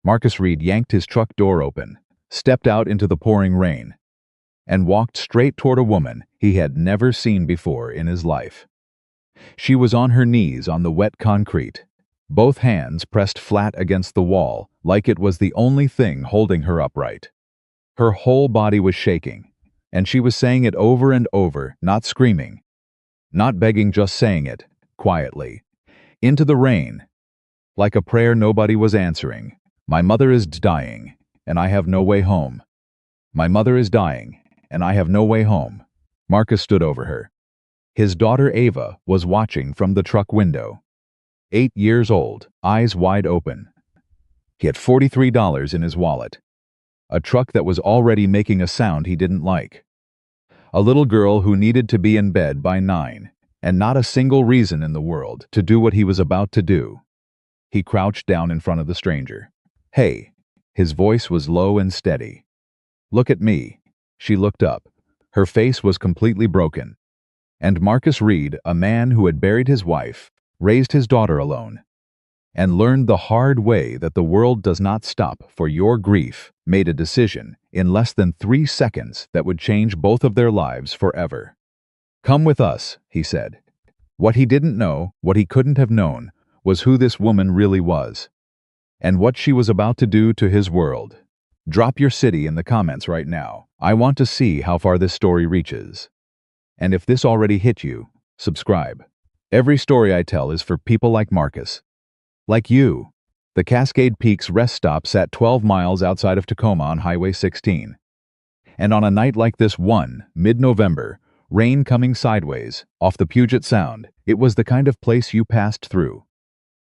Marcus Reed yanked his truck door open, stepped out into the pouring rain, and walked straight toward a woman he had never seen before in his life. She was on her knees on the wet concrete, both hands pressed flat against the wall like it was the only thing holding her upright. Her whole body was shaking, and she was saying it over and over, not screaming, not begging, just saying it, quietly, into the rain, like a prayer nobody was answering. My mother is dying, and I have no way home. My mother is dying, and I have no way home. Marcus stood over her. His daughter Ava was watching from the truck window. 8 years old, eyes wide open. He had $43 in his wallet. A truck that was already making a sound he didn't like. A little girl who needed to be in bed by 9, and not a single reason in the world to do what he was about to do. He crouched down in front of the stranger. Hey, his voice was low and steady. Look at me. She looked up. Her face was completely broken. And Marcus Reed, a man who had buried his wife, raised his daughter alone, and learned the hard way that the world does not stop for your grief, made a decision in less than 3 seconds that would change both of their lives forever. Come with us, he said. What he didn't know, what he couldn't have known, was who this woman really was, and what she was about to do to his world. Drop your city in the comments right now. I want to see how far this story reaches. And if this already hit you, subscribe. Every story I tell is for people like Marcus. Like you. The Cascade Peaks rest stop sat 12 miles outside of Tacoma on Highway 16. And on a night like this one, mid-November, rain coming sideways, off the Puget Sound, it was the kind of place you passed through.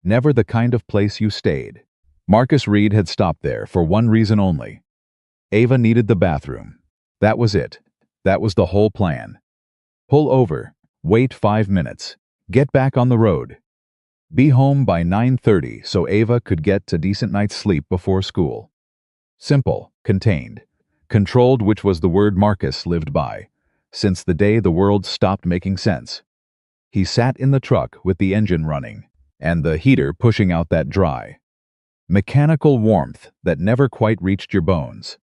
Never the kind of place you stayed. Marcus Reed had stopped there for one reason only. Ava needed the bathroom. That was it. That was the whole plan. Pull over, wait 5 minutes, get back on the road. Be home by 9:30 so Ava could get a decent night's sleep before school. Simple, contained, controlled, which was the word Marcus lived by, since the day the world stopped making sense. He sat in the truck with the engine running, and the heater pushing out that dry, mechanical warmth that never quite reached your bones.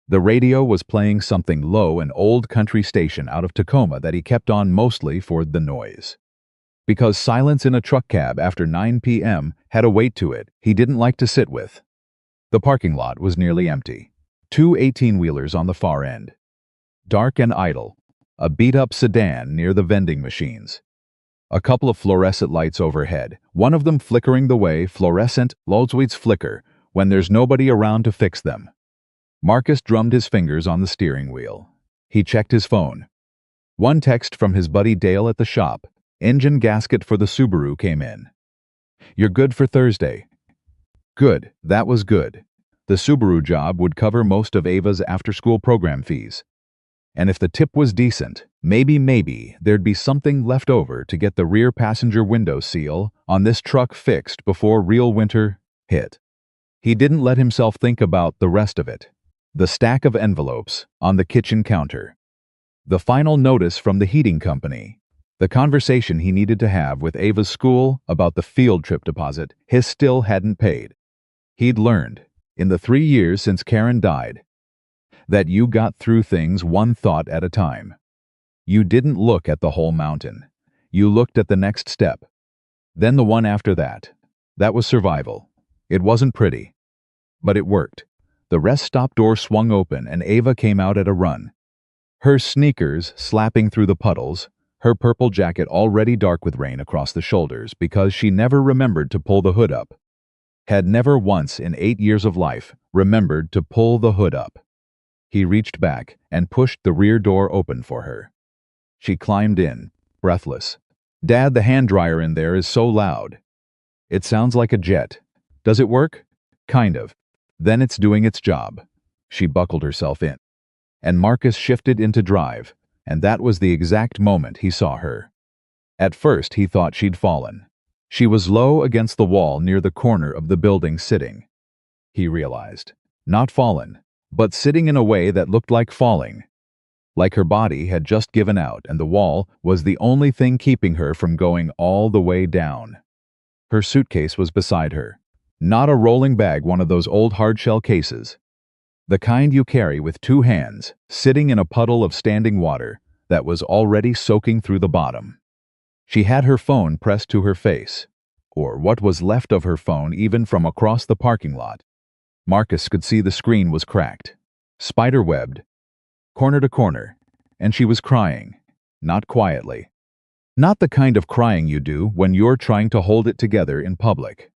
The radio was playing something low, an old country station out of Tacoma that he kept on mostly for the noise. Because silence in a truck cab after 9 p.m. had a weight to it he didn't like to sit with. The parking lot was nearly empty. 2 18-wheelers on the far end. Dark and idle. A beat-up sedan near the vending machines. A couple of fluorescent lights overhead, one of them flickering the way fluorescent Lodesweets flicker when there's nobody around to fix them. Marcus drummed his fingers on the steering wheel. He checked his phone. One text from his buddy Dale at the shop. Engine gasket for the Subaru came in. You're good for Thursday. Good, that was good. The Subaru job would cover most of Ava's after-school program fees. And if the tip was decent, maybe there'd be something left over to get the rear passenger window seal on this truck fixed before real winter hit. He didn't let himself think about the rest of it. The stack of envelopes on the kitchen counter. The final notice from the heating company. The conversation he needed to have with Ava's school about the field trip deposit he still hadn't paid. He'd learned, in the 3 years since Karen died, that you got through things one thought at a time. You didn't look at the whole mountain. You looked at the next step. Then the one after that. That was survival. It wasn't pretty. But it worked. The rest stop door swung open and Ava came out at a run. Her sneakers slapping through the puddles, her purple jacket already dark with rain across the shoulders because she never remembered to pull the hood up. Had never once in 8 years of life remembered to pull the hood up. He reached back and pushed the rear door open for her. She climbed in, breathless. Dad, the hand dryer in there is so loud. It sounds like a jet. Does it work? Kind of. Then it's doing its job. She buckled herself in. And Marcus shifted into drive, and that was the exact moment he saw her. At first he thought she'd fallen. She was low against the wall near the corner of the building sitting. He realized. Not fallen, but sitting in a way that looked like falling. Like her body had just given out and the wall was the only thing keeping her from going all the way down. Her suitcase was beside her. Not a rolling bag, one of those old hardshell cases. The kind you carry with two hands, sitting in a puddle of standing water that was already soaking through the bottom. She had her phone pressed to her face, or what was left of her phone even from across the parking lot. Marcus could see the screen was cracked, spider-webbed, corner to corner, and she was crying, not quietly. Not the kind of crying you do when you're trying to hold it together in public.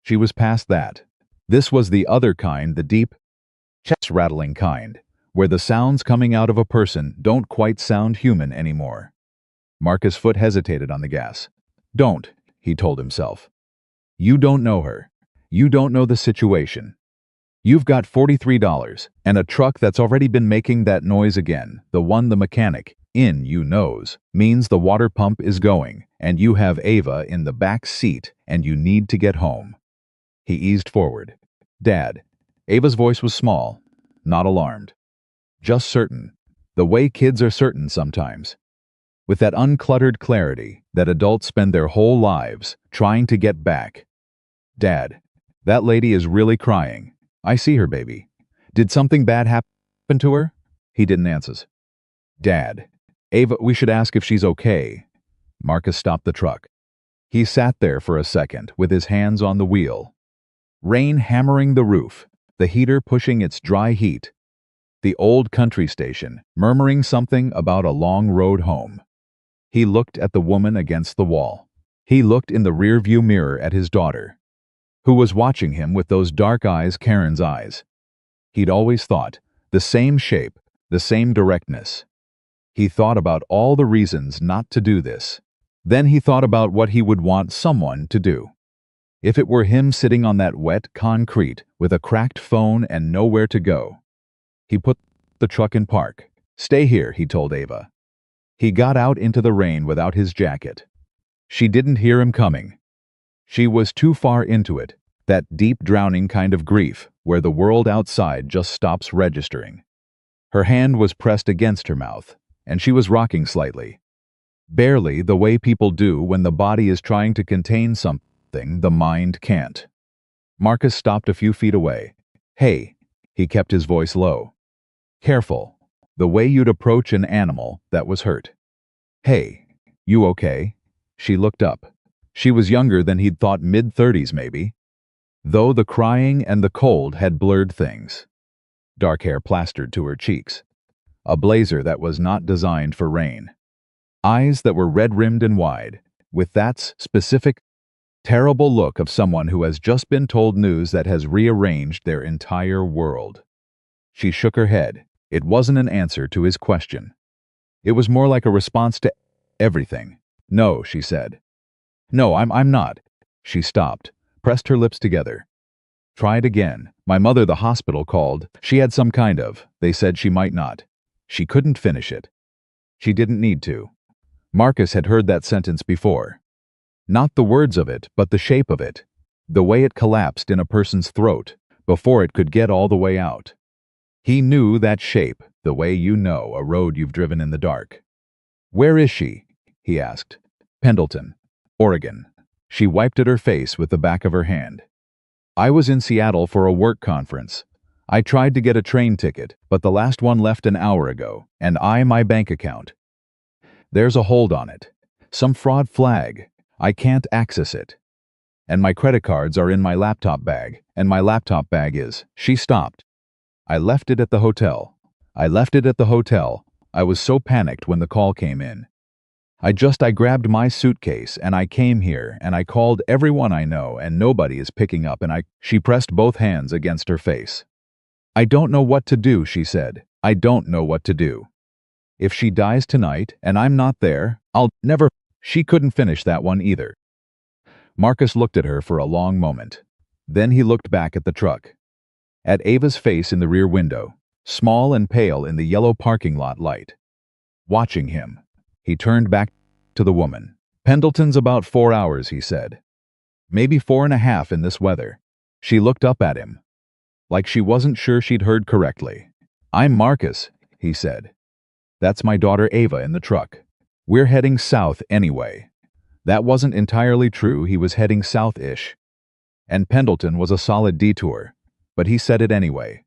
She was past that. This was the other kind, the deep, chest-rattling kind, where the sounds coming out of a person don't quite sound human anymore. Marcus' foot hesitated on the gas. Don't, he told himself. You don't know her. You don't know the situation. You've got $43 and a truck that's already been making that noise again, the one the mechanic, you knows, means the water pump is going, and you have Ava in the back seat and you need to get home. He eased forward. Dad. Ava's voice was small, not alarmed. Just certain. The way kids are certain sometimes. With that uncluttered clarity that adults spend their whole lives trying to get back. Dad, that lady is really crying. I see her, baby. Did something bad happen to her? He didn't answer. Dad, Ava, we should ask if she's okay. Marcus stopped the truck. He sat there for a second with his hands on the wheel. Rain hammering the roof, the heater pushing its dry heat. The old country station murmuring something about a long road home. He looked at the woman against the wall. He looked in the rearview mirror at his daughter, who was watching him with those dark eyes, Karen's eyes. He'd always thought, the same shape, the same directness. He thought about all the reasons not to do this. Then he thought about what he would want someone to do. If it were him sitting on that wet concrete with a cracked phone and nowhere to go. He put the truck in park. Stay here, he told Ava. He got out into the rain without his jacket. She didn't hear him coming. She was too far into it, that deep drowning kind of grief where the world outside just stops registering. Her hand was pressed against her mouth, and she was rocking slightly. Barely the way people do when the body is trying to contain something the mind can't. Marcus stopped a few feet away. Hey, he kept his voice low. Careful, the way you'd approach an animal that was hurt. Hey, you okay? She looked up. She was younger than he'd thought, mid-30s maybe, though the crying and the cold had blurred things. Dark hair plastered to her cheeks. A blazer that was not designed for rain. Eyes that were red-rimmed and wide, with that specific, terrible look of someone who has just been told news that has rearranged their entire world. She shook her head. It wasn't an answer to his question. It was more like a response to everything. No, she said. No, I'm not. She stopped, pressed her lips together. Tried again. My mother, the hospital called. She had some kind of. They said she might not. She couldn't finish it. She didn't need to. Marcus had heard that sentence before. Not the words of it, but the shape of it. The way it collapsed in a person's throat before it could get all the way out. He knew that shape, the way you know a road you've driven in the dark. Where is she? He asked. Pendleton, Oregon. She wiped at her face with the back of her hand. I was in Seattle for a work conference. I tried to get a train ticket, but the last one left an hour ago, and my bank account. There's a hold on it. Some fraud flag. I can't access it. And my credit cards are in my laptop bag, and my laptop bag is. She stopped. I left it at the hotel. I was so panicked when the call came in. I grabbed my suitcase and I came here and I called everyone I know and nobody is picking up and She pressed both hands against her face. I don't know what to do, she said. I don't know what to do. If she dies tonight and I'm not there, I'll never. She couldn't finish that one either. Marcus looked at her for a long moment. Then he looked back at the truck. At Ava's face in the rear window, small and pale in the yellow parking lot light. Watching him, he turned back to the woman. Pendleton's about 4 hours, he said. Maybe 4.5 in this weather. She looked up at him, like she wasn't sure she'd heard correctly. I'm Marcus, he said. That's my daughter Ava in the truck. We're heading south anyway. That wasn't entirely true, he was heading south-ish. And Pendleton was a solid detour, but he said it anyway.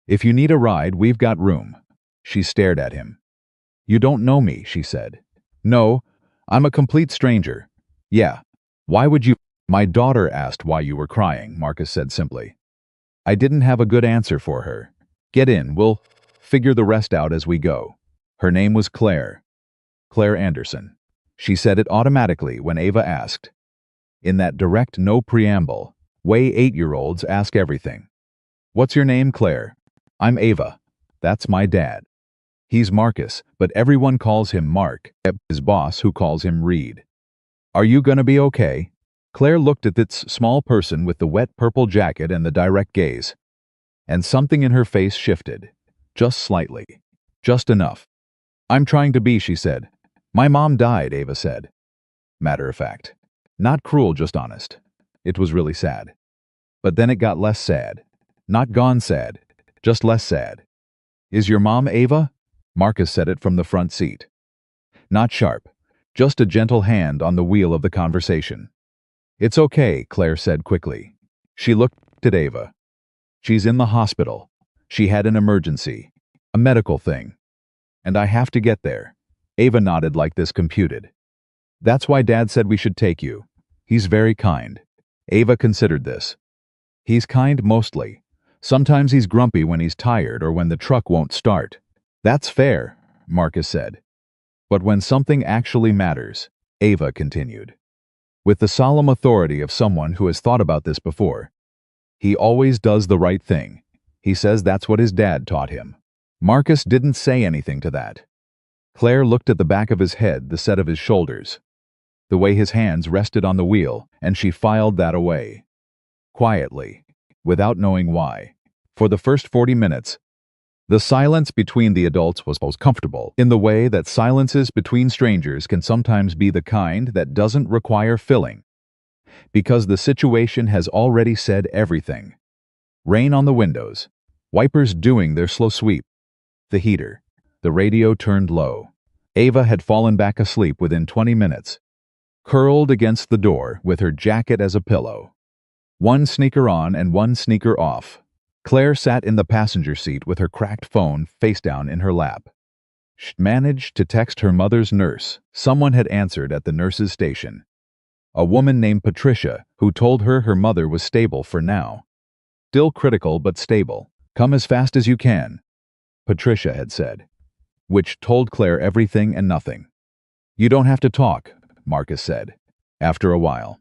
"If you need a ride, we've got room." She stared at him. "You don't know me," she said. "No, I'm a complete stranger." "Yeah. Why would you—" "My daughter asked why you were crying," Marcus said simply. I didn't have a good answer for her. "Get in, we'll figure the rest out as we go." Her name was Claire. Claire Anderson. She said it automatically when Ava asked. In that direct, no preamble way 8-year-olds ask everything. "What's your name, Claire?" "I'm Ava. That's my dad. He's Marcus, but everyone calls him Mark, except his boss who calls him Reed." "Are you gonna be okay?" Claire looked at this small person with the wet purple jacket and the direct gaze. And something in her face shifted. Just slightly. Just enough. "I'm trying to be," she said. "My mom died," Ava said. Matter of fact. Not cruel, just honest. It was really sad. But then it got less sad. Not gone sad, just less sad. "Is your mom Ava?" Marcus said it from the front seat. Not sharp, just a gentle hand on the wheel of the conversation. "It's okay," Claire said quickly. She looked at Ava. "She's in the hospital. She had an emergency. A medical thing. And I have to get there." Ava nodded like this computed. "That's why Dad said we should take you. He's very kind." Ava considered this. "He's kind mostly. Sometimes he's grumpy when he's tired or when the truck won't start." "That's fair," Marcus said. "But when something actually matters," Ava continued, with the solemn authority of someone who has thought about this before, "he always does the right thing. He says that's what his dad taught him." Marcus didn't say anything to that. Claire looked at the back of his head, the set of his shoulders, the way his hands rested on the wheel, and she filed that away. Quietly, without knowing why. For the first 40 minutes, the silence between the adults was most comfortable, in the way that silences between strangers can sometimes be the kind that doesn't require filling, because the situation has already said everything. Rain on the windows, wipers doing their slow sweep, the heater, the radio turned low. Ava had fallen back asleep within 20 minutes, curled against the door with her jacket as a pillow. One sneaker on and one sneaker off. Claire sat in the passenger seat with her cracked phone face down in her lap. She managed to text her mother's nurse. Someone had answered at the nurse's station. A woman named Patricia, who told her her mother was stable for now. Still critical but stable. "Come as fast as you can," Patricia had said, which told Claire everything and nothing. "You don't have to talk," Marcus said, after a while.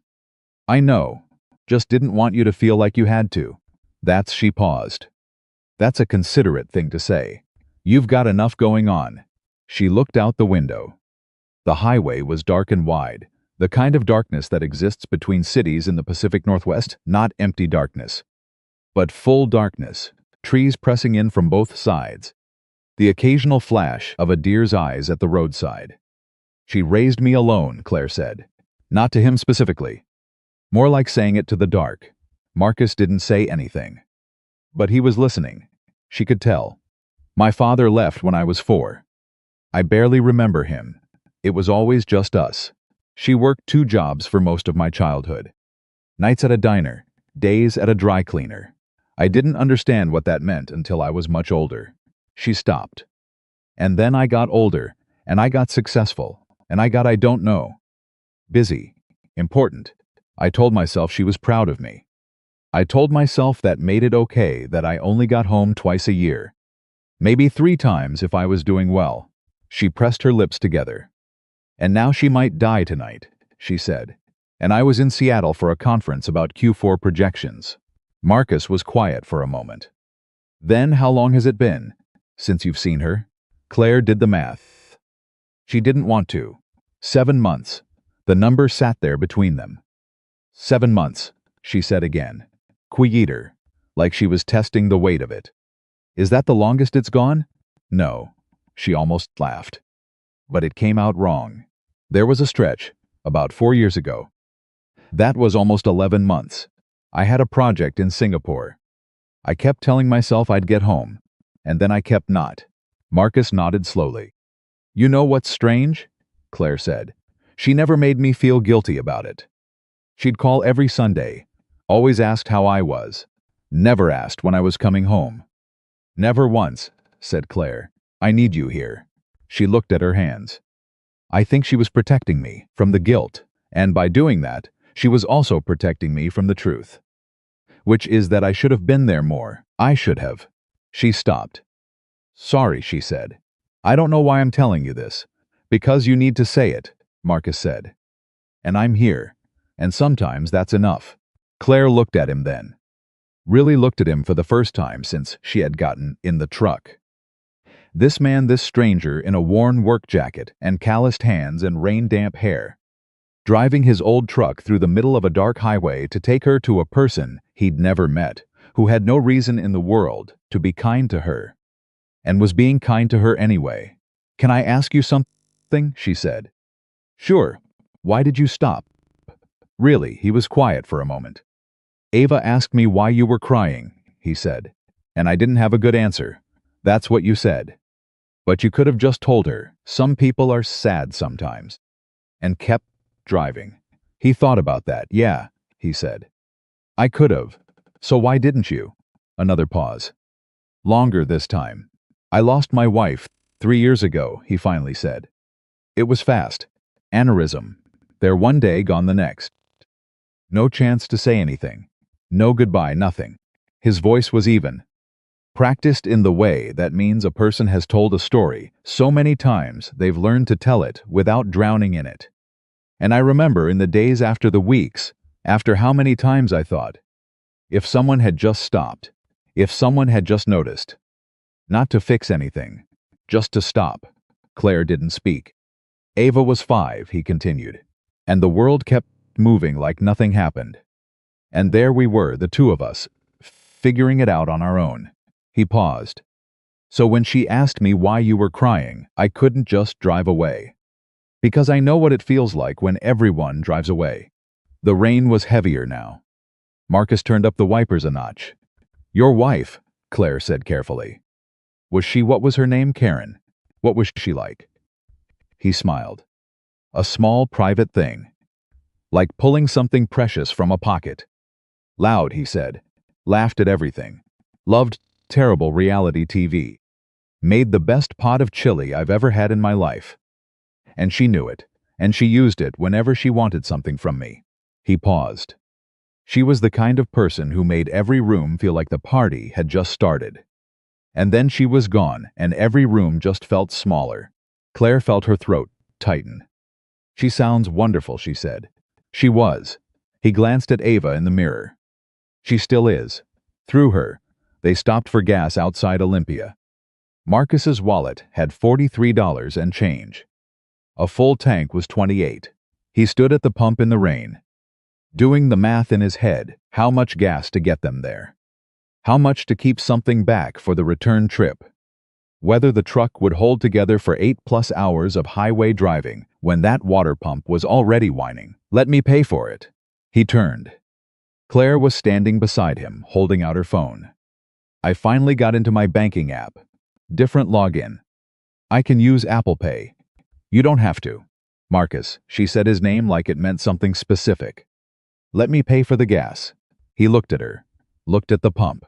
"I know. Just didn't want you to feel like you had to." She paused. "That's a considerate thing to say. You've got enough going on." She looked out the window. The highway was dark and wide, the kind of darkness that exists between cities in the Pacific Northwest, not empty darkness, but full darkness, trees pressing in from both sides, the occasional flash of a deer's eyes at the roadside. "She raised me alone," Claire said. Not to him specifically. More like saying it to the dark. Marcus didn't say anything. But he was listening. She could tell. "My father left when I was 4. I barely remember him. It was always just us. She worked 2 jobs for most of my childhood. Nights at a diner, days at a dry cleaner. I didn't understand what that meant until I was much older." She stopped. "And then I got older, and I got successful, and I don't know. Busy. Important. I told myself she was proud of me. I told myself that made it okay that I only got home twice a year. Maybe 3 times if I was doing well." She pressed her lips together. "And now she might die tonight," she said. "And I was in Seattle for a conference about Q4 projections." Marcus was quiet for a moment. "Then how long has it been since you've seen her?" Claire did the math. She didn't want to. 7 months. The number sat there between them. 7 months, she said again. Quieter, like she was testing the weight of it. "Is that the longest it's gone?" "No." She almost laughed. But it came out wrong. There was a stretch, about 4 years ago. That was almost 11 months. I had a project in Singapore. I kept telling myself I'd get home, and then I kept not. Marcus nodded slowly. "You know what's strange?" Claire said. "She never made me feel guilty about it. She'd call every Sunday. Always asked how I was. Never asked when I was coming home. Never once, said Claire. I need you here. She looked at her hands. I think she was protecting me from the guilt, and by doing that, she was also protecting me from the truth. Which is that I should have been there more. I should have. She stopped. Sorry, she said. I don't know why I'm telling you this. Because you need to say it, Marcus said. And I'm here. And sometimes that's enough. Claire looked at him then. Really looked at him for the first time since she had gotten in the truck. This man, this stranger in a worn work jacket and calloused hands and rain-damp hair, driving his old truck through the middle of a dark highway to take her to a person he'd never met, who had no reason in the world to be kind to her, and was being kind to her anyway. Can I ask you something? She said. Sure. Why did you stop? Really, he was quiet for a moment. Ava asked me why you were crying, he said, and I didn't have a good answer. That's what you said. But you could have just told her, some people are sad sometimes, and kept driving. He thought about that. Yeah, he said. I could have. So why didn't you? Another pause. Longer this time. I lost my wife 3 years ago, he finally said. It was fast. Aneurysm. There one day, gone the next. No chance to say anything. No goodbye, nothing. His voice was even. Practiced in the way that means a person has told a story so many times they've learned to tell it without drowning in it. And I remember in the days after the weeks, after how many times I thought, if someone had just stopped, if someone had just noticed. Not to fix anything, just to stop. Claire didn't speak. Ava was 5, he continued, and the world kept moving like nothing happened. And there we were, the two of us, figuring it out on our own. He paused. So when she asked me why you were crying, I couldn't just drive away. Because I know what it feels like when everyone drives away. The rain was heavier now. Marcus turned up the wipers a notch. Your wife, Claire said carefully. Was she, what was her name? Karen. What was she like? He smiled. A small, private thing. Like pulling something precious from a pocket. Loud, he said. Laughed at everything. Loved terrible reality TV. Made the best pot of chili I've ever had in my life. And she knew it, and she used it whenever she wanted something from me. He paused. She was the kind of person who made every room feel like the party had just started. And then she was gone, and every room just felt smaller. Claire felt her throat tighten. She sounds wonderful, she said. She was. He glanced at Ava in the mirror. She still is. Through her, they stopped for gas outside Olympia. Marcus's wallet had $43 and change. A full tank was $28. He stood at the pump in the rain, doing the math in his head, how much gas to get them there. How much to keep something back for the return trip. Whether the truck would hold together for 8+ hours of highway driving when that water pump was already whining. Let me pay for it. He turned. Claire was standing beside him, holding out her phone. I finally got into my banking app. Different login. I can use Apple Pay. You don't have to. Marcus, she said his name like it meant something specific. Let me pay for the gas. He looked at her. Looked at the pump.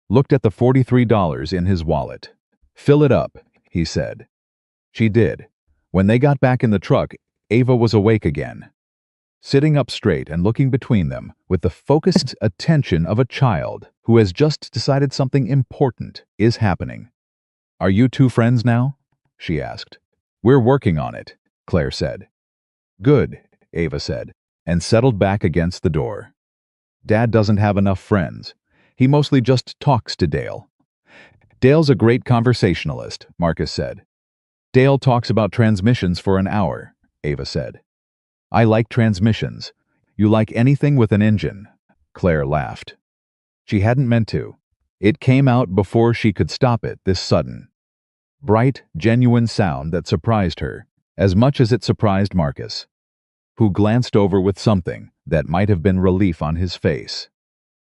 Looked at the $43 in his wallet. Fill it up, he said. She did. When they got back in the truck, Ava was awake again. Sitting up straight and looking between them with the focused attention of a child who has just decided something important is happening. Are you two friends now? She asked. We're working on it, Claire said. Good, Ava said, and settled back against the door. Dad doesn't have enough friends. He mostly just talks to Dale. Dale's a great conversationalist, Marcus said. Dale talks about transmissions for an hour, Ava said. I like transmissions. You like anything with an engine? Claire laughed. She hadn't meant to. It came out before she could stop it, this sudden, bright, genuine sound that surprised her, as much as it surprised Marcus, who glanced over with something that might have been relief on his face.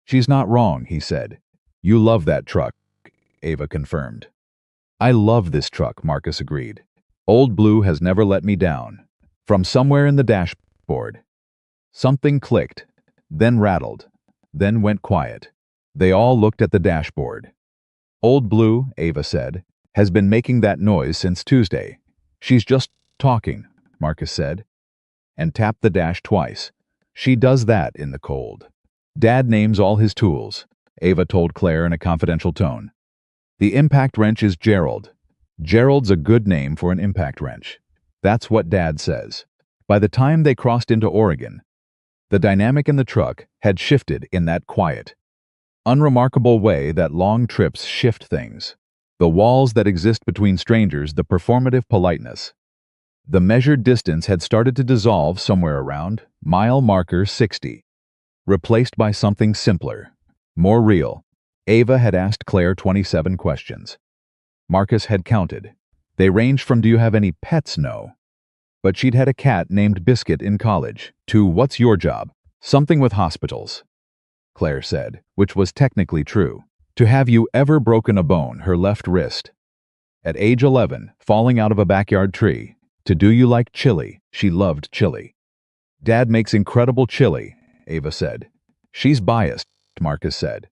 She's not wrong, he said. You love that truck, Ava confirmed. I love this truck, Marcus agreed. Old Blue has never let me down. From somewhere in the dashboard, something clicked, then rattled. then went quiet. They all looked at the dashboard. Old Blue, Ava said, has been making that noise since Tuesday. She's just talking, Marcus said, and tapped the dash twice. She does that in the cold. Dad names all his tools, Ava told Claire in a confidential tone. The impact wrench is Gerald. Gerald's a good name for an impact wrench. That's what Dad says. By the time they crossed into Oregon, the dynamic in the truck had shifted in that quiet, unremarkable way that long trips shift things. The walls that exist between strangers, the performative politeness. The measured distance had started to dissolve somewhere around mile marker 60, replaced by something simpler, more real. Ava had asked Claire 27 questions. Marcus had counted. They ranged from "Do you have any pets? No." But she'd had a cat named Biscuit in college, to "What's your job?" Something with hospitals, Claire said, which was technically true. To "Have you ever broken a bone?" Her left wrist. At age 11, falling out of a backyard tree. To "Do you like chili?" She loved chili. Dad makes incredible chili, Ava said. She's biased, Marcus said.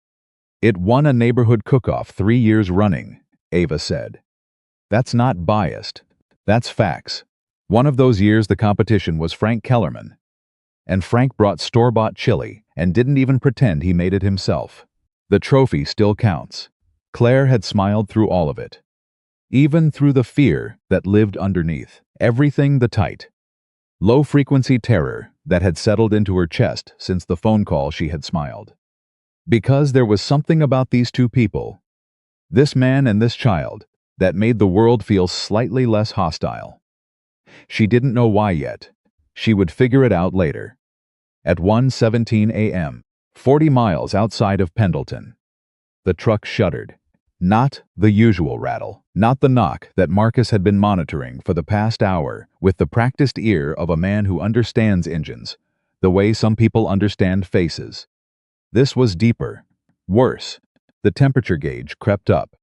It won a neighborhood cook-off 3 years running, Ava said. That's not biased. That's facts. One of those years the competition was Frank Kellerman. And Frank brought store-bought chili and didn't even pretend he made it himself. The trophy still counts. Claire had smiled through all of it. Even through the fear that lived underneath. Everything the tight, low-frequency terror that had settled into her chest since the phone call. She had smiled. Because there was something about these two people, this man and this child, that made the world feel slightly less hostile. She didn't know why yet. She would figure it out later. At 1:17 a.m., 40 miles outside of Pendleton, the truck shuddered. Not the usual rattle, not the knock that Marcus had been monitoring for the past hour with the practiced ear of a man who understands engines, the way some people understand faces. This was deeper, worse. The temperature gauge crept up.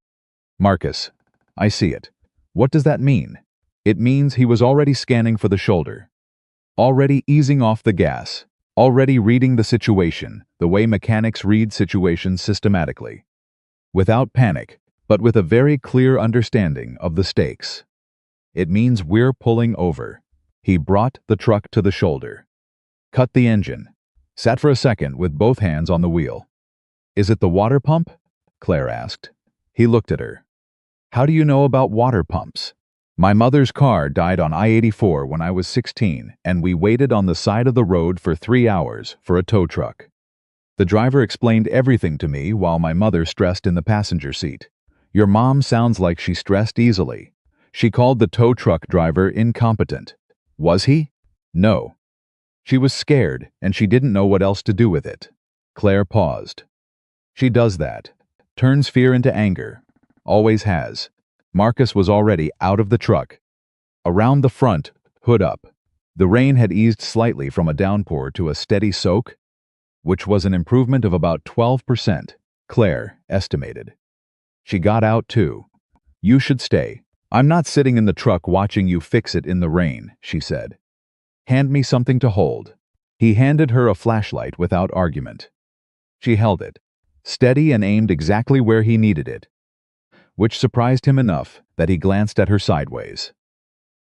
Marcus, I see it. What does that mean? It means he was already scanning for the shoulder, already easing off the gas, already reading the situation the way mechanics read situations systematically. Without panic, but with a very clear understanding of the stakes. It means we're pulling over. He brought the truck to the shoulder. Cut the engine. Sat for a second with both hands on the wheel. Is it the water pump? Claire asked. He looked at her. How do you know about water pumps? My mother's car died on I-84 when I was 16, and we waited on the side of the road for 3 hours for a tow truck. The driver explained everything to me while my mother stressed in the passenger seat. Your mom sounds like she stressed easily. She called the tow truck driver incompetent. Was he? No. She was scared, and she didn't know what else to do with it. Claire paused. She does that. Turns fear into anger. Always has. Marcus was already out of the truck. Around the front, hood up. The rain had eased slightly from a downpour to a steady soak, which was an improvement of about 12%, Claire estimated. She got out too. You should stay. I'm not sitting in the truck watching you fix it in the rain, she said. Hand me something to hold. He handed her a flashlight without argument. She held it, steady and aimed exactly where he needed it, which surprised him enough that he glanced at her sideways.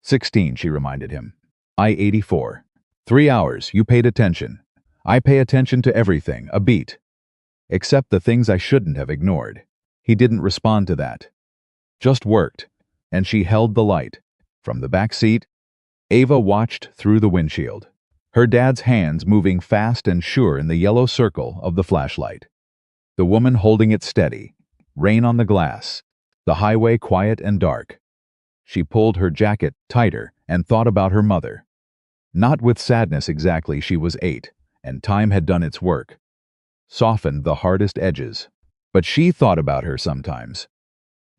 16, she reminded him. I-84. 3 hours, you paid attention. I pay attention to everything, a beat. Except the things I shouldn't have ignored. He didn't respond to that. Just worked, and she held the light. From the back seat, Ava watched through the windshield, her dad's hands moving fast and sure in the yellow circle of the flashlight. The woman holding it steady, rain on the glass, the highway quiet and dark. She pulled her jacket tighter and thought about her mother. Not with sadness exactly, she was 8. And time had done its work, softened the hardest edges. But she thought about her sometimes.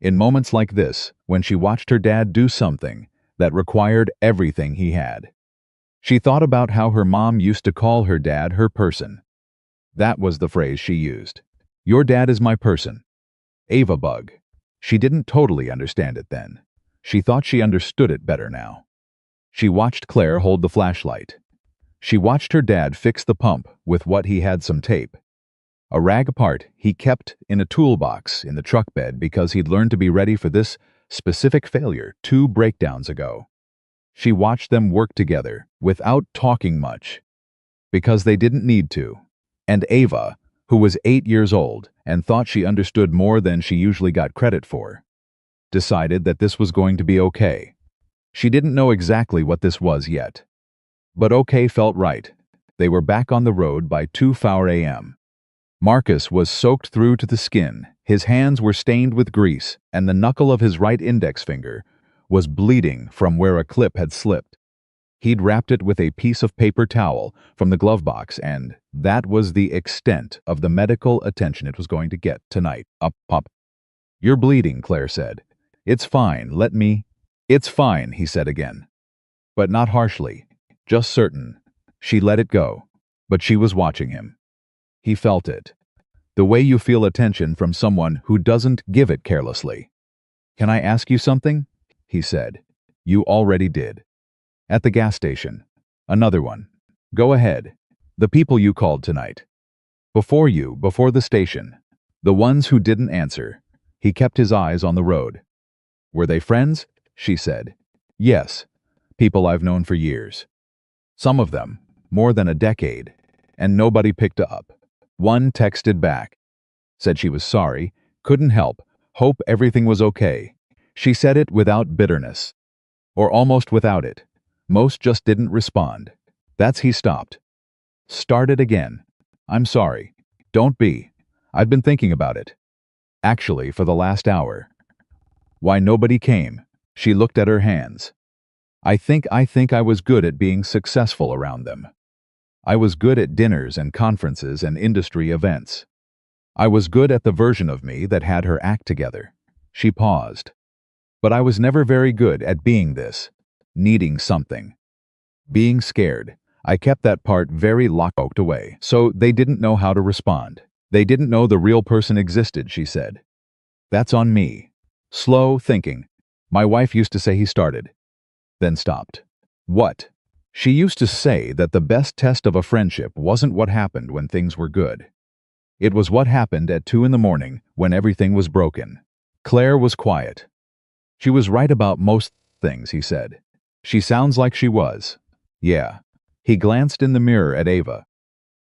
In moments like this, when she watched her dad do something that required everything he had. She thought about how her mom used to call her dad her person. That was the phrase she used. Your dad is my person. Ava bug. She didn't totally understand it then. She thought she understood it better now. She watched Claire hold the flashlight. She watched her dad fix the pump with what he had some tape. A rag apart, he kept in a toolbox in the truck bed because he'd learned to be ready for this specific failure 2 breakdowns ago. She watched them work together, without talking much, because they didn't need to. And Ava, who was 8 years old and thought she understood more than she usually got credit for, decided that this was going to be okay. She didn't know exactly what this was yet. But okay felt right. They were back on the road by 2:04 a.m. Marcus was soaked through to the skin, his hands were stained with grease, and the knuckle of his right index finger was bleeding from where a clip had slipped. He'd wrapped it with a piece of paper towel from the glove box, and that was the extent of the medical attention it was going to get tonight. Up. "You're bleeding," Claire said. "It's fine, let me—" "It's fine," he said again. But not harshly, just certain. She let it go, but she was watching him. He felt it. The way you feel attention from someone who doesn't give it carelessly. "Can I ask you something?" he said. "You already did. At the gas station. Another one. Go ahead. The people you called tonight. Before the station. The ones who didn't answer." He kept his eyes on the road. "Were they friends?" she said. "Yes. People I've known for years. Some of them, more than a decade. And nobody picked up. One texted back. Said she was sorry, couldn't help, hope everything was okay. She said it without bitterness. Or almost without it. Most just didn't respond. That's." He stopped. "Started again. I'm sorry. Don't be. I've been thinking about it. Actually, for the last hour. Why nobody came." She looked at her hands. I think I was good at being successful around them. I was good at dinners and conferences and industry events. I was good at the version of me that had her act together." She paused. "But I was never very good at being this. Needing something. Being scared. I kept that part very locked away, so they didn't know how to respond. They didn't know the real person existed," she said. "That's on me. Slow thinking. My wife used to say," he started, then stopped. "What?" "She used to say that the best test of a friendship wasn't what happened when things were good. It was what happened at 2 in the morning when everything was broken." Claire was quiet. "She was right about most things," he said. "She sounds like she was." "Yeah." He glanced in the mirror at Ava.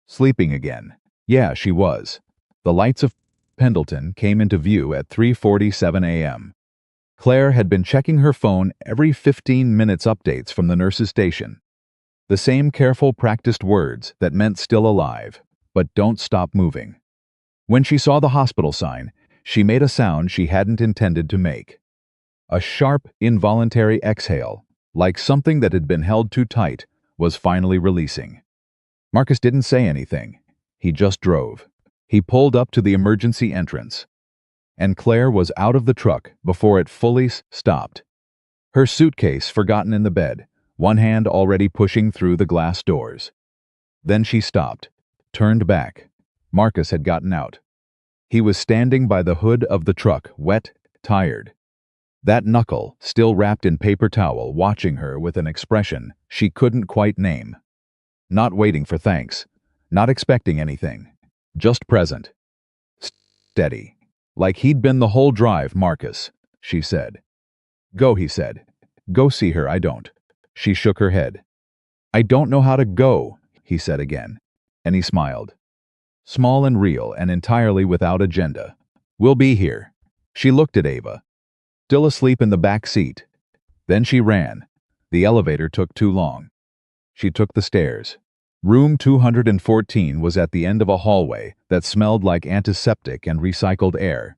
"Sleeping again." "Yeah, she was." The lights of Pendleton came into view at 3:47 a.m. Claire had been checking her phone every 15 minutes updates from the nurse's station. The same careful, practiced words that meant still alive, but don't stop moving. When she saw the hospital sign, she made a sound she hadn't intended to make. A sharp, involuntary exhale, like something that had been held too tight, was finally releasing. Marcus didn't say anything. He just drove. He pulled up to the emergency entrance. And Claire was out of the truck before it fully stopped. Her suitcase forgotten in the bed, one hand already pushing through the glass doors. Then she stopped, turned back. Marcus had gotten out. He was standing by the hood of the truck, wet, tired. That knuckle, still wrapped in paper towel, watching her with an expression she couldn't quite name. Not waiting for thanks. Not expecting anything. Just present. Steady. Like he'd been the whole drive. "Marcus," she said. "Go," he said. "Go see her." "I don't." She shook her head. "I don't know how to go," he said again. And he smiled. Small and real and entirely without agenda. "We'll be here." She looked at Ava. Still asleep in the back seat. Then she ran. The elevator took too long. She took the stairs. Room 214 was at the end of a hallway that smelled like antiseptic and recycled air.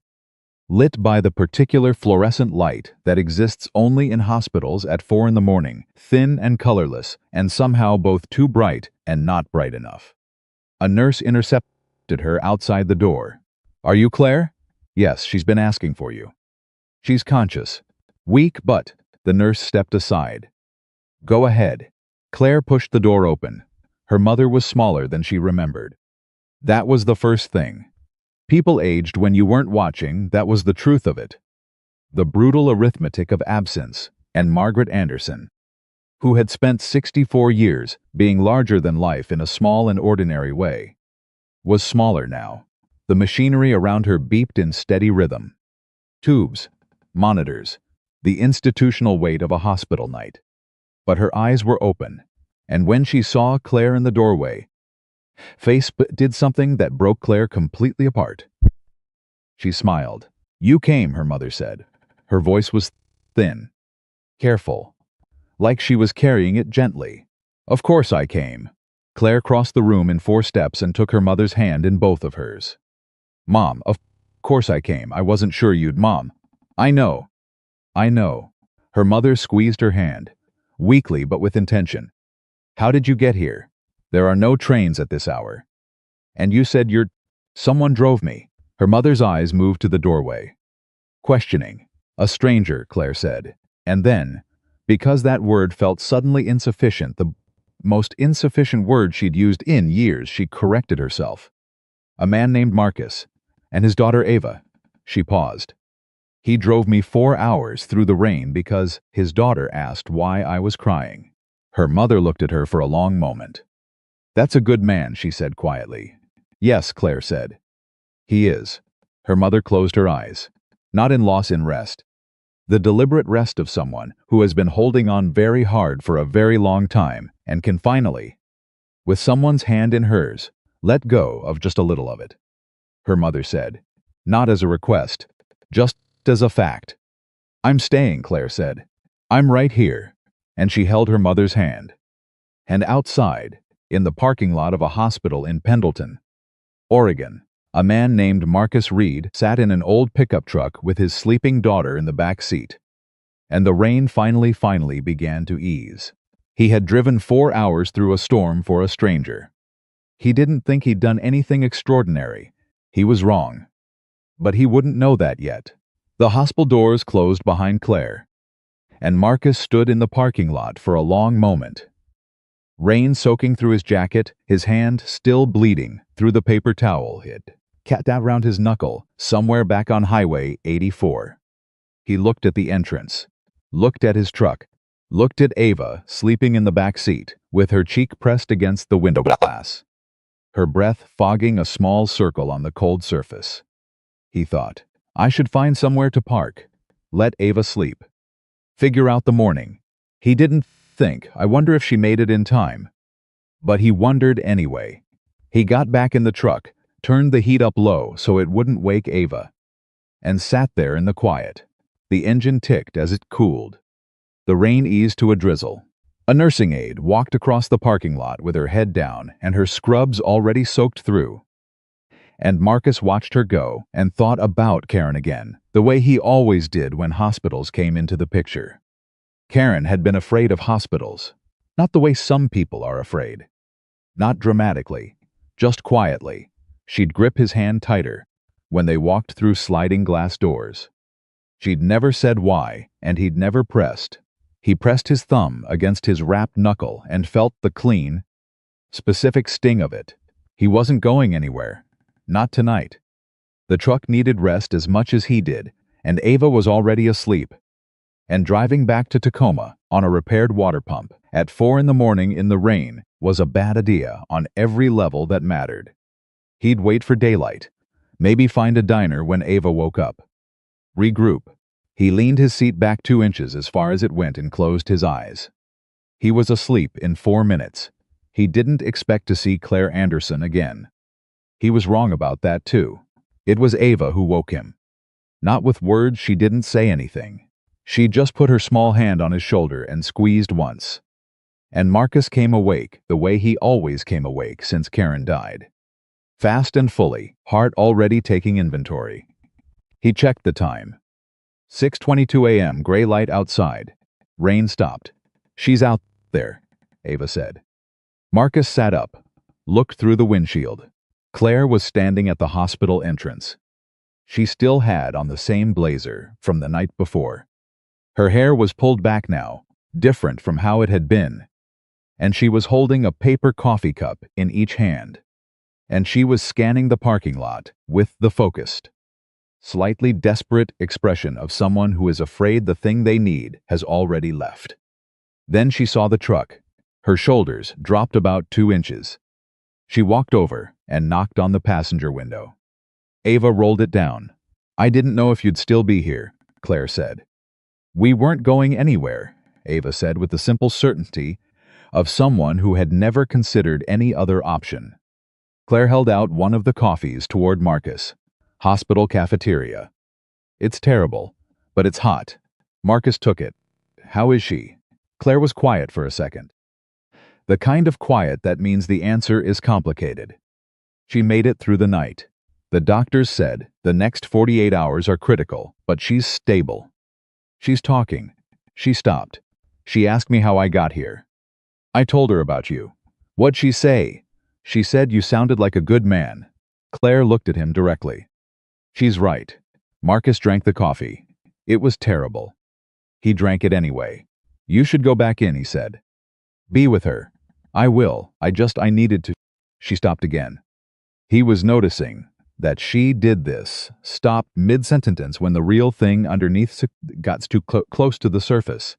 Lit by the particular fluorescent light that exists only in hospitals at 4 in the morning, thin and colorless, and somehow both too bright and not bright enough. A nurse intercepted her outside the door. "Are you Claire?" "Yes, she's been asking for you." "She's conscious. Weak, but—" The nurse stepped aside. "Go ahead." Claire pushed the door open. Her mother was smaller than she remembered. That was the first thing. People aged when you weren't watching, that was the truth of it. The brutal arithmetic of absence, and Margaret Anderson, who had spent 64 years being larger than life in a small and ordinary way, was smaller now. The machinery around her beeped in steady rhythm. Tubes, monitors, the institutional weight of a hospital night. But her eyes were open, and when she saw Claire in the doorway, did something that broke Claire completely apart. She smiled. "You came," her mother said. Her voice was thin, careful, like she was carrying it gently. "Of course I came." Claire crossed the room in 4 steps and took her mother's hand in both of hers. "Mom, of course I came. I wasn't sure you'd, Mom." I know. Her mother squeezed her hand, weakly but with intention. "How did you get here? There are no trains at this hour. And you said someone drove me." Her mother's eyes moved to the doorway. Questioning. "A stranger," Claire said. And then, because that word felt suddenly insufficient, the most insufficient word she'd used in years, she corrected herself. "A man named Marcus, and his daughter Ava." She paused. "He drove me 4 hours through the rain because his daughter asked why I was crying." Her mother looked at her for a long moment. "That's a good man," she said quietly. "Yes," Claire said. "He is." Her mother closed her eyes. Not in loss, in rest. The deliberate rest of someone who has been holding on very hard for a very long time and can finally, with someone's hand in hers, let go of just a little of it. Her mother said, not as a request, just as a fact. "I'm staying," Claire said. "I'm right here." And she held her mother's hand. And outside, in the parking lot of a hospital in Pendleton, Oregon, a man named Marcus Reed sat in an old pickup truck with his sleeping daughter in the back seat. And the rain finally began to ease. He had driven 4 hours through a storm for a stranger. He didn't think he'd done anything extraordinary. He was wrong. But he wouldn't know that yet. The hospital doors closed behind Claire, and Marcus stood in the parking lot for a long moment. Rain soaking through his jacket, his hand still bleeding through the paper towel he'd cat around his knuckle somewhere back on Highway 84. He looked at the entrance, looked at his truck, looked at Ava sleeping in the back seat with her cheek pressed against the window glass, her breath fogging a small circle on the cold surface. He thought, I should find somewhere to park, let Ava sleep, figure out the morning. He didn't think, I wonder if she made it in time. But he wondered anyway. He got back in the truck, turned the heat up low so it wouldn't wake Ava, and sat there in the quiet. The engine ticked as it cooled. The rain eased to a drizzle. A nursing aide walked across the parking lot with her head down and her scrubs already soaked through. And Marcus watched her go and thought about Karen again, the way he always did when hospitals came into the picture. Karen had been afraid of hospitals, not the way some people are afraid. Not dramatically, just quietly. She'd grip his hand tighter when they walked through sliding glass doors. She'd never said why, and he'd never pressed. He pressed his thumb against his wrapped knuckle and felt the clean, specific sting of it. He wasn't going anywhere. Not tonight. The truck needed rest as much as he did, and Ava was already asleep. And driving back to Tacoma on a repaired water pump at 4 in the morning in the rain was a bad idea on every level that mattered. He'd wait for daylight, maybe find a diner when Ava woke up. Regroup. He leaned his seat back 2 inches as far as it went and closed his eyes. He was asleep in 4 minutes. He didn't expect to see Claire Anderson again. He was wrong about that too. It was Ava who woke him. Not with words, she didn't say anything. She just put her small hand on his shoulder and squeezed once. And Marcus came awake the way he always came awake since Karen died. Fast and fully, heart already taking inventory. He checked the time. 6:22 a.m., gray light outside. Rain stopped. She's out there, Ava said. Marcus sat up, looked through the windshield. Claire was standing at the hospital entrance. She still had on the same blazer from the night before. Her hair was pulled back now, different from how it had been. And she was holding a paper coffee cup in each hand. And she was scanning the parking lot with the focused, slightly desperate expression of someone who is afraid the thing they need has already left. Then she saw the truck. Her shoulders dropped about 2 inches. She walked over and knocked on the passenger window. Ava rolled it down. I didn't know if you'd still be here, Claire said. We weren't going anywhere, Ava said with the simple certainty of someone who had never considered any other option. Claire held out one of the coffees toward Marcus. Hospital cafeteria. It's terrible, but it's hot. Marcus took it. How is she? Claire was quiet for a second. The kind of quiet that means the answer is complicated. She made it through the night. The doctors said the next 48 hours are critical, but she's stable. She's talking. She stopped. She asked me how I got here. I told her about you. What'd she say? She said you sounded like a good man. Claire looked at him directly. She's right. Marcus drank the coffee. It was terrible. He drank it anyway. You should go back in, he said. Be with her. I will. I needed to. She stopped again. He was noticing that she did this, stopped mid-sentence when the real thing underneath got too close to the surface.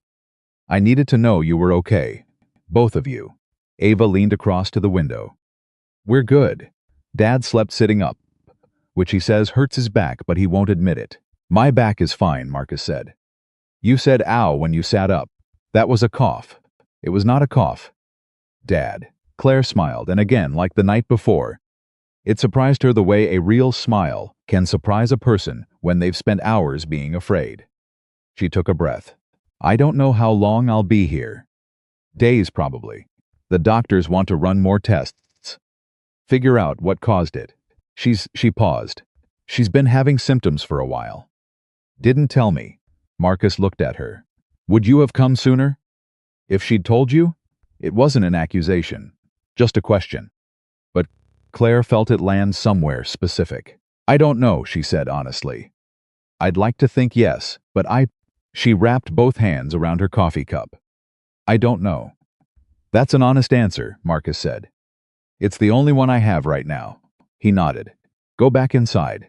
I needed to know you were okay. Both of you. Ava leaned across to the window. We're good. Dad slept sitting up, which he says hurts his back, but he won't admit it. My back is fine, Marcus said. You said ow when you sat up. That was a cough. It was not a cough. Dad. Claire smiled, and again, like the night before, it surprised her the way a real smile can surprise a person when they've spent hours being afraid. She took a breath. I don't know how long I'll be here. Days, probably. The doctors want to run more tests. Figure out what caused it. She paused. She's been having symptoms for a while. Didn't tell me. Marcus looked at her. Would you have come sooner? If she'd told you? It wasn't an accusation. Just a question. But Claire felt it land somewhere specific. I don't know, she said honestly. I'd like to think yes, but She wrapped both hands around her coffee cup. I don't know. That's an honest answer, Marcus said. It's the only one I have right now. He nodded. Go back inside.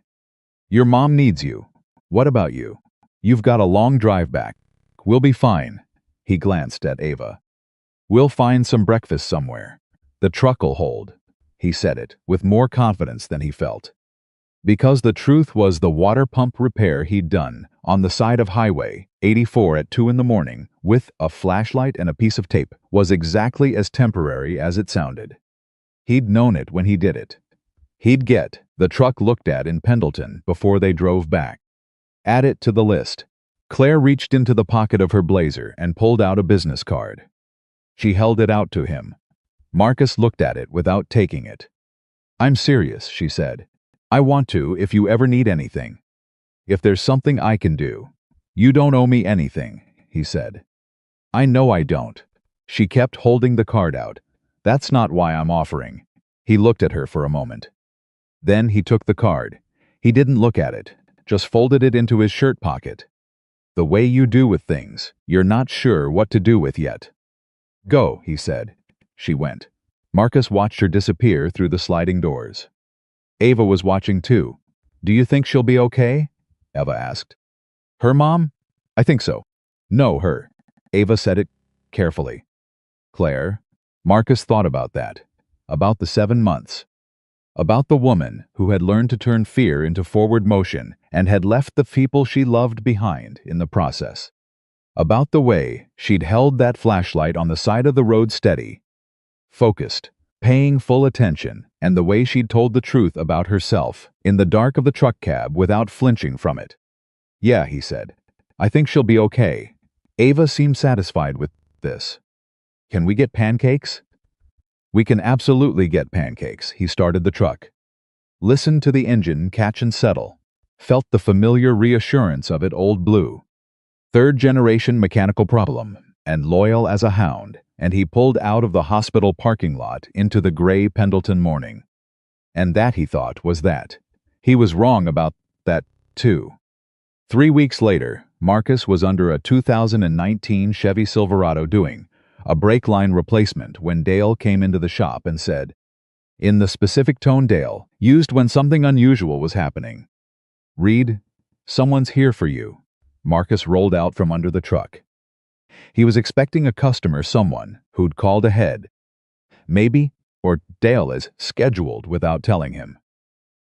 Your mom needs you. What about you? You've got a long drive back. We'll be fine. He glanced at Ava. We'll find some breakfast somewhere. The truck'll hold. He said it with more confidence than he felt. Because the truth was the water pump repair he'd done on the side of Highway 84 at 2 in the morning with a flashlight and a piece of tape was exactly as temporary as it sounded. He'd known it when he did it. He'd get the truck looked at in Pendleton before they drove back. Add it to the list. Claire reached into the pocket of her blazer and pulled out a business card. She held it out to him. Marcus looked at it without taking it. I'm serious, she said. I want to if you ever need anything. If there's something I can do. You don't owe me anything, he said. I know I don't. She kept holding the card out. That's not why I'm offering. He looked at her for a moment. Then he took the card. He didn't look at it, just folded it into his shirt pocket. The way you do with things, you're not sure what to do with yet. Go, he said. She went. Marcus watched her disappear through the sliding doors. Ava was watching too. Do you think she'll be okay? Eva asked. Her mom? I think so. No, her. Ava said it carefully. Claire. Marcus thought about that. About the 7 months. About the woman who had learned to turn fear into forward motion and had left the people she loved behind in the process. About the way she'd held that flashlight on the side of the road steady, focused, paying full attention, and the way she'd told the truth about herself in the dark of the truck cab without flinching from it. Yeah, he said. I think she'll be okay. Ava seemed satisfied with this. Can we get pancakes? We can absolutely get pancakes. He started the truck. Listened to the engine catch and settle. Felt the familiar reassurance of it, old blue. Third-generation mechanical problem, and loyal as a hound, and he pulled out of the hospital parking lot into the gray Pendleton morning. And that, he thought, was that. He was wrong about that, too. 3 weeks later, Marcus was under a 2019 Chevy Silverado doing a brake line replacement when Dale came into the shop and said, in the specific tone Dale used when something unusual was happening, Reed, someone's here for you. Marcus rolled out from under the truck. He was expecting a customer, someone who'd called ahead. Maybe, or Dale is scheduled without telling him.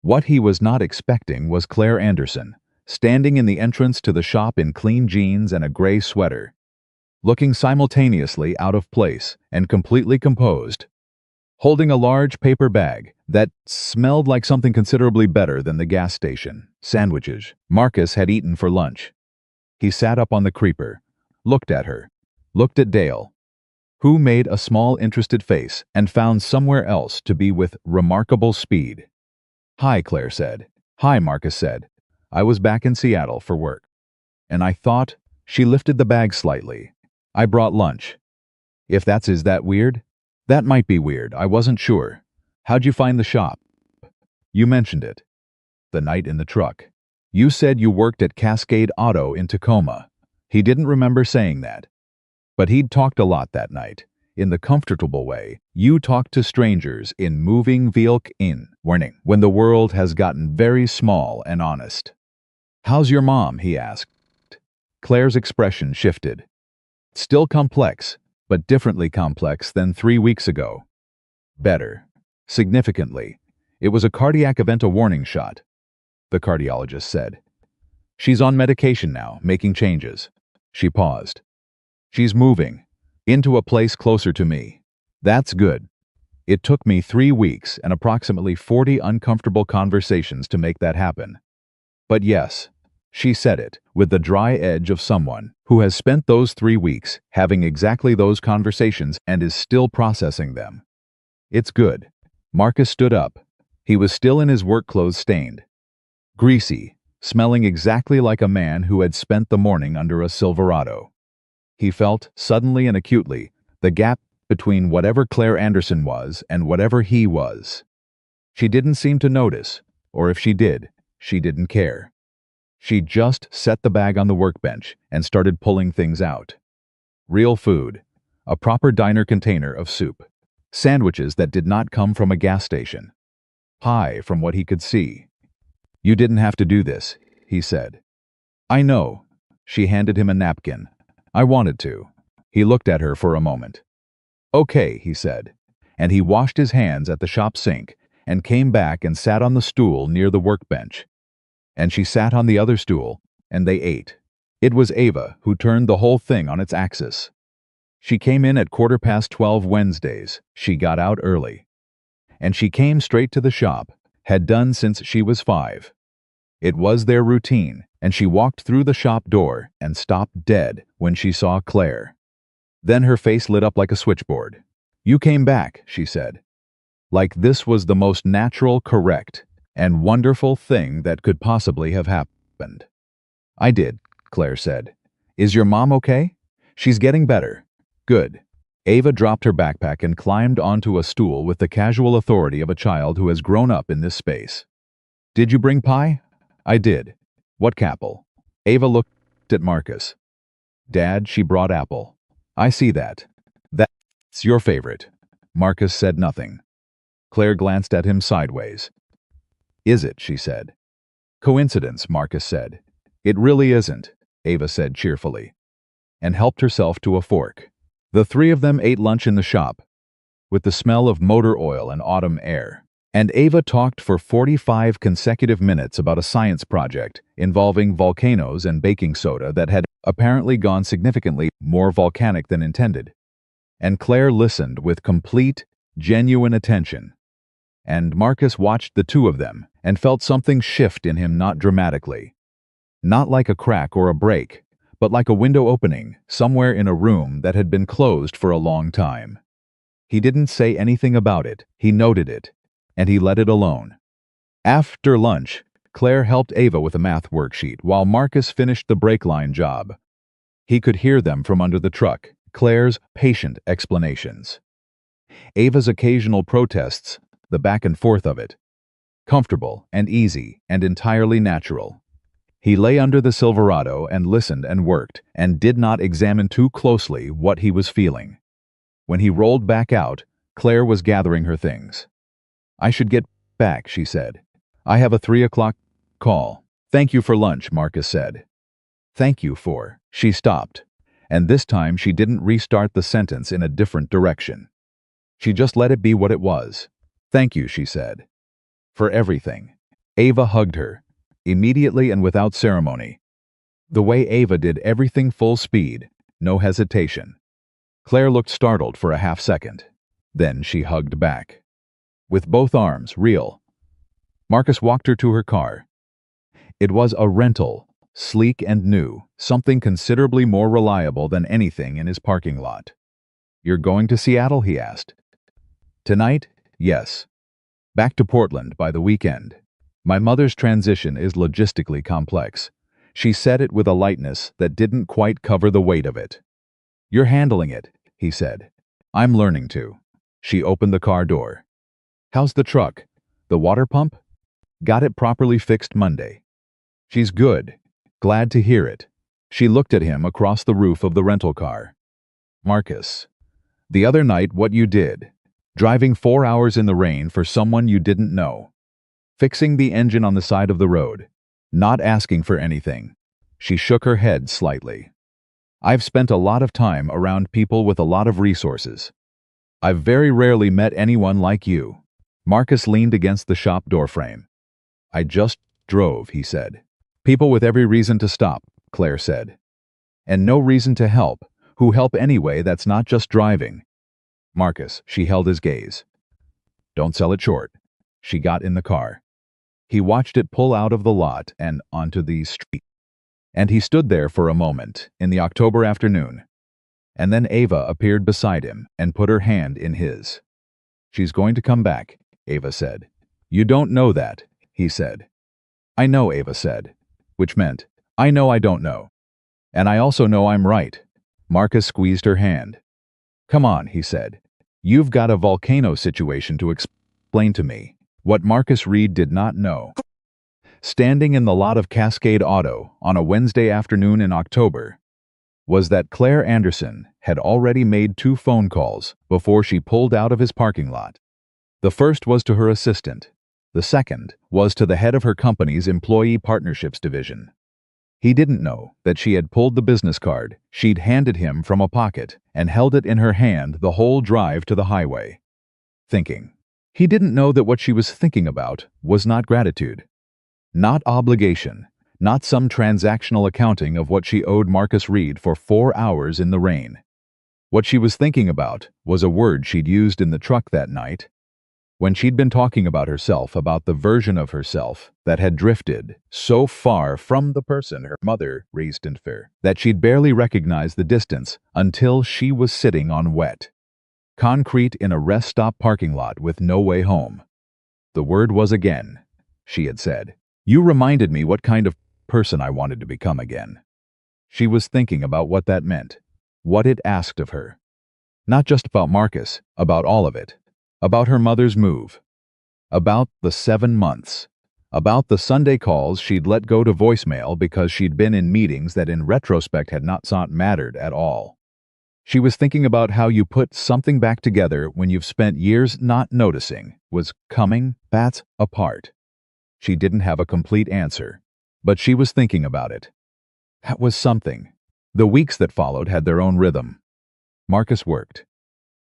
What he was not expecting was Claire Anderson, standing in the entrance to the shop in clean jeans and a gray sweater, looking simultaneously out of place and completely composed, holding a large paper bag that smelled like something considerably better than the gas station sandwiches Marcus had eaten for lunch. He sat up on the creeper, looked at her, looked at Dale, who made a small interested face and found somewhere else to be with remarkable speed. "Hi," Claire said. "Hi," Marcus said. "I was back in Seattle for work. And I thought," she lifted the bag slightly, "I brought lunch. If is that weird?" "That might be weird, I wasn't sure. How'd you find the shop?" "You mentioned it. The night in the truck. You said you worked at Cascade Auto in Tacoma." He didn't remember saying that. But he'd talked a lot that night, in the comfortable way you talk to strangers in moving vehicle in warning when the world has gotten very small and honest. "How's your mom?" he asked. Claire's expression shifted. "Still complex, but differently complex than 3 weeks ago. Better. Significantly. It was a cardiac event, a warning shot," the cardiologist said. "She's on medication now, making changes." She paused. "She's moving. Into a place closer to me. That's good. It took me 3 weeks and approximately 40 uncomfortable conversations to make that happen. But yes," she said it with the dry edge of someone who has spent those 3 weeks having exactly those conversations and is still processing them. "It's good." Marcus stood up. He was still in his work clothes, stained, greasy, smelling exactly like a man who had spent the morning under a Silverado. He felt, suddenly and acutely, the gap between whatever Claire Anderson was and whatever he was. She didn't seem to notice, or if she did, she didn't care. She just set the bag on the workbench and started pulling things out. Real food, a proper diner container of soup, sandwiches that did not come from a gas station, pie from what he could see. "You didn't have to do this," he said. "I know." She handed him a napkin. "I wanted to." He looked at her for a moment. "Okay," he said, and he washed his hands at the shop sink and came back and sat on the stool near the workbench. And she sat on the other stool, and they ate. It was Ava who turned the whole thing on its axis. She came in at 12:15 Wednesdays. She got out early. And she came straight to the shop, had done since she was 5. It was their routine, and she walked through the shop door and stopped dead when she saw Claire. Then her face lit up like a switchboard. "You came back," she said. Like this was the most natural, correct, and wonderful thing that could possibly have happened. "I did," Claire said. "Is your mom okay?" "She's getting better." "Good." Ava dropped her backpack and climbed onto a stool with the casual authority of a child who has grown up in this space. "Did you bring pie?" "I did." "What apple?" Ava looked at Marcus. "Dad, she brought apple." "I see that. That's your favorite." Marcus said nothing. Claire glanced at him sideways. "Is it?" she said. "Coincidence," Marcus said. "It really isn't," Ava said cheerfully, and helped herself to a fork. The 3 of them ate lunch in the shop, with the smell of motor oil and autumn air. And Ava talked for 45 consecutive minutes about a science project involving volcanoes and baking soda that had apparently gone significantly more volcanic than intended. And Claire listened with complete, genuine attention. And Marcus watched the 2 of them and felt something shift in him, not dramatically. Not like a crack or a break, but like a window opening somewhere in a room that had been closed for a long time. He didn't say anything about it, he noted it, and he let it alone. After lunch, Claire helped Ava with a math worksheet while Marcus finished the brake line job. He could hear them from under the truck, Claire's patient explanations. Ava's occasional protests, the back and forth of it. Comfortable and easy and entirely natural. He lay under the Silverado and listened and worked, and did not examine too closely what he was feeling. When he rolled back out, Claire was gathering her things. "I should get back," she said. "I have a 3 o'clock call." "Thank you for lunch," Marcus said. "Thank you for..." She stopped, and this time she didn't restart the sentence in a different direction. She just let it be what it was. "Thank you," she said. "For everything." Ava hugged her, immediately and without ceremony. The way Ava did everything full speed, no hesitation. Claire looked startled for a half second. Then she hugged back. With both arms, real. Marcus walked her to her car. It was a rental, sleek and new, something considerably more reliable than anything in his parking lot. "You're going to Seattle?" he asked. "Tonight? Yes. Back to Portland by the weekend. My mother's transition is logistically complex." She said it with a lightness that didn't quite cover the weight of it. "You're handling it," he said. "I'm learning to." She opened the car door. "How's the truck? The water pump?" "Got it properly fixed Monday." "She's good. Glad to hear it." She looked at him across the roof of the rental car. "Marcus, the other night what you did, driving 4 hours in the rain for someone you didn't know, fixing the engine on the side of the road, not asking for anything." She shook her head slightly. "I've spent a lot of time around people with a lot of resources. I've very rarely met anyone like you." Marcus leaned against the shop doorframe. "I just drove," he said. "People with every reason to stop," Claire said. "And no reason to help. Who help anyway, that's not just driving." "Marcus," she held his gaze. "Don't sell it short." She got in the car. He watched it pull out of the lot and onto the street. And he stood there for a moment, in the October afternoon. And then Ava appeared beside him and put her hand in his. "She's going to come back," Ava said. "You don't know that," he said. "I know," Ava said, which meant, "I know I don't know. And I also know I'm right." Marcus squeezed her hand. "Come on," he said. "You've got a volcano situation to explain to me." What Marcus Reed did not know. Standing in the lot of Cascade Auto on a Wednesday afternoon in October, was that Claire Anderson had already made 2 phone calls before she pulled out of his parking lot. The first was to her assistant. The second was to the head of her company's employee partnerships division. He didn't know that she had pulled the business card she'd handed him from a pocket and held it in her hand the whole drive to the highway. Thinking. He didn't know that what she was thinking about was not gratitude, not obligation, not some transactional accounting of what she owed Marcus Reed for 4 hours in the rain. What she was thinking about was a word she'd used in the truck that night, when she'd been talking about herself, about the version of herself that had drifted so far from the person her mother raised in fear that she'd barely recognized the distance until she was sitting on wet concrete in a rest stop parking lot with no way home. The word was again, she had said. "You reminded me what kind of person I wanted to become again." She was thinking about what that meant, what it asked of her. Not just about Marcus, about all of it. About her mother's move. About the 7 months. About the Sunday calls she'd let go to voicemail because she'd been in meetings that in retrospect had not mattered at all. She was thinking about how you put something back together when you've spent years not noticing was coming bats apart. She didn't have a complete answer, but she was thinking about it. That was something. The weeks that followed had their own rhythm. Marcus worked.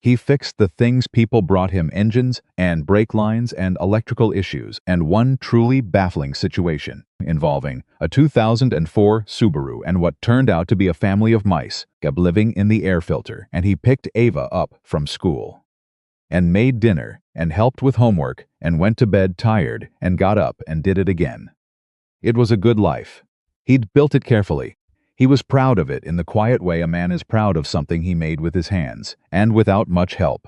He fixed the things people brought him: engines and brake lines and electrical issues, and one truly baffling situation involving a 2004 Subaru and what turned out to be a family of mice kept living in the air filter, and he picked Ava up from school and made dinner and helped with homework and went to bed tired and got up and did it again. It was a good life. He'd built it carefully. He was proud of it in the quiet way a man is proud of something he made with his hands, and without much help.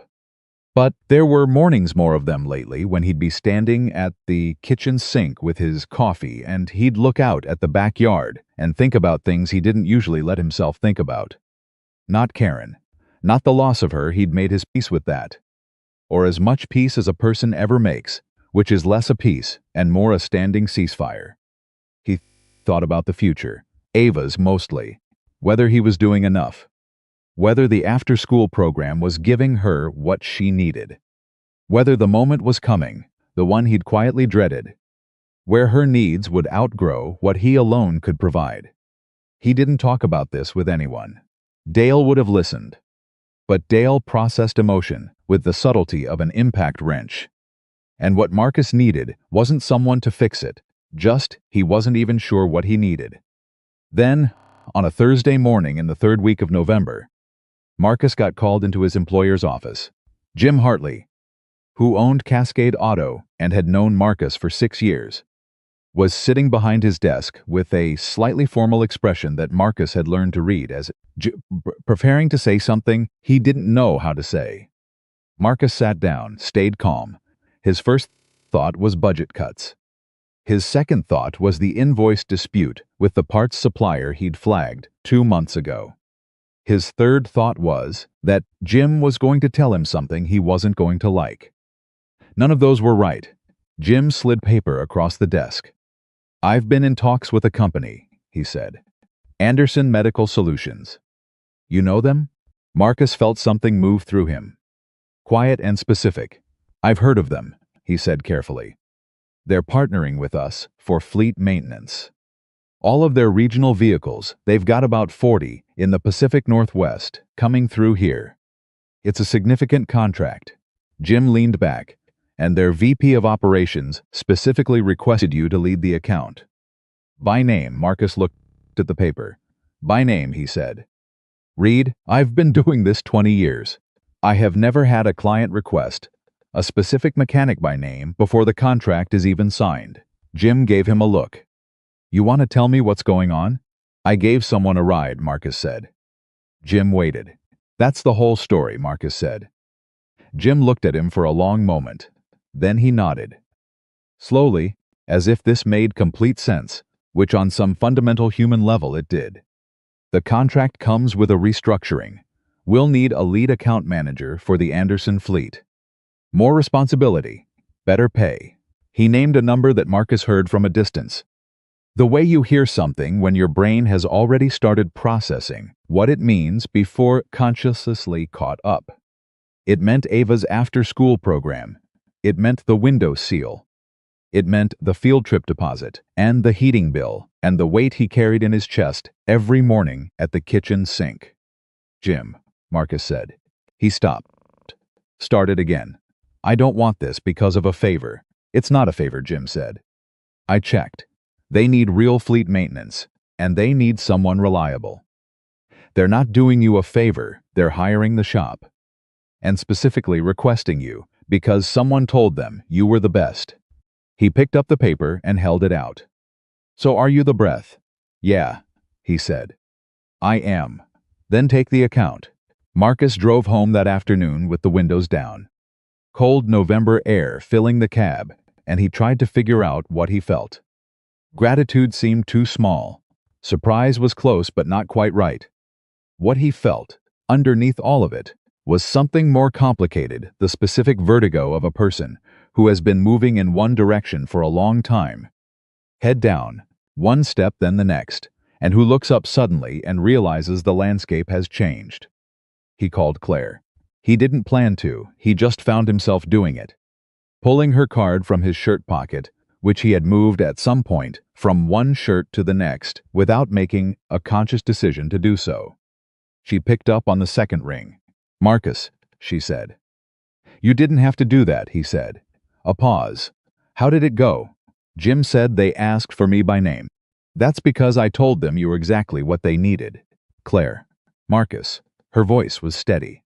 But there were mornings, more of them lately, when he'd be standing at the kitchen sink with his coffee, and he'd look out at the backyard and think about things he didn't usually let himself think about. Not Karen. Not the loss of her. He'd made his peace with that. Or as much peace as a person ever makes, which is less a peace and more a standing ceasefire. He thought about the future. Ava's mostly. Whether he was doing enough. Whether the after-school program was giving her what she needed. Whether the moment was coming, the one he'd quietly dreaded, where her needs would outgrow what he alone could provide. He didn't talk about this with anyone. Dale would have listened. But Dale processed emotion with the subtlety of an impact wrench. And what Marcus needed wasn't someone to fix it, just he wasn't even sure what he needed. Then, on a Thursday morning in the third week of November, Marcus got called into his employer's office. Jim Hartley, who owned Cascade Auto and had known Marcus for 6 years, was sitting behind his desk with a slightly formal expression that Marcus had learned to read as preparing to say something he didn't know how to say. Marcus sat down, stayed calm. His first thought was budget cuts. His second thought was the invoice dispute with the parts supplier he'd flagged 2 months ago. His third thought was that Jim was going to tell him something he wasn't going to like. None of those were right. Jim slid paper across the desk. "I've been in talks with a company," he said. "Anderson Medical Solutions. You know them?" Marcus felt something move through him. Quiet and specific. "I've heard of them," he said carefully. "They're partnering with us for fleet maintenance. All of their regional vehicles, they've got about 40 in the Pacific Northwest, coming through here. It's a significant contract." Jim leaned back, "And their VP of Operations specifically requested you to lead the account." "By name," Marcus looked at the paper. "By name," he said. "Reed, I've been doing this 20 years. I have never had a client request a specific mechanic by name before the contract is even signed." Jim gave him a look. "You want to tell me what's going on?" "I gave someone a ride," Marcus said. Jim waited. "That's the whole story," Marcus said. Jim looked at him for a long moment. Then he nodded. Slowly, as if this made complete sense, which on some fundamental human level it did. "The contract comes with a restructuring. We'll need a lead account manager for the Anderson fleet. More responsibility, better pay." He named a number that Marcus heard from a distance. The way you hear something when your brain has already started processing what it means before consciously caught up. It meant Ava's after-school program. It meant the window seal. It meant the field trip deposit, and the heating bill, and the weight he carried in his chest every morning at the kitchen sink. "Jim," Marcus said. He stopped. Started again. "I don't want this because of a favor." "It's not a favor," Jim said. "I checked. They need real fleet maintenance, and they need someone reliable. They're not doing you a favor, they're hiring the shop. And specifically requesting you, because someone told them you were the best." He picked up the paper and held it out. "So are you the breath?" "Yeah," he said. "I am." "Then take the account." Marcus drove home that afternoon with the windows down. Cold November air filling the cab, and he tried to figure out what he felt. Gratitude seemed too small. Surprise was close but not quite right. What he felt, underneath all of it, was something more complicated, the specific vertigo of a person who has been moving in one direction for a long time. Head down, one step then the next, and who looks up suddenly and realizes the landscape has changed. He called Claire. He didn't plan to, he just found himself doing it. Pulling her card from his shirt pocket, which he had moved at some point from one shirt to the next without making a conscious decision to do so. She picked up on the second ring. "Marcus," she said. "You didn't have to do that," he said. A pause. "How did it go?" "Jim said they asked for me by name." "That's because I told them you were exactly what they needed." "Claire." "Marcus." Her voice was steady.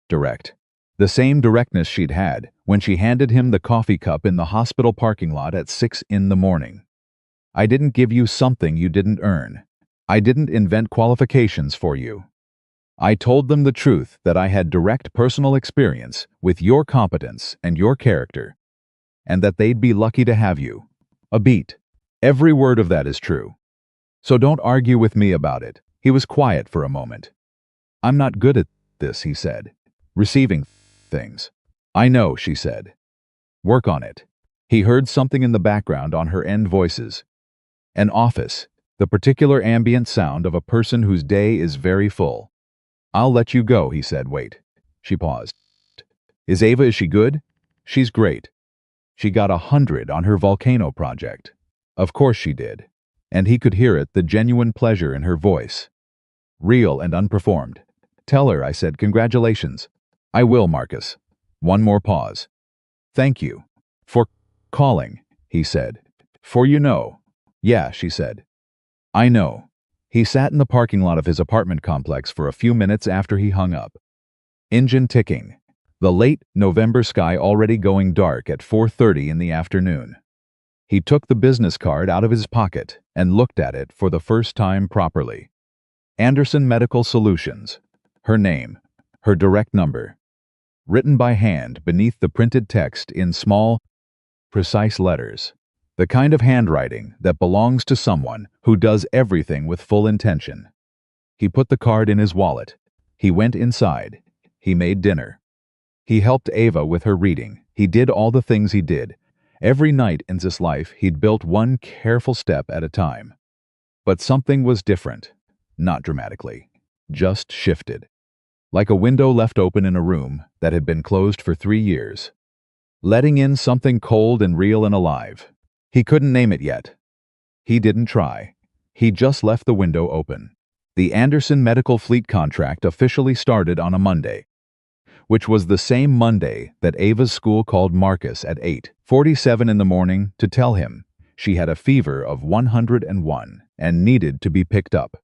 Direct. The same directness she'd had when she handed him the coffee cup in the hospital parking lot at 6 in the morning. "I didn't give you something you didn't earn. I didn't invent qualifications for you. I told them the truth that I had direct personal experience with your competence and your character, and that they'd be lucky to have you. A beat. Every word of that is true. So don't argue with me about it." He was quiet for a moment. "I'm not good at this," he said. "Receiving things." "I know," she said. "Work on it." He heard something in the background on her end voices. An office, the particular ambient sound of a person whose day is very full. "I'll let you go," he said. "Wait." She paused. Is she good?" "She's great. She got 100 on her volcano project." Of course she did. And he could hear it, the genuine pleasure in her voice. Real and unperformed. "Tell her I said congratulations." "I will, Marcus." One more pause. "Thank you For calling, he said. For you know. Yeah, she said. I know. He sat in the parking lot of his apartment complex for a few minutes after he hung up. Engine ticking. The late November sky already going dark at 4:30 in the afternoon. He took the business card out of his pocket and looked at it for the first time properly. Anderson Medical Solutions. Her name. Her direct number. Written by hand beneath the printed text in small, precise letters. The kind of handwriting that belongs to someone who does everything with full intention. He put the card in his wallet. He went inside. He made dinner. He helped Ava with her reading. He did all the things he did. Every night in this life, he'd built one careful step at a time. But something was different. Not dramatically. Just shifted. Like a window left open in a room that had been closed for 3 years. Letting in something cold and real and alive. He couldn't name it yet. He didn't try. He just left the window open. The Anderson Medical Fleet contract officially started on a Monday, which was the same Monday that Ava's school called Marcus at 8:47 in the morning to tell him she had a fever of 101 and needed to be picked up.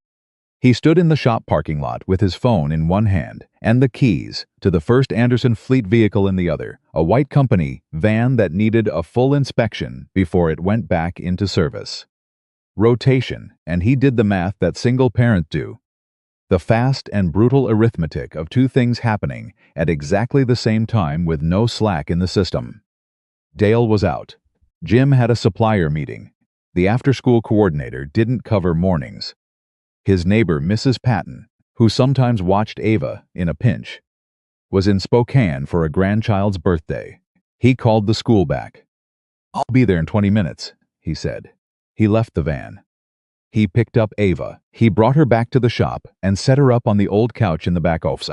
He stood in the shop parking lot with his phone in one hand and the keys to the first Anderson Fleet vehicle in the other, a white company van that needed a full inspection before it went back into service. Rotation, and he did the math that single parents do. The fast and brutal arithmetic of two things happening at exactly the same time with no slack in the system. Dale was out. Jim had a supplier meeting. The after-school coordinator didn't cover mornings. His neighbor, Mrs. Patton, who sometimes watched Ava in a pinch, was in Spokane for a grandchild's birthday. He called the school back. I'll be there in 20 minutes, he said. He left the van. He picked up Ava. He brought her back to the shop and set her up on the old couch in the back office,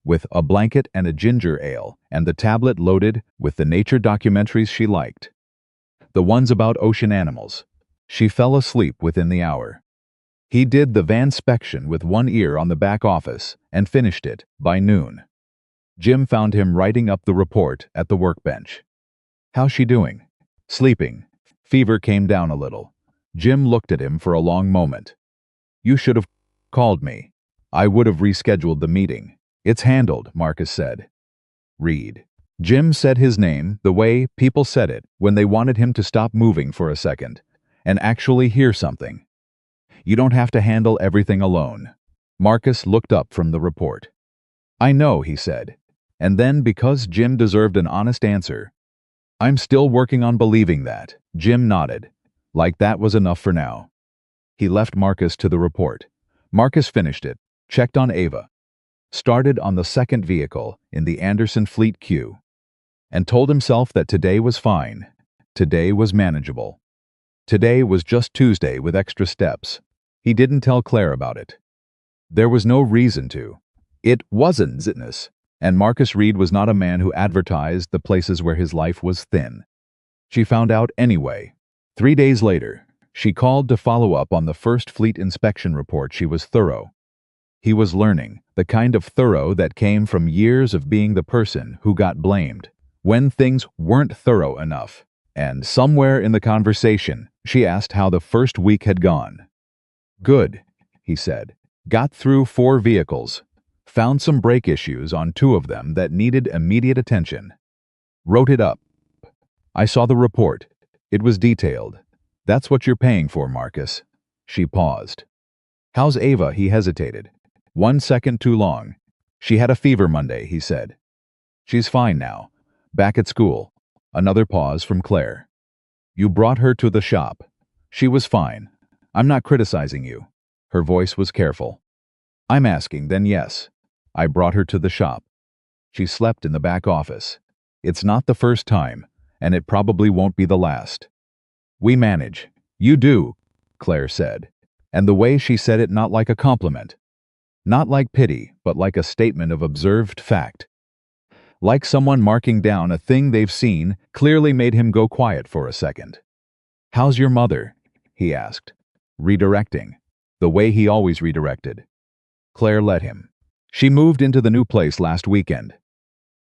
with a blanket and a ginger ale and the tablet loaded with the nature documentaries she liked. The ones about ocean animals. She fell asleep within the hour. He did the vanspection with one ear on the back office and finished it by noon. Jim found him writing up the report at the workbench. How's she doing? Sleeping. Fever came down a little. Jim looked at him for a long moment. You should have called me. I would have rescheduled the meeting. It's handled, Marcus said. Reed. Jim said his name the way people said it when they wanted him to stop moving for a second and actually hear something. You don't have to handle everything alone. Marcus looked up from the report. I know, he said. And then, because Jim deserved an honest answer, I'm still working on believing that. Jim nodded. Like that was enough for now. He left Marcus to the report. Marcus finished it, checked on Ava, started on the second vehicle in the Anderson Fleet queue, and told himself that today was fine. Today was manageable. Today was just Tuesday with extra steps. He didn't tell Claire about it. There was no reason to. It wasn't business, and Marcus Reed was not a man who advertised the places where his life was thin. She found out anyway. 3 days later, she called to follow up on the first fleet inspection report. She was thorough. He was learning, the kind of thorough that came from years of being the person who got blamed when things weren't thorough enough. And somewhere in the conversation, she asked how the first week had gone. Good, he said. Got through 4 vehicles. Found some brake issues on 2 of them that needed immediate attention. Wrote it up. I saw the report. It was detailed. That's what you're paying for, Marcus. She paused. How's Ava? He hesitated. 1 second too long. She had a fever Monday, he said. She's fine now. Back at school. Another pause from Claire. You brought her to the shop. She was fine. I'm not criticizing you. Her voice was careful. I'm asking, then yes. I brought her to the shop. She slept in the back office. It's not the first time, and it probably won't be the last. We manage. You do, Claire said. And the way she said it, not like a compliment. Not like pity, but like a statement of observed fact. Like someone marking down a thing they've seen, clearly made him go quiet for a second. How's your mother? He asked. Redirecting. The way he always redirected. Claire let him. She moved into the new place last weekend.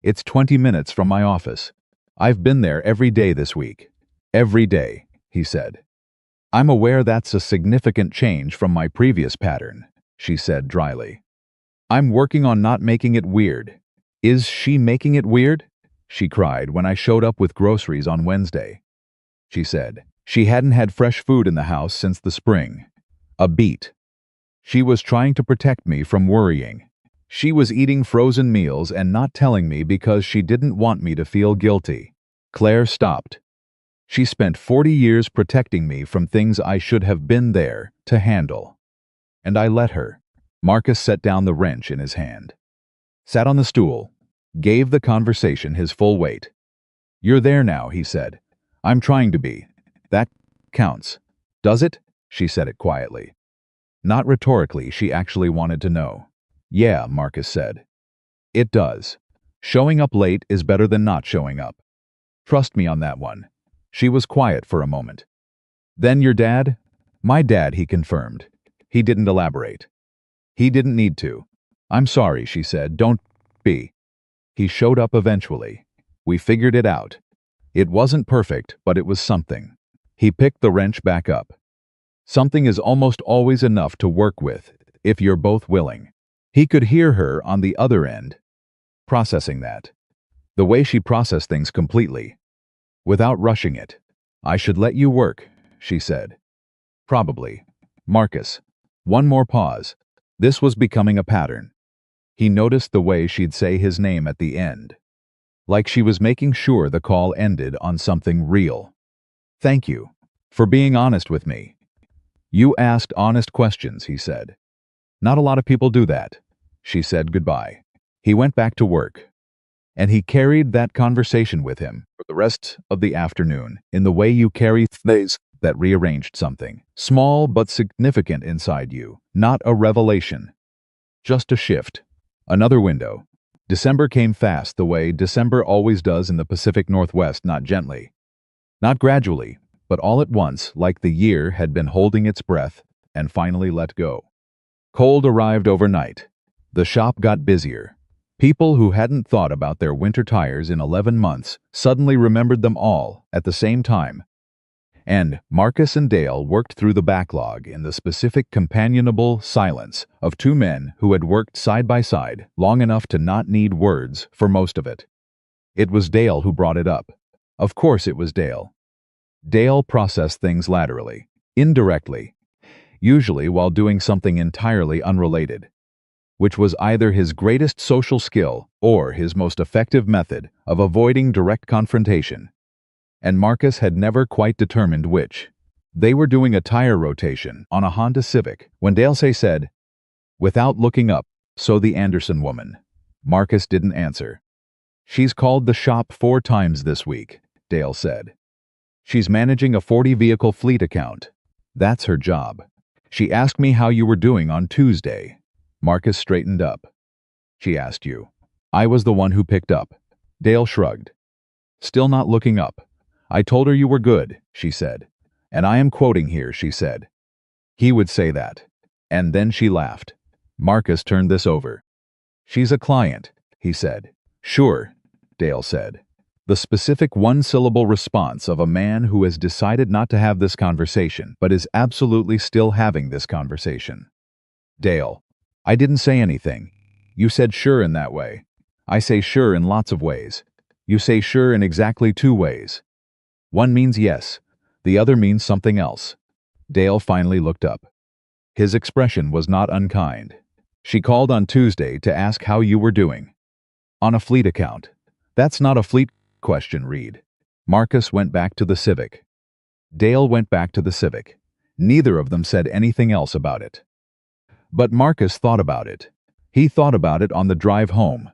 It's 20 minutes from my office. I've been there every day this week. Every day, he said. I'm aware that's a significant change from my previous pattern, she said dryly. I'm working on not making it weird. Is she making it weird? She cried when I showed up with groceries on Wednesday. She said she hadn't had fresh food in the house since the spring. A beat. She was trying to protect me from worrying. She was eating frozen meals and not telling me because she didn't want me to feel guilty. Claire stopped. She spent 40 years protecting me from things I should have been there to handle. And I let her. Marcus set down the wrench in his hand. Sat on the stool. Gave the conversation his full weight. You're there now, he said. I'm trying to be. That counts. Does it? She said it quietly. Not rhetorically, she actually wanted to know. Yeah, Marcus said. It does. Showing up late is better than not showing up. Trust me on that one. She was quiet for a moment. Then your dad? My dad, he confirmed. He didn't elaborate. He didn't need to. I'm sorry, she said. Don't be. He showed up eventually. We figured it out. It wasn't perfect, but it was something. He picked the wrench back up. Something is almost always enough to work with, if you're both willing. He could hear her on the other end, processing that. The way she processed things completely. Without rushing it. I should let you work, she said. Probably. Marcus. One more pause. This was becoming a pattern. He noticed the way she'd say his name at the end. Like she was making sure the call ended on something real. Thank you. For being honest with me. You asked honest questions, he said. Not a lot of people do that. She said goodbye. He went back to work. And he carried that conversation with him for the rest of the afternoon in the way you carry things that rearranged something, small but significant inside you, not a revelation. Just a shift. Another window. December came fast the way December always does in the Pacific Northwest, not gently. Not gradually, but all at once, like the year had been holding its breath and finally let go. Cold arrived overnight. The shop got busier. People who hadn't thought about their winter tires in 11 months suddenly remembered them all at the same time. And Marcus and Dale worked through the backlog in the specific companionable silence of two men who had worked side by side long enough to not need words for most of it. It was Dale who brought it up. Of course it was Dale. Dale processed things laterally, indirectly, usually while doing something entirely unrelated, which was either his greatest social skill or his most effective method of avoiding direct confrontation. And Marcus had never quite determined which. They were doing a tire rotation on a Honda Civic when Dale said, without looking up, "So the Anderson woman." Marcus didn't answer. "She's called the shop 4 times this week," Dale said. "She's managing a 40-vehicle fleet account. That's her job. She asked me how you were doing on Tuesday." Marcus straightened up. "She asked you." "I was the one who picked up." Dale shrugged. Still not looking up. "I told her you were good," she said. "And I am quoting here," she said. He would say that. And then she laughed. Marcus turned this over. "She's a client," he said. "Sure," Dale said. The specific one-syllable response of a man who has decided not to have this conversation, but is absolutely still having this conversation. "Dale, I didn't say anything. You said sure in that way. I say sure in lots of ways. You say sure in exactly 2 ways. One means yes, the other means something else." Dale finally looked up. His expression was not unkind. "She called on Tuesday to ask how you were doing." "On a fleet account." "That's not a fleet question, Reed." Marcus went back to the Civic. Dale went back to the Civic. Neither of them said anything else about it. But Marcus thought about it. He thought about it on the drive home.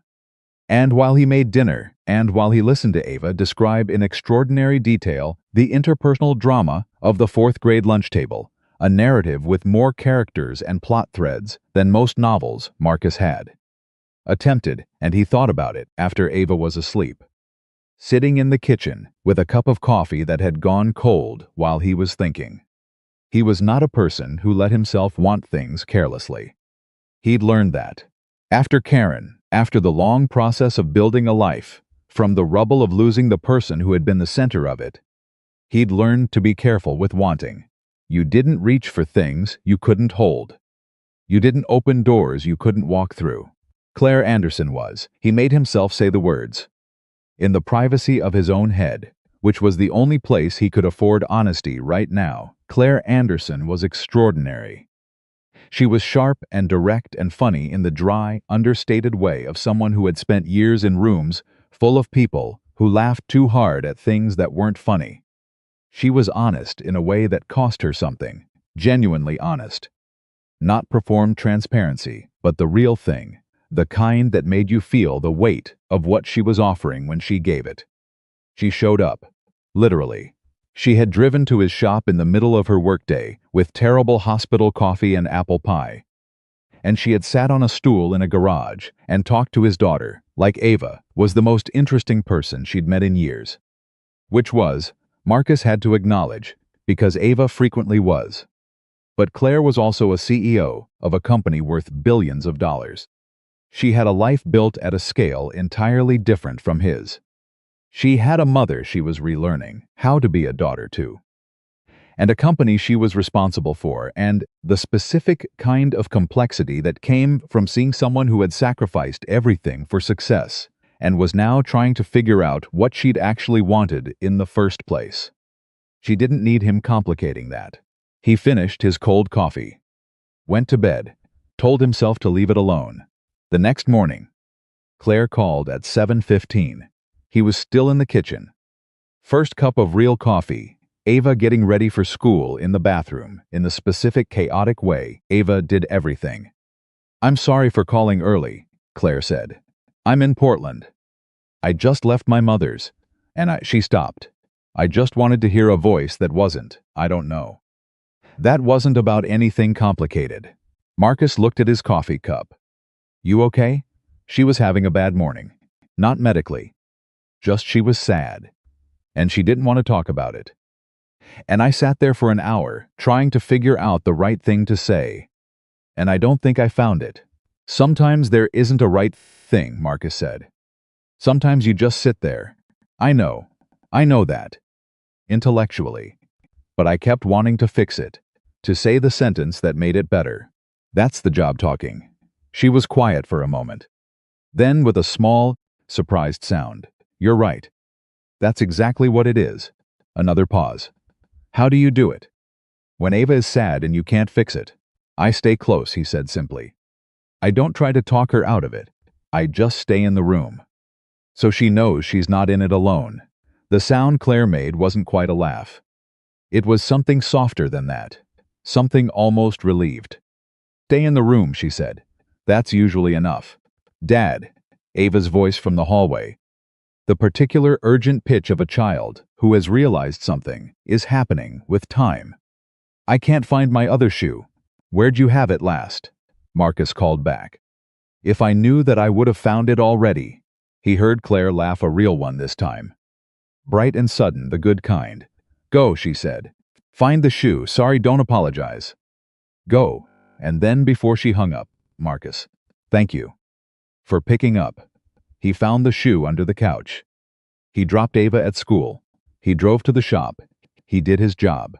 And while he made dinner, and while he listened to Ava describe in extraordinary detail the interpersonal drama of the 4th-grade lunch table, a narrative with more characters and plot threads than most novels Marcus had attempted, and he thought about it after Ava was asleep. Sitting in the kitchen with a cup of coffee that had gone cold while he was thinking. He was not a person who let himself want things carelessly. He'd learned that. After Karen, after the long process of building a life, From the rubble of losing the person who had been the center of it, he'd learned to be careful with wanting. You didn't reach for things you couldn't hold. You didn't open doors you couldn't walk through. Claire Anderson was. He made himself say the words. In the privacy of his own head, which was the only place he could afford honesty right now, Claire Anderson was extraordinary. She was sharp and direct and funny in the dry, understated way of someone who had spent years in rooms full of people who laughed too hard at things that weren't funny. She was honest in a way that cost her something, genuinely honest. Not performed transparency, but the real thing, the kind that made you feel the weight of what she was offering when she gave it. She showed up, literally. She had driven to his shop in the middle of her workday with terrible hospital coffee and apple pie. And she had sat on a stool in a garage and talked to his daughter, like Ava was the most interesting person she'd met in years. Which was, Marcus had to acknowledge, because Ava frequently was. But Claire was also a CEO of a company worth billions of dollars. She had a life built at a scale entirely different from his. She had a mother she was relearning how to be a daughter to, and a company she was responsible for, and the specific kind of complexity that came from seeing someone who had sacrificed everything for success and was now trying to figure out what she'd actually wanted in the first place. She didn't need him complicating that. He finished his cold coffee, went to bed, told himself to leave it alone. The next morning, Claire called at 7:15. He was still in the kitchen. First cup of real coffee, Ava getting ready for school in the bathroom. In the specific chaotic way, Ava did everything. "I'm sorry for calling early," Claire said. "I'm in Portland. I just left my mother's." She stopped. "I just wanted to hear a voice that wasn't, I don't know." That wasn't about anything complicated. Marcus looked at his coffee cup. "You okay?" She was having a bad morning. Not medically. Just she was sad. And she didn't want to talk about it. And I sat there for an hour, trying to figure out the right thing to say. And I don't think I found it. "Sometimes there isn't a right thing," Marcus said. "Sometimes you just sit there. I know that. Intellectually. But I kept wanting to fix it. To say the sentence that made it better. That's the job talking." She was quiet for a moment. Then, with a small, surprised sound, "You're right. That's exactly what it is." Another pause. "How do you do it?" "When Ava is sad and you can't fix it, I stay close," he said simply. "I don't try to talk her out of it. I just stay in the room. So she knows she's not in it alone." The sound Claire made wasn't quite a laugh. It was something softer than that. Something almost relieved. "Stay in the room," she said. "That's usually enough." "Dad," Ava's voice from the hallway. The particular urgent pitch of a child who has realized something is happening with time. "I can't find my other shoe. Where'd you have it last?" Marcus called back. "If I knew that I would have found it already." He heard Claire laugh, a real one this time. Bright and sudden, the good kind. "Go," she said. "Find the shoe. Sorry, don't apologize." "Go." And then before she hung up, Marcus, "Thank you for picking up." He found the shoe under the couch. He dropped Ava at school. He drove to the shop. He did his job.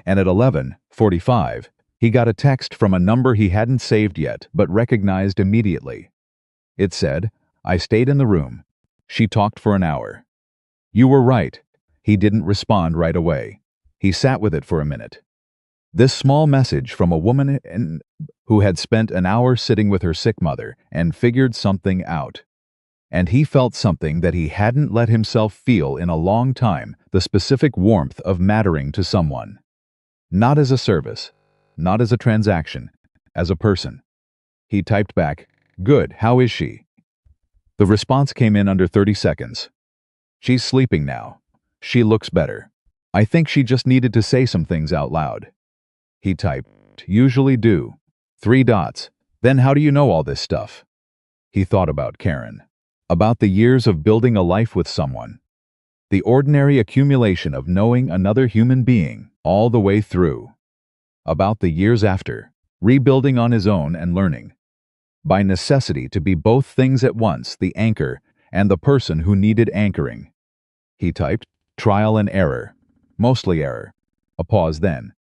And at 11:45, he got a text from a number he hadn't saved yet but recognized immediately. It said, "I stayed in the room. She talked for an hour." "You were right." He didn't respond right away. He sat with it for a minute. This small message from a woman who had spent an hour sitting with her sick mother and figured something out. And he felt something that he hadn't let himself feel in a long time, the specific warmth of mattering to someone. Not as a service, not as a transaction, as a person. He typed back, "Good, how is she?" The response came in under 30 seconds. "She's sleeping now. She looks better. I think she just needed to say some things out loud." He typed, "Usually do. 3 dots. Then how do you know all this stuff?" He thought about Karen. About the years of building a life with someone. The ordinary accumulation of knowing another human being all the way through. About the years after, rebuilding on his own and learning. By necessity to be both things at once, the anchor and the person who needed anchoring. He typed, trial and error. Mostly error. A pause then.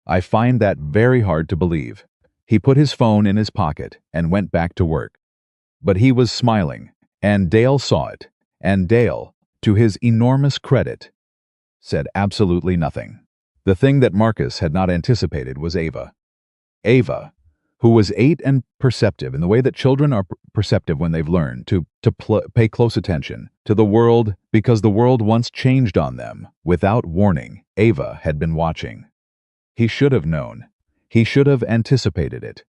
I find that very hard to believe. He put his phone in his pocket and went back to work. But he was smiling, and Dale saw it, and Dale, to his enormous credit, said absolutely nothing. The thing that Marcus had not anticipated was Ava. Ava, who was 8 and perceptive in the way that children are perceptive when they've learned to pay close attention to the world because the world once changed on them without warning. Ava had been watching. He should have known. He should have anticipated it.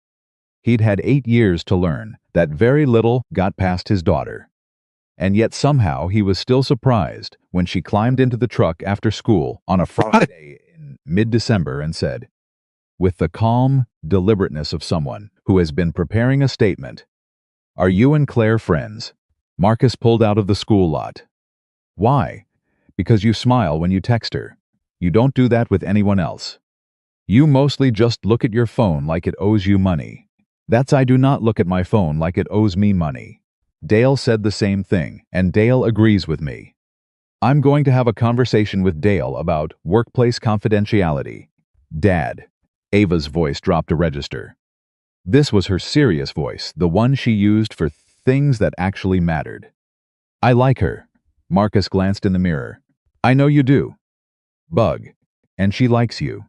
He'd had 8 years to learn that very little got past his daughter. And yet somehow he was still surprised when she climbed into the truck after school on a Friday in mid-December and said, with the calm deliberateness of someone who has been preparing a statement, "Are you and Claire friends?" Marcus pulled out of the school lot. "Why?" "Because you smile when you text her. You don't do that with anyone else. You mostly just look at your phone like it owes you money." "That's I do not look at my phone like it owes me money." Dale said the same thing, and Dale agrees with me. I'm going to have a conversation with Dale about workplace confidentiality. Dad. Ava's voice dropped a register. This was her serious voice, the one she used for things that actually mattered. "I like her." Marcus glanced in the mirror. "I know you do. Bug. And she likes you.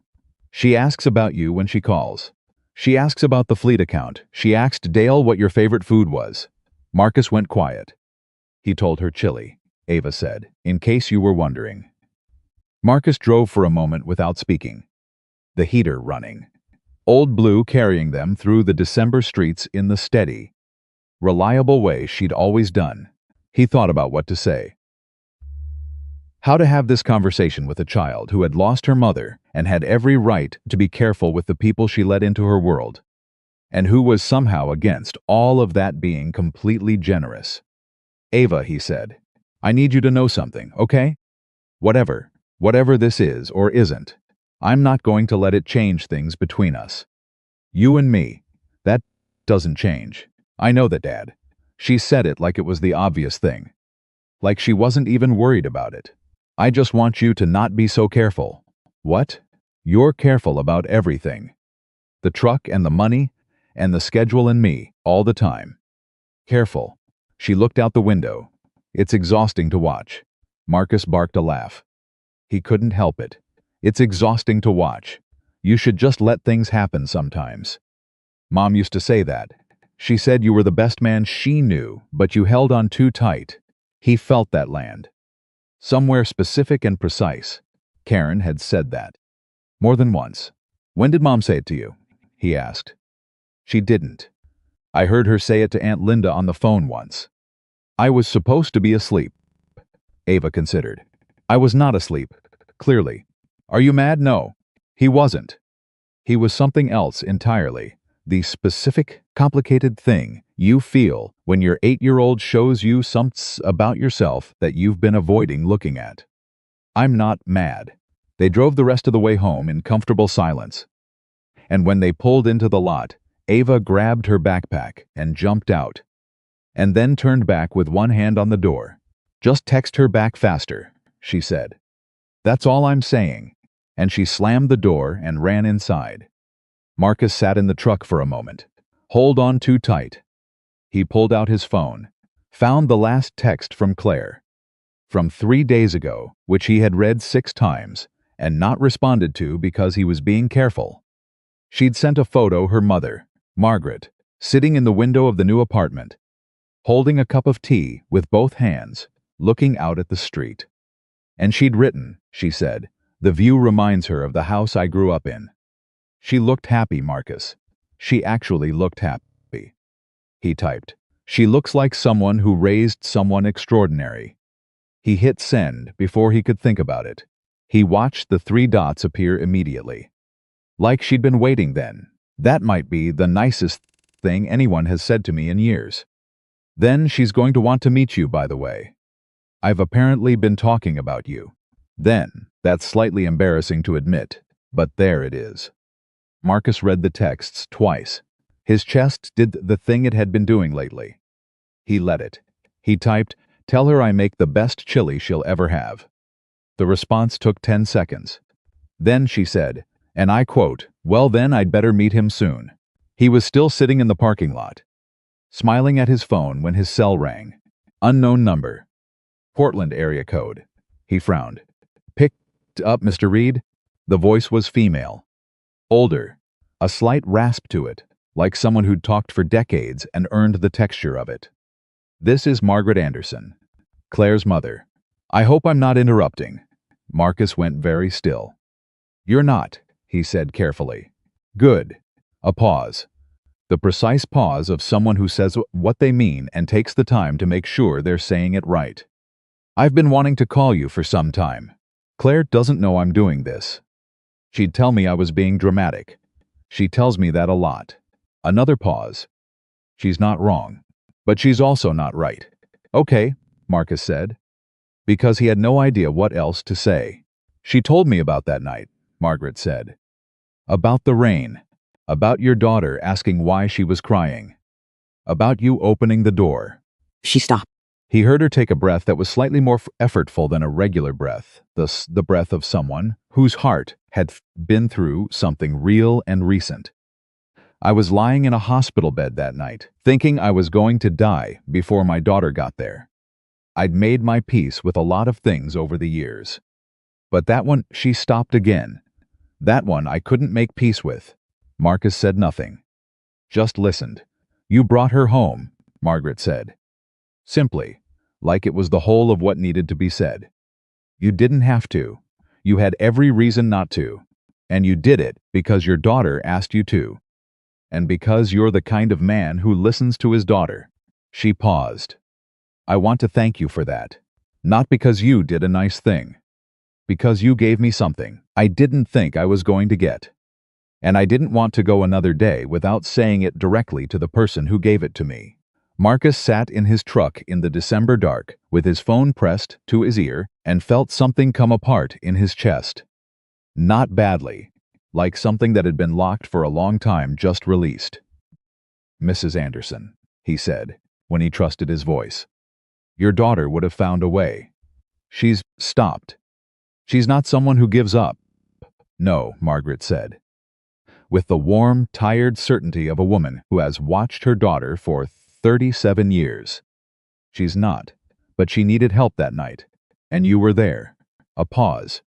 She asks about you when she calls. She asks about the fleet account. She asked Dale what your favorite food was." Marcus went quiet. "He told her chili," Ava said, "in case you were wondering." Marcus drove for a moment without speaking. The heater running. Old Blue carrying them through the December streets in the steady, reliable way she'd always done. He thought about what to say. How to have this conversation with a child who had lost her mother and had every right to be careful with the people she let into her world, and who was somehow against all of that being completely generous. "Ava," he said, "I need you to know something, okay? Whatever this is or isn't, I'm not going to let it change things between us. You and me, that doesn't change. I know that, Dad." She said it like it was the obvious thing. Like she wasn't even worried about it. "I just want you to not be so careful." "What?" "You're careful about everything. The truck and the money and the schedule and me, all the time." "Careful." She looked out the window. "It's exhausting to watch." Marcus barked a laugh. He couldn't help it. "It's exhausting to watch. You should just let things happen sometimes. Mom used to say that. She said you were the best man she knew, but you held on too tight." He felt that land. Somewhere specific and precise. Karen had said that. More than once. "When did Mom say it to you?" he asked. "She didn't. I heard her say it to Aunt Linda on the phone once." "I was supposed to be asleep." Ava considered. "I was not asleep, clearly. Are you mad?" "No. He wasn't. He was something else entirely. The specific, complicated thing you feel when your 8-year-old shows you something about yourself that you've been avoiding looking at." "I'm not mad." They drove the rest of the way home in comfortable silence. And when they pulled into the lot, Ava grabbed her backpack and jumped out, and then turned back with one hand on the door. "Just text her back faster," she said. "That's all I'm saying." And she slammed the door and ran inside. Marcus sat in the truck for a moment. "Hold on too tight." He pulled out his phone, found the last text from Claire, from 3 days ago, which he had read 6 times, and not responded to because he was being careful. She'd sent a photo her mother, Margaret, sitting in the window of the new apartment, holding a cup of tea with both hands, looking out at the street. And she'd written, she said, "The view reminds her of the house I grew up in." She looked happy, Marcus. She actually looked happy. He typed, "She looks like someone who raised someone extraordinary." He hit send before he could think about it. He watched the 3 dots appear immediately. Like she'd been waiting then. "That might be the nicest thing anyone has said to me in years." "Then she's going to want to meet you, by the way. I've apparently been talking about you." Then, that's slightly embarrassing to admit, but there it is. Marcus read the texts twice. His chest did the thing it had been doing lately. He let it. He typed, "Tell her I make the best chili she'll ever have." The response took 10 seconds. Then she said, and I quote, "Well then I'd better meet him soon." He was still sitting in the parking lot, smiling at his phone when his cell rang. Unknown number. Portland area code. He frowned. "Picked up, Mr. Reed?" The voice was female. Older. A slight rasp to it, like someone who'd talked for decades and earned the texture of it. "This is Margaret Anderson, Claire's mother. I hope I'm not interrupting." Marcus went very still. "You're not," he said carefully. "Good." A pause. The precise pause of someone who says what they mean and takes the time to make sure they're saying it right. "I've been wanting to call you for some time. Claire doesn't know I'm doing this. She'd tell me I was being dramatic. She tells me that a lot." Another pause. "She's not wrong, but she's also not right." "Okay," Marcus said, because he had no idea what else to say. "She told me about that night," Margaret said. "About the rain. About your daughter asking why she was crying. About you opening the door." She stopped. He heard her take a breath that was slightly more effortful than a regular breath, the breath of someone whose heart had been through something real and recent. "I was lying in a hospital bed that night, thinking I was going to die before my daughter got there. I'd made my peace with a lot of things over the years. But that one," she stopped again. "That one I couldn't make peace with." Marcus said nothing. Just listened. "You brought her home," Margaret said. Simply, like it was the whole of what needed to be said. "You didn't have to. You had every reason not to. And you did it because your daughter asked you to. And because you're the kind of man who listens to his daughter." She paused. "I want to thank you for that. Not because you did a nice thing. Because you gave me something I didn't think I was going to get. And I didn't want to go another day without saying it directly to the person who gave it to me." Marcus sat in his truck in the December dark, with his phone pressed to his ear, and felt something come apart in his chest. Not badly, like something that had been locked for a long time just released. "Mrs. Anderson," he said, when he trusted his voice. "Your daughter would have found a way. She's stopped. She's not someone who gives up." "No," Margaret said, with the warm, tired certainty of a woman who has watched her daughter for 37 years. "She's not, but she needed help that night, and you were there." A pause.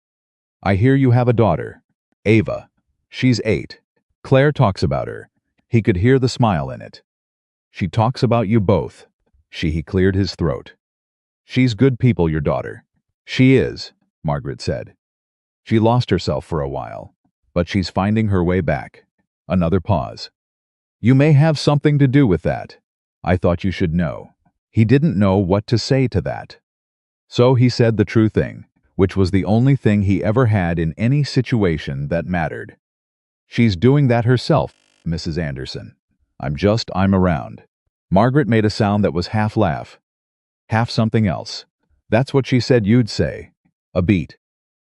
"I hear you have a daughter, Ava. She's 8. Claire talks about her." He could hear the smile in it. "She talks about you both." He cleared his throat. "She's good people, your daughter." "She is," Margaret said. "She lost herself for a while, but she's finding her way back." Another pause. "You may have something to do with that. I thought you should know." He didn't know what to say to that. So he said the true thing, which was the only thing he ever had in any situation that mattered. "She's doing that herself, Mrs. Anderson. I'm around." Margaret made a sound that was half laugh, half something else. "That's what she said you'd say. A beat.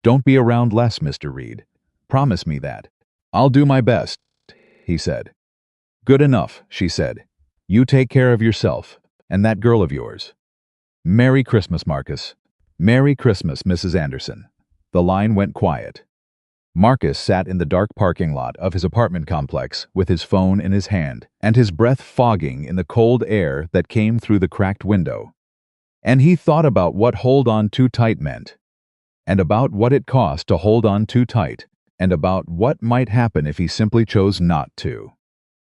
Don't be around less, Mr. Reed. Promise me that." "I'll do my best," he said. "Good enough," she said. "You take care of yourself, and that girl of yours." "Merry Christmas, Marcus." "Merry Christmas, Mrs. Anderson." The line went quiet. Marcus sat in the dark parking lot of his apartment complex with his phone in his hand and his breath fogging in the cold air that came through the cracked window. And he thought about what hold on too tight meant, and about what it cost to hold on too tight, and about what might happen if he simply chose not to.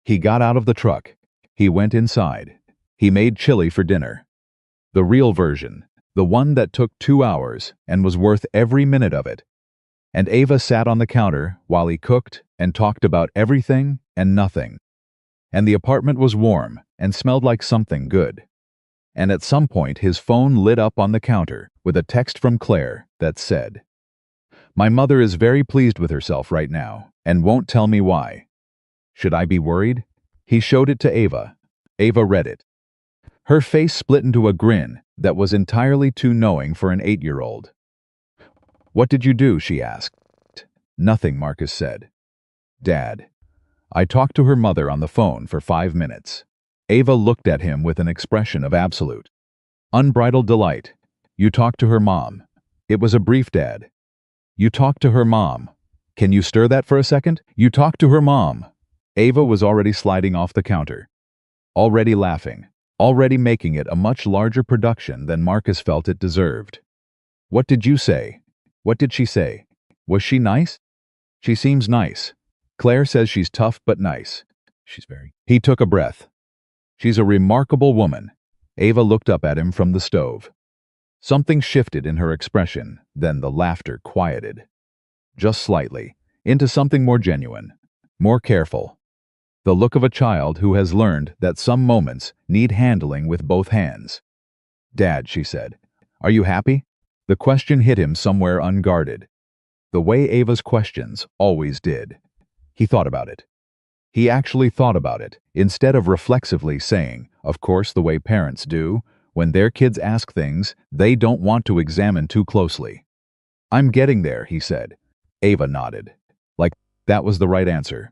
He got out of the truck. He went inside. He made chili for dinner. The real version, the one that took 2 hours and was worth every minute of it. And Ava sat on the counter while he cooked and talked about everything and nothing. And the apartment was warm and smelled like something good. And at some point his phone lit up on the counter with a text from Claire that said, "My mother is very pleased with herself right now and won't tell me why. Should I be worried?" He showed it to Ava. Ava read it. Her face split into a grin that was entirely too knowing for an 8-year-old. "What did you do?" she asked. "Nothing," Marcus said. "Dad." "I talked to her mother on the phone for 5 minutes." Ava looked at him with an expression of absolute Unbridled delight. You talked to her mom. It was a brief, Dad. You talked to her mom. Can you stir that for a second? You talked to her mom. Ava was already sliding off the counter. Already laughing. Already making it a much larger production than Marcus felt it deserved. What did you say? What did she say? Was she nice? She seems nice. Claire says she's tough but nice. He took a breath. She's a remarkable woman. Ava looked up at him from the stove. Something shifted in her expression, then the laughter quieted. Just slightly, into something more genuine, more careful. The look of a child who has learned that some moments need handling with both hands. Dad, she said, are you happy? The question hit him somewhere unguarded. The way Ava's questions always did. He thought about it. He actually thought about it, instead of reflexively saying, of course, the way parents do, when their kids ask things they don't want to examine too closely. I'm getting there, he said. Ava nodded. Like that was the right answer.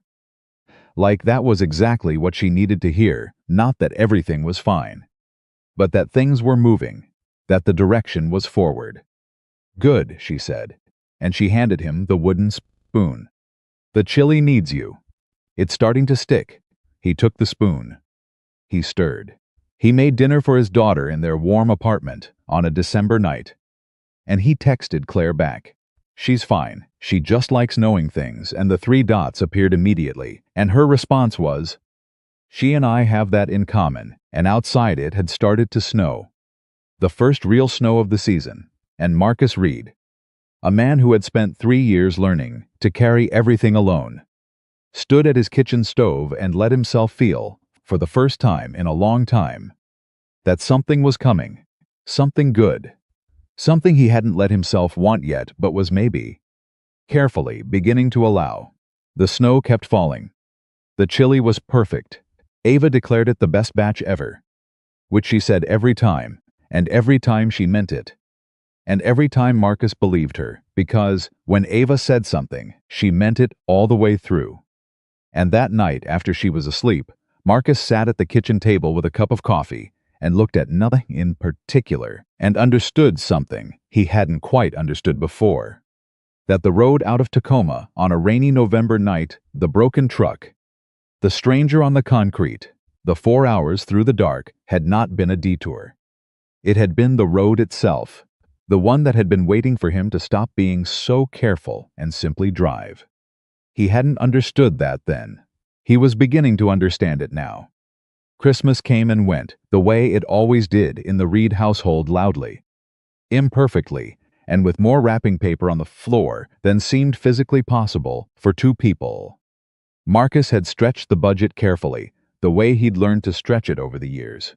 Like that was exactly what she needed to hear, not that everything was fine. But that things were moving, that the direction was forward. Good, she said, and she handed him the wooden spoon. The chili needs you. It's starting to stick. He took the spoon. He stirred. He made dinner for his daughter in their warm apartment on a December night. And he texted Claire back. She's fine. She just likes knowing things, and the 3 dots appeared immediately, and her response was, she and I have that in common, and outside it had started to snow. The first real snow of the season, and Marcus Reed, a man who had spent 3 years learning to carry everything alone, stood at his kitchen stove and let himself feel, for the first time in a long time, that something was coming, something good. Something he hadn't let himself want yet, but was maybe, carefully, beginning to allow. The snow kept falling. The chili was perfect. Ava declared it the best batch ever, which she said every time, and every time she meant it. And every time Marcus believed her, because when Ava said something, she meant it all the way through. And that night, after she was asleep, Marcus sat at the kitchen table with a cup of coffee, and looked at nothing in particular, and understood something he hadn't quite understood before. That the road out of Tacoma on a rainy November night, the broken truck, the stranger on the concrete, the 4 hours through the dark had not been a detour. It had been the road itself, the one that had been waiting for him to stop being so careful and simply drive. He hadn't understood that then. He was beginning to understand it now. Christmas came and went, the way it always did in the Reed household, loudly, imperfectly, and with more wrapping paper on the floor than seemed physically possible for 2 people. Marcus had stretched the budget carefully, the way he'd learned to stretch it over the years.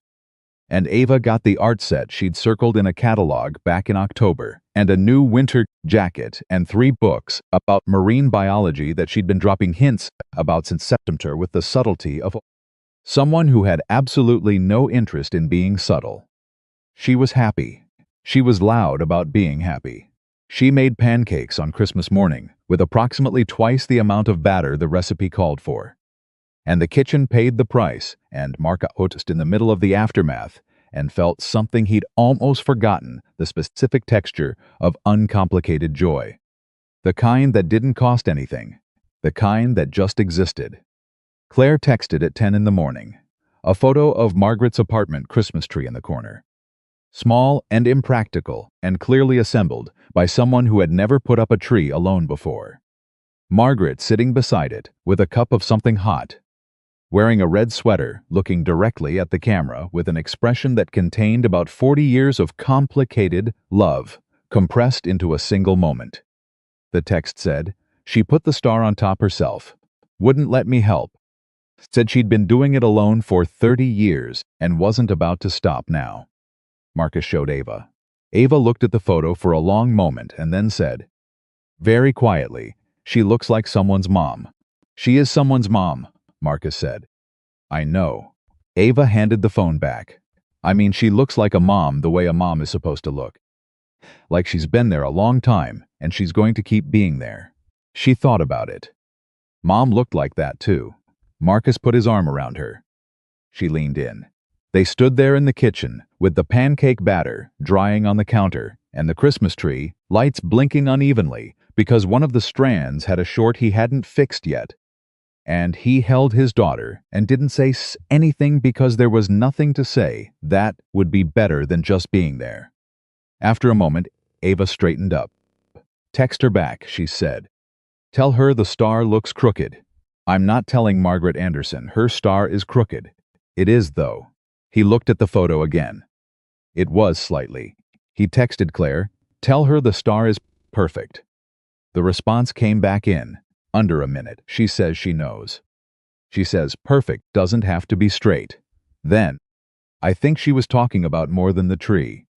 And Ava got the art set she'd circled in a catalog back in October, and a new winter jacket and 3 books about marine biology that she'd been dropping hints about since September with the subtlety of someone who had absolutely no interest in being subtle. She was happy. She was loud about being happy. She made pancakes on Christmas morning with approximately twice the amount of batter the recipe called for. And the kitchen paid the price, and Marcus noticed in the middle of the aftermath and felt something he'd almost forgotten, the specific texture of uncomplicated joy. The kind that didn't cost anything. The kind that just existed. Claire texted at 10 in the morning. A photo of Margaret's apartment Christmas tree in the corner. Small and impractical, and clearly assembled by someone who had never put up a tree alone before. Margaret sitting beside it with a cup of something hot, wearing a red sweater, looking directly at the camera with an expression that contained about 40 years of complicated love, compressed into a single moment. The text said, she put the star on top herself, wouldn't let me help, said she'd been doing it alone for 30 years and wasn't about to stop now. Marcus showed Ava. Ava looked at the photo for a long moment and then said, very quietly, she looks like someone's mom. She is someone's mom, Marcus said. I know. Ava handed the phone back. I mean, she looks like a mom the way a mom is supposed to look. Like she's been there a long time and she's going to keep being there. She thought about it. Mom looked like that too. Marcus put his arm around her. She leaned in. They stood there in the kitchen, with the pancake batter drying on the counter, and the Christmas tree, lights blinking unevenly, because one of the strands had a short he hadn't fixed yet. And he held his daughter and didn't say anything because there was nothing to say that would be better than just being there. After a moment, Ava straightened up. "Text her back," she said. "Tell her the star looks crooked. I'm not telling Margaret Anderson. Her star is crooked. It is, though." He looked at the photo again. It was slightly. He texted Claire, "Tell her the star is perfect." The response came back in. Under a minute. "She says she knows. She says perfect doesn't have to be straight." Then, "I think she was talking about more than the tree."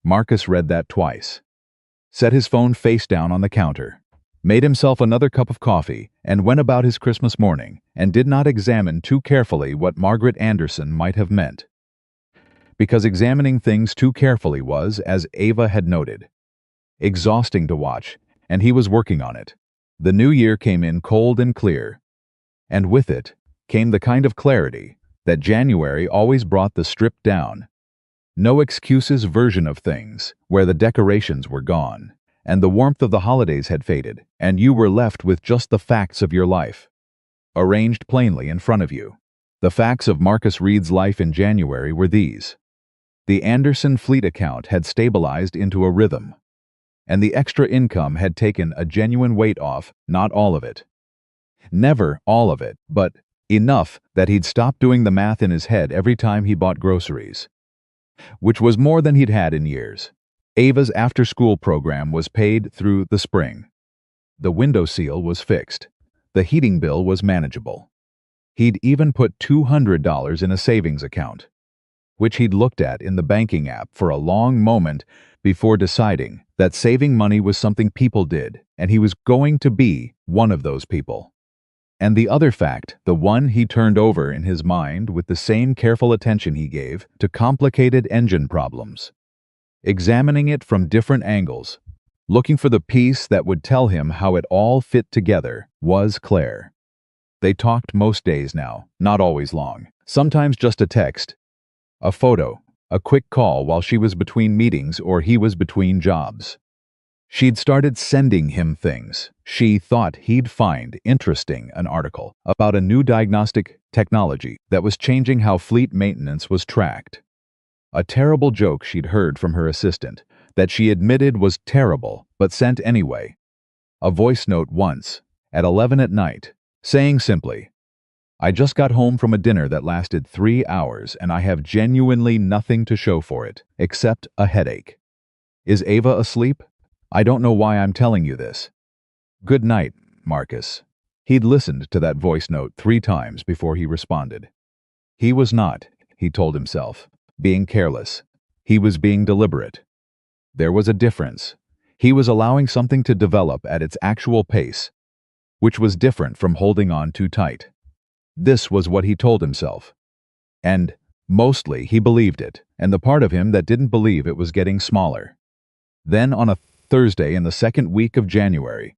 Marcus read that twice. Set his phone face down on the counter, made himself another cup of coffee, and went about his Christmas morning, and did not examine too carefully what Margaret Anderson might have meant. Because examining things too carefully was, as Ava had noted, exhausting to watch, and he was working on it. The new year came in cold and clear, and with it came the kind of clarity that January always brought, the stripped down, no excuses version of things, where the decorations were gone, and the warmth of the holidays had faded, and you were left with just the facts of your life, arranged plainly in front of you. The facts of Marcus Reed's life in January were these. The Anderson Fleet account had stabilized into a rhythm, and the extra income had taken a genuine weight off, not all of it. Never all of it, but enough that he'd stop doing the math in his head every time he bought groceries, which was more than he'd had in years. Ava's after-school program was paid through the spring. The window seal was fixed. The heating bill was manageable. He'd even put $200 in a savings account, which he'd looked at in the banking app for a long moment before deciding that saving money was something people did, and he was going to be one of those people. And the other fact, the one he turned over in his mind with the same careful attention he gave to complicated engine problems, examining it from different angles, looking for the piece that would tell him how it all fit together, was Claire. They talked most days now, not always long, sometimes just a text, a photo, a quick call while she was between meetings or he was between jobs. She'd started sending him things she thought he'd find interesting, an article about a new diagnostic technology that was changing how fleet maintenance was tracked. A terrible joke she'd heard from her assistant that she admitted was terrible but sent anyway. A voice note once, at 11 at night, saying simply, "I just got home from a dinner that lasted 3 hours and I have genuinely nothing to show for it, except a headache. Is Ava asleep? I don't know why I'm telling you this. Good night, Marcus." He'd listened to that voice note 3 times before he responded. He was not, he told himself, being careless. He was being deliberate. There was a difference. He was allowing something to develop at its actual pace, which was different from holding on too tight. This was what he told himself. And, mostly, he believed it, and the part of him that didn't believe it was getting smaller. Then, on a Thursday in the second week of January,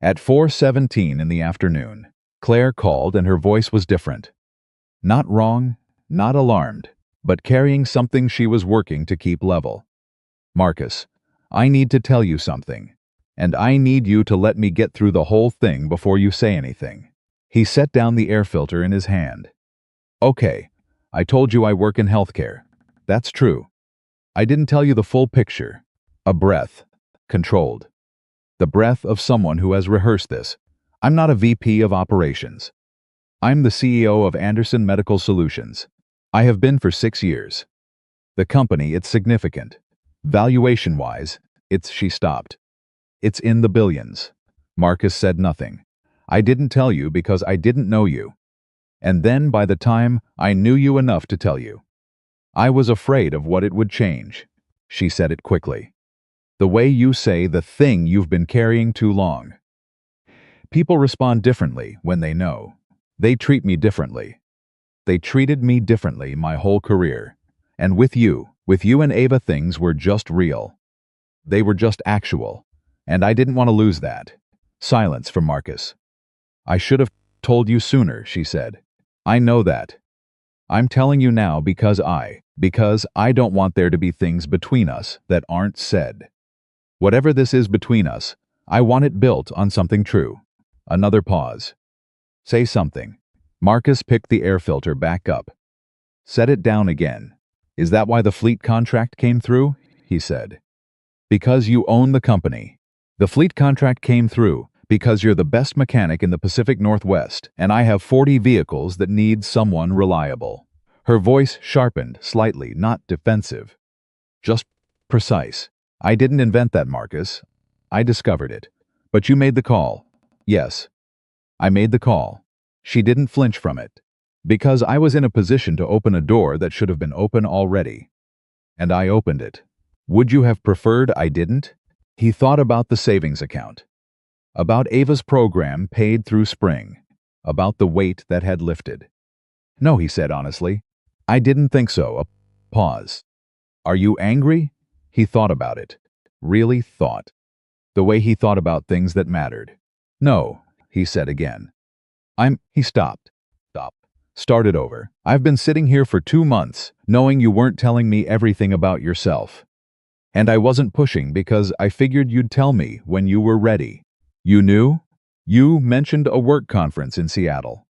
at 4:17 in the afternoon, Claire called and her voice was different. Not wrong, not alarmed, but carrying something she was working to keep level. "Marcus, I need to tell you something, and I need you to let me get through the whole thing before you say anything." He set down the air filter in his hand. "Okay, I told you I work in healthcare. That's true. I didn't tell you the full picture." A breath, controlled. The breath of someone who has rehearsed this. "I'm not a VP of operations. I'm the CEO of Anderson Medical Solutions. I have been for 6 years. The company, it's significant. Valuation-wise, she stopped. It's in the billions." Marcus said nothing. "I didn't tell you because I didn't know you. And then by the time I knew you enough to tell you, I was afraid of what it would change." She said it quickly. "The way you say the thing you've been carrying too long. People respond differently when they know. They treat me differently. They treated me differently my whole career. And with you and Ava, things were just real. They were just actual. And I didn't want to lose that." Silence from Marcus. "I should have told you sooner," she said. "I know that. I'm telling you now because I don't want there to be things between us that aren't said. Whatever this is between us, I want it built on something true. Another pause. Say something. Marcus picked the air filter back up. Set it down again. Is that why the fleet contract came through? He said. Because you own the company. The fleet contract came through because you're the best mechanic in the Pacific Northwest, and I have 40 vehicles that need someone reliable. Her voice sharpened slightly, not defensive. Just precise. I didn't invent that, Marcus. I discovered it. But you made the call. Yes. I made the call. She didn't flinch from it. Because I was in a position to open a door that should have been open already. And I opened it. Would you have preferred I didn't? He thought about the savings account. About Ava's program paid through spring. About the weight that had lifted. No, he said honestly. I didn't think so. A pause. Are you angry? He thought about it. Really thought. The way he thought about things that mattered. No, he said again. He stopped. Started over. I've been sitting here for 2 months, knowing you weren't telling me everything about yourself. And I wasn't pushing because I figured you'd tell me when you were ready. You knew? You mentioned a work conference in Seattle.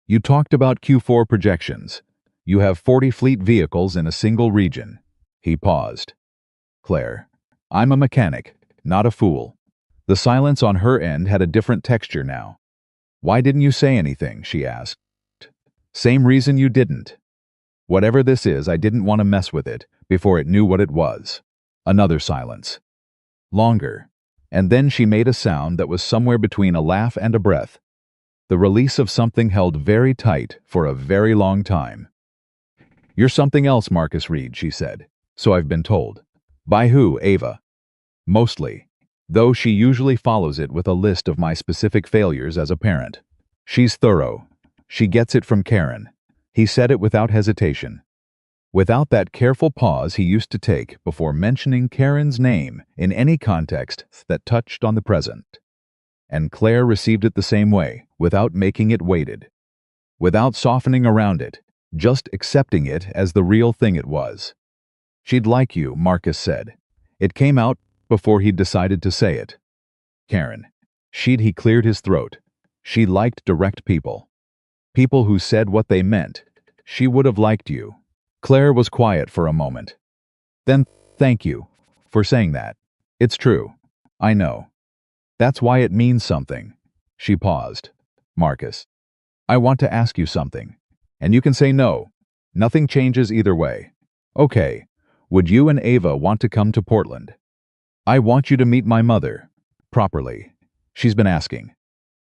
You talked about Q4 projections. You have 40 fleet vehicles in a single region. He paused. Claire, I'm a mechanic, not a fool. The silence on her end had a different texture now. Why didn't you say anything? She asked. Same reason you didn't. Whatever this is, I didn't want to mess with it before it knew what it was. Another silence. Longer. And then she made a sound that was somewhere between a laugh and a breath. The release of something held very tight for a very long time. You're something else, Marcus Reed, she said. So I've been told. By who, Ava? Mostly. Though she usually follows it with a list of my specific failures as a parent. She's thorough. She gets it from Karen. He said it without hesitation. Without that careful pause he used to take before mentioning Karen's name in any context that touched on the present. And Claire received it the same way, without making it weighted. Without softening around it, just accepting it as the real thing it was. She'd like you, Marcus said. It came out before he'd decided to say it. Karen. He cleared his throat. She liked direct people. People who said what they meant. She would have liked you. Claire was quiet for a moment. Then, thank you for saying that. It's true. I know. That's why it means something. She paused. Marcus. I want to ask you something. And you can say no. Nothing changes either way. Okay. Would you and Ava want to come to Portland? I want you to meet my mother. Properly. She's been asking.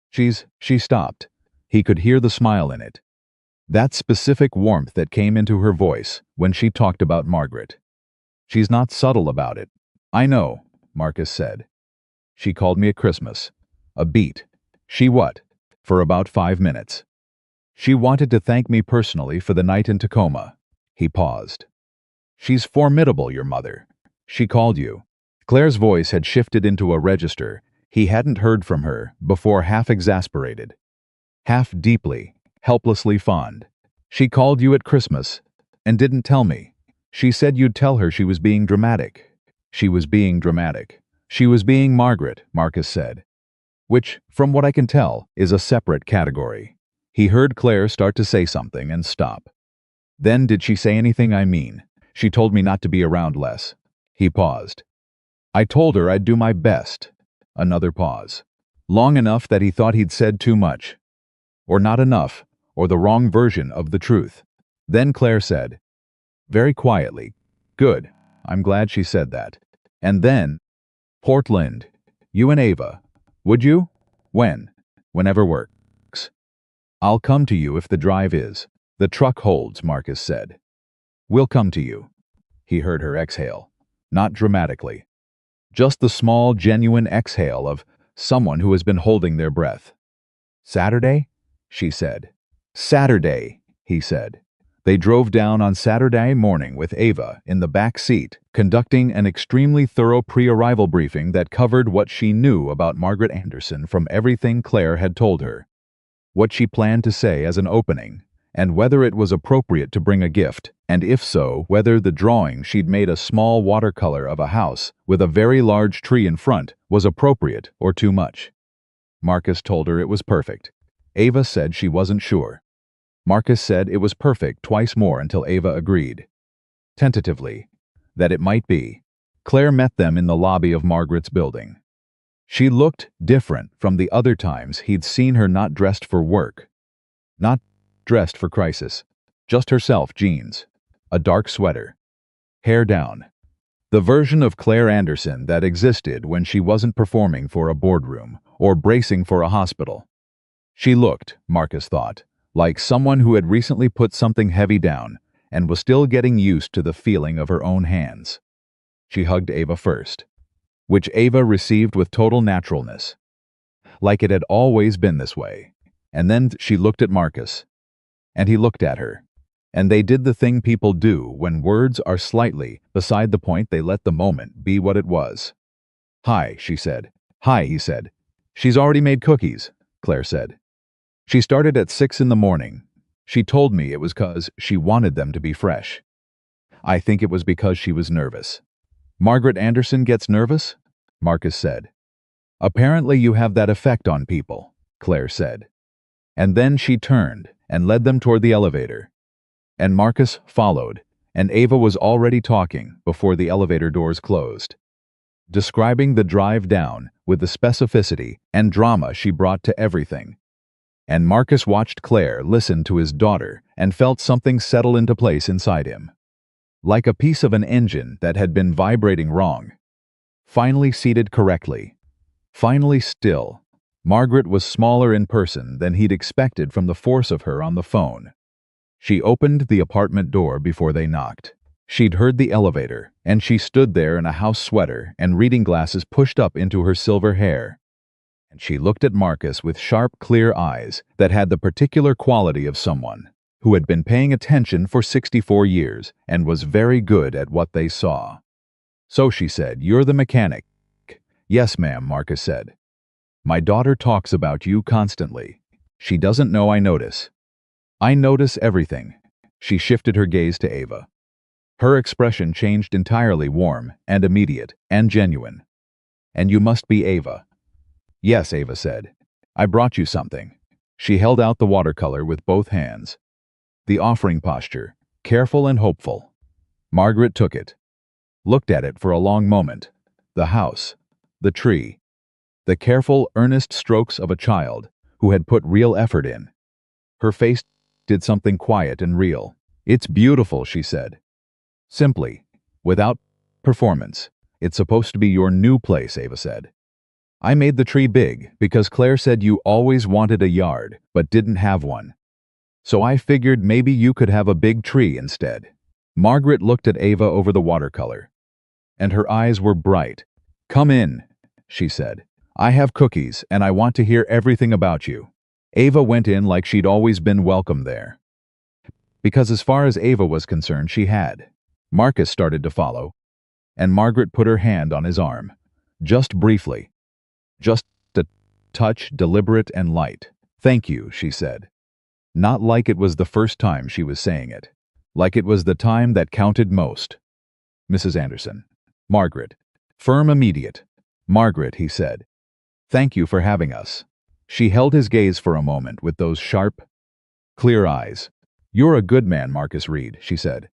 She stopped. He could hear the smile in it. That specific warmth that came into her voice when she talked about Margaret. She's not subtle about it. I know, Marcus said. She called me at Christmas. A beat. She what? For about 5 minutes. She wanted to thank me personally for the night in Tacoma. He paused. She's formidable, your mother. She called you. Claire's voice had shifted into a register he hadn't heard from her before, half exasperated. Half deeply, helplessly fond. She called you at Christmas and didn't tell me. She said you'd tell her she was being dramatic. She was being dramatic. She was being Margaret, Marcus said. Which, from what I can tell, is a separate category. He heard Claire start to say something and stop. Then did she say anything? I mean, she told me not to be around less. He paused. I told her I'd do my best. Another pause. Long enough that he thought he'd said too much. Or not enough, or the wrong version of the truth. Then Claire said, very quietly, good, I'm glad she said that. And then, Portland, you and Ava, would you? When? Whenever works. I'll come to you if the drive is. The truck holds, Marcus said. We'll come to you. He heard her exhale. Not dramatically. Just the small, genuine exhale of someone who has been holding their breath. Saturday? She said. Saturday, he said. They drove down on Saturday morning with Ava in the back seat, conducting an extremely thorough pre-arrival briefing that covered what she knew about Margaret Anderson from everything Claire had told her. What she planned to say as an opening, and whether it was appropriate to bring a gift, and if so, whether the drawing she'd made a small watercolor of a house with a very large tree in front was appropriate or too much. Marcus told her it was perfect. Ava said she wasn't sure. Marcus said it was perfect twice more until Ava agreed, tentatively, that it might be. Claire met them in the lobby of Margaret's building. She looked different from the other times he'd seen her, not dressed for work, not dressed for crisis, just herself, jeans, a dark sweater, hair down. The version of Claire Anderson that existed when she wasn't performing for a boardroom or bracing for a hospital. She looked, Marcus thought, like someone who had recently put something heavy down and was still getting used to the feeling of her own hands. She hugged Ava first, which Ava received with total naturalness, like it had always been this way. And then she looked at Marcus, and he looked at her, and they did the thing people do when words are slightly beside the point. They let the moment be what it was. "Hi," she said. "Hi," he said. "She's already made cookies," Claire said. "She started at 6 in the morning. She told me it was 'cause she wanted them to be fresh. I think it was because she was nervous." "Margaret Anderson gets nervous?" Marcus said. "Apparently you have that effect on people," Claire said. And then she turned and led them toward the elevator. And Marcus followed, and Ava was already talking before the elevator doors closed, describing the drive down with the specificity and drama she brought to everything. And Marcus watched Claire listen to his daughter and felt something settle into place inside him, like a piece of an engine that had been vibrating wrong, finally seated correctly, finally still. Margaret was smaller in person than he'd expected from the force of her on the phone. She opened the apartment door before they knocked. She'd heard the elevator, and she stood there in a house sweater and reading glasses pushed up into her silver hair. And she looked at Marcus with sharp, clear eyes that had the particular quality of someone who had been paying attention for 64 years and was very good at what they saw. "So," she said, "you're the mechanic." "Yes, ma'am," Marcus said. "My daughter talks about you constantly. She doesn't know I notice. I notice everything." She shifted her gaze to Ava. Her expression changed entirely, warm and immediate and genuine. "And you must be Ava." "Yes," Ava said. "I brought you something." She held out the watercolor with both hands. The offering posture, careful and hopeful. Margaret took it, looked at it for a long moment. The house, the tree, the careful, earnest strokes of a child who had put real effort in. Her face did something quiet and real. "It's beautiful," she said. Simply, without performance. "It's supposed to be your new place," Ava said. "I made the tree big because Claire said you always wanted a yard but didn't have one. So I figured maybe you could have a big tree instead." Margaret looked at Ava over the watercolor, and her eyes were bright. "Come in," she said. "I have cookies, and I want to hear everything about you." Ava went in like she'd always been welcome there, because as far as Ava was concerned, she had. Marcus started to follow, and Margaret put her hand on his arm, just briefly, just a touch, deliberate and light. "Thank you," she said. Not like it was the first time she was saying it, like it was the time that counted most. "Mrs. Anderson." "Margaret." Firm, immediate. "Margaret," he said. "Thank you for having us." She held his gaze for a moment with those sharp, clear eyes. "You're a good man, Marcus Reed," she said.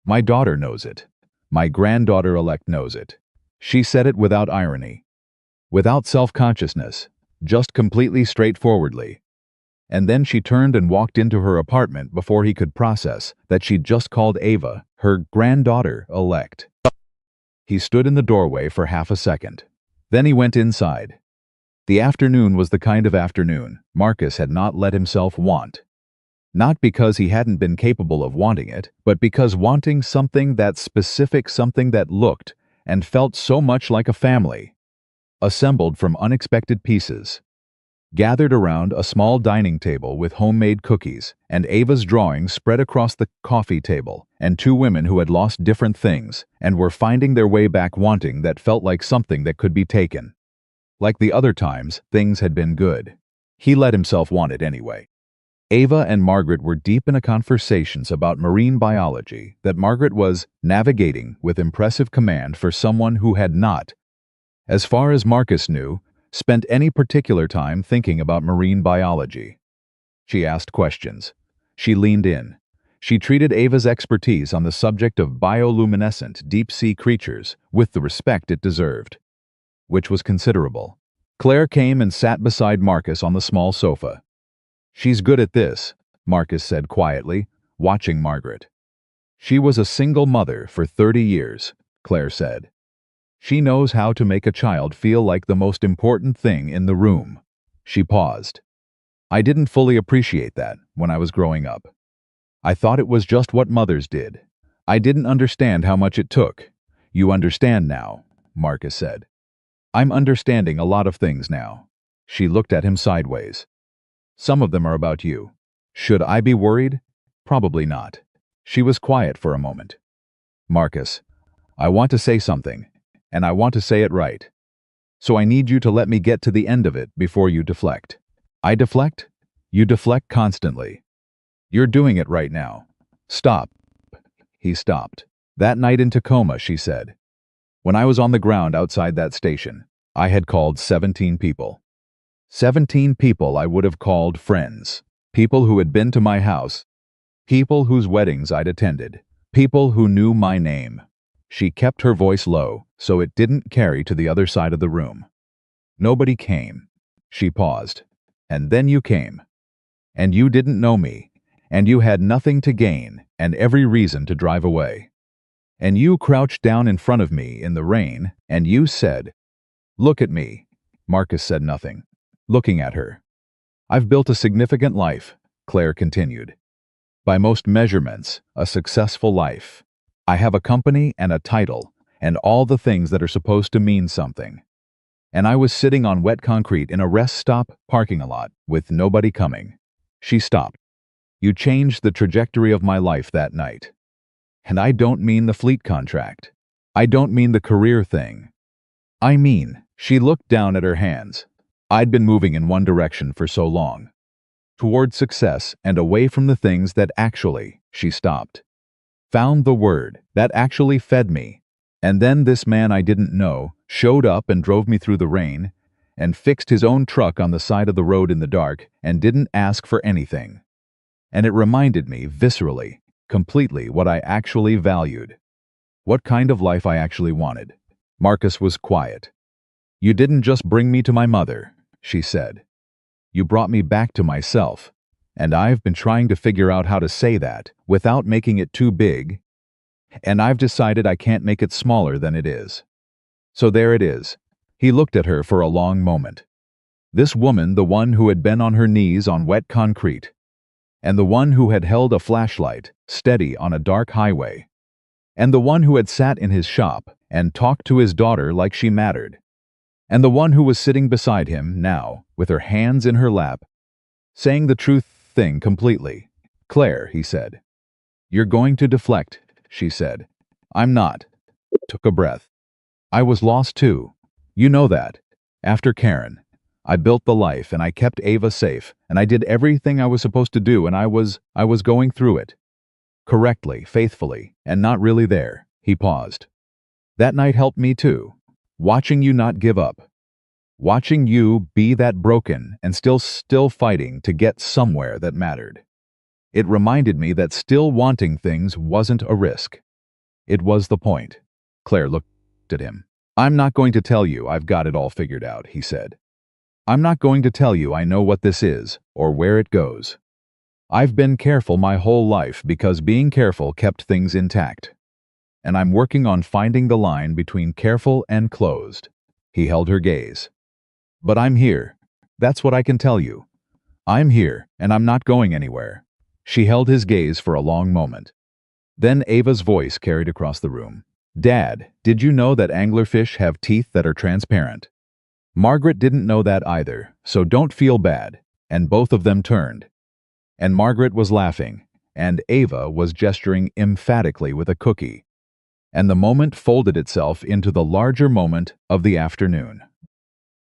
"My daughter knows it. My granddaughter-elect knows it." She said it without irony, without self-consciousness, just completely straightforwardly. And then she turned and walked into her apartment before he could process that she'd just called Ava her granddaughter-elect. He stood in the doorway for half a second. Then he went inside. The afternoon was the kind of afternoon Marcus had not let himself want. Not because he hadn't been capable of wanting it, but because wanting something that specific, something that looked and felt so much like a family, assembled from unexpected pieces, gathered around a small dining table with homemade cookies and Ava's drawings spread across the coffee table, and two women who had lost different things and were finding their way back, wanting that felt like something that could be taken. Like the other times, things had been good. He let himself want it anyway. Ava and Margaret were deep in a conversations about marine biology that Margaret was navigating with impressive command for someone who had not, as far as Marcus knew, spent any particular time thinking about marine biology. She asked questions. She leaned in. She treated Ava's expertise on the subject of bioluminescent deep-sea creatures with the respect it deserved, which was considerable. Claire came and sat beside Marcus on the small sofa. "She's good at this," Marcus said quietly, watching Margaret. "She was a single mother for 30 years, Claire said. "She knows how to make a child feel like the most important thing in the room." She paused. "I didn't fully appreciate that when I was growing up. I thought it was just what mothers did. I didn't understand how much it took." "You understand now," Marcus said. "I'm understanding a lot of things now." She looked at him sideways. "Some of them are about you. Should I be worried? Probably not." She was quiet for a moment. "Marcus, I want to say something, and I want to say it right. So I need you to let me get to the end of it before you deflect." "I deflect? You deflect constantly. You're doing it right now. Stop." He stopped. "That night in Tacoma," she said. "When I was on the ground outside that station, I had called 17 people. 17 people I would have called friends. People who had been to my house. People whose weddings I'd attended. People who knew my name." She kept her voice low, so it didn't carry to the other side of the room. "Nobody came." She paused. "And then you came. And you didn't know me. And you had nothing to gain, and every reason to drive away. And you crouched down in front of me in the rain, and you said, 'Look at me.'" Marcus said nothing, looking at her. "I've built a significant life," Claire continued. "By most measurements, a successful life. I have a company and a title, and all the things that are supposed to mean something. And I was sitting on wet concrete in a rest stop parking lot with nobody coming." She stopped. "You changed the trajectory of my life that night. And I don't mean the fleet contract. I don't mean the career thing. I mean," she looked down at her hands. "I'd been moving in one direction for so long. Toward success and away from the things that actually," she stopped. "Found the word, that actually fed me. And then this man I didn't know showed up and drove me through the rain, and fixed his own truck on the side of the road in the dark, and didn't ask for anything. And it reminded me, viscerally, completely, what I actually valued. What kind of life I actually wanted." Marcus was quiet. "You didn't just bring me to my mother," she said. "You brought me back to myself. And I've been trying to figure out how to say that without making it too big. And I've decided I can't make it smaller than it is. So there it is." He looked at her for a long moment. This woman, the one who had been on her knees on wet concrete, and the one who had held a flashlight, steady on a dark highway, and the one who had sat in his shop and talked to his daughter like she mattered, and the one who was sitting beside him now, with her hands in her lap, saying the truth thing completely. "Claire," he said. "You're going to deflect," she said. "I'm not." Took a breath. "I was lost too. You know that. After Karen. I built the life, and I kept Ava safe, and I did everything I was supposed to do, and I was going through it. Correctly, faithfully, and not really there." He paused. "That night helped me too. Watching you not give up. Watching you be that broken and still fighting to get somewhere that mattered. It reminded me that still wanting things wasn't a risk. It was the point." Claire looked at him. "I'm not going to tell you I've got it all figured out," he said. "I'm not going to tell you I know what this is, or where it goes. I've been careful my whole life because being careful kept things intact. And I'm working on finding the line between careful and closed." He held her gaze. "But I'm here. That's what I can tell you. I'm here, and I'm not going anywhere." She held his gaze for a long moment. Then Ava's voice carried across the room. "Dad, did you know that anglerfish have teeth that are transparent?" Margaret didn't know that either, so don't feel bad, and both of them turned. And Margaret was laughing, and Ava was gesturing emphatically with a cookie. And the moment folded itself into the larger moment of the afternoon.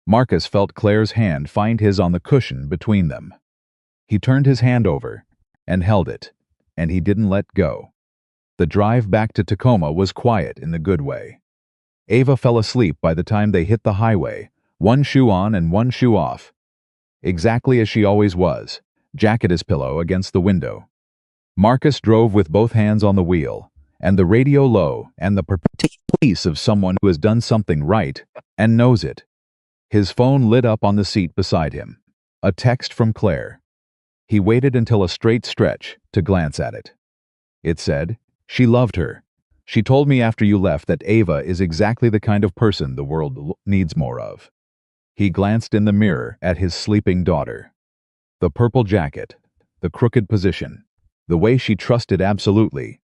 Marcus felt Claire's hand find his on the cushion between them. He turned his hand over and held it, and he didn't let go. The drive back to Tacoma was quiet in the good way. Ava fell asleep by the time they hit the highway, one shoe on and one shoe off. Exactly as she always was, Jack at his pillow against the window. Marcus drove with both hands on the wheel, and the radio low, and the perpetual peace of someone who has done something right and knows it. His phone lit up on the seat beside him. A text from Claire. He waited until a straight stretch to glance at it. It said, "She loved her. She told me after you left that Ava is exactly the kind of person the world needs more of." He glanced in the mirror at his sleeping daughter. The purple jacket, the crooked position, the way she trusted absolutely,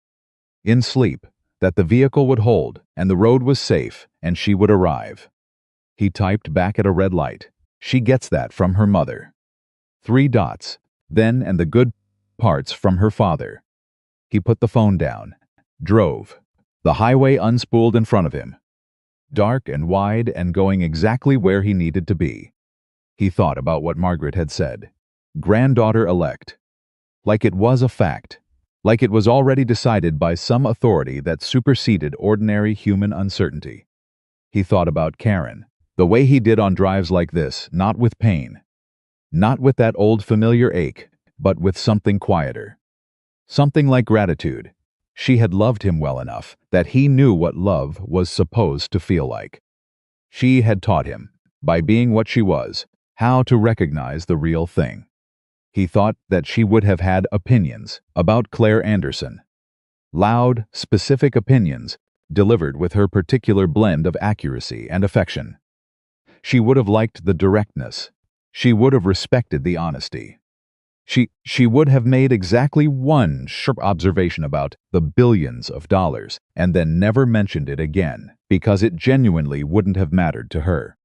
in sleep, that the vehicle would hold and the road was safe and she would arrive. He typed back at a red light. She gets that from her mother. 3 dots, then and the good parts from her father. He put the phone down, drove. The highway unspooled in front of him, dark and wide and going exactly where he needed to be. He thought about what Margaret had said. Granddaughter-elect. Like it was a fact. Like it was already decided by some authority that superseded ordinary human uncertainty. He thought about Karen, the way he did on drives like this, not with pain. Not with that old familiar ache, but with something quieter. Something like gratitude. She had loved him well enough that he knew what love was supposed to feel like. She had taught him, by being what she was, how to recognize the real thing. He thought that she would have had opinions about Claire Anderson. Loud, specific opinions, delivered with her particular blend of accuracy and affection. She would have liked the directness. She would have respected the honesty. She would have made exactly one sharp observation about the billions of dollars and then never mentioned it again because it genuinely wouldn't have mattered to her.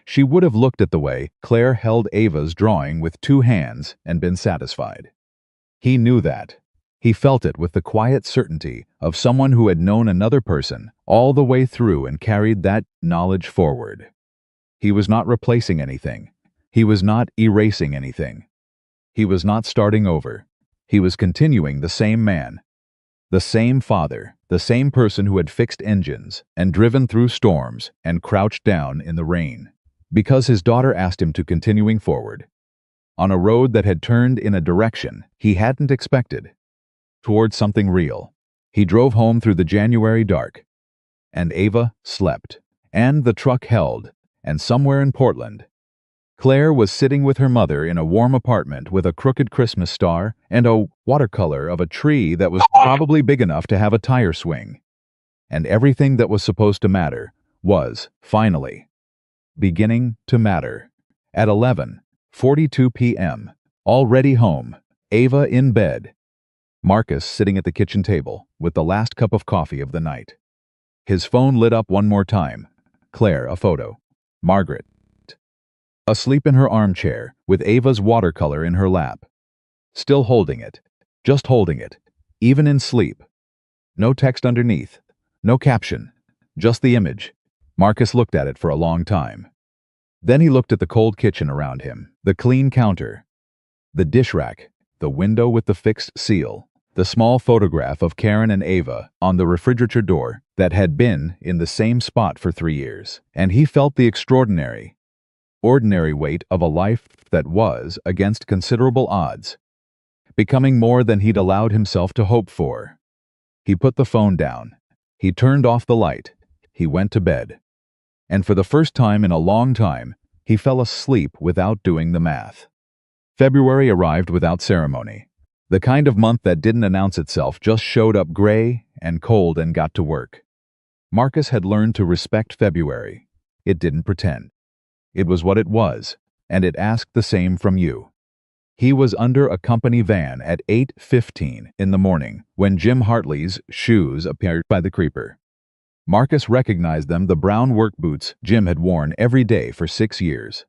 She would have looked at the way Claire held Ava's drawing with 2 hands and been satisfied. He knew that. He felt it with the quiet certainty of someone who had known another person all the way through and carried that knowledge forward. He was not replacing anything. He was not erasing anything. He was not starting over. He was continuing the same man. The same father, the same person who had fixed engines and driven through storms and crouched down in the rain. Because his daughter asked him to continuing forward. On a road that had turned in a direction he hadn't expected. Toward something real. He drove home through the January dark. And Ava slept. And the truck held. And somewhere in Portland, Claire was sitting with her mother in a warm apartment with a crooked Christmas star and a watercolor of a tree that was probably big enough to have a tire swing. And everything that was supposed to matter was, finally, beginning to matter. At 11:42 p.m., already home, Ava in bed, Marcus sitting at the kitchen table with the last cup of coffee of the night. His phone lit up one more time. Claire, a photo. Margaret, asleep in her armchair, with Ava's watercolor in her lap. Still holding it. Just holding it. Even in sleep. No text underneath. No caption. Just the image. Marcus looked at it for a long time. Then he looked at the cold kitchen around him, the clean counter, the dish rack, the window with the fixed seal, the small photograph of Karen and Ava on the refrigerator door that had been in the same spot for 3 years, and he felt the extraordinary, ordinary weight of a life that was, against considerable odds, becoming more than he'd allowed himself to hope for. He put the phone down. He turned off the light. He went to bed. And for the first time in a long time, he fell asleep without doing the math. February arrived without ceremony. The kind of month that didn't announce itself, just showed up gray and cold and got to work. Marcus had learned to respect February. It didn't pretend. It was what it was, and it asked the same from you. He was under a company van at 8:15 in the morning when Jim Hartley's shoes appeared by the creeper. Marcus recognized them, the brown work boots Jim had worn every day for 6 years.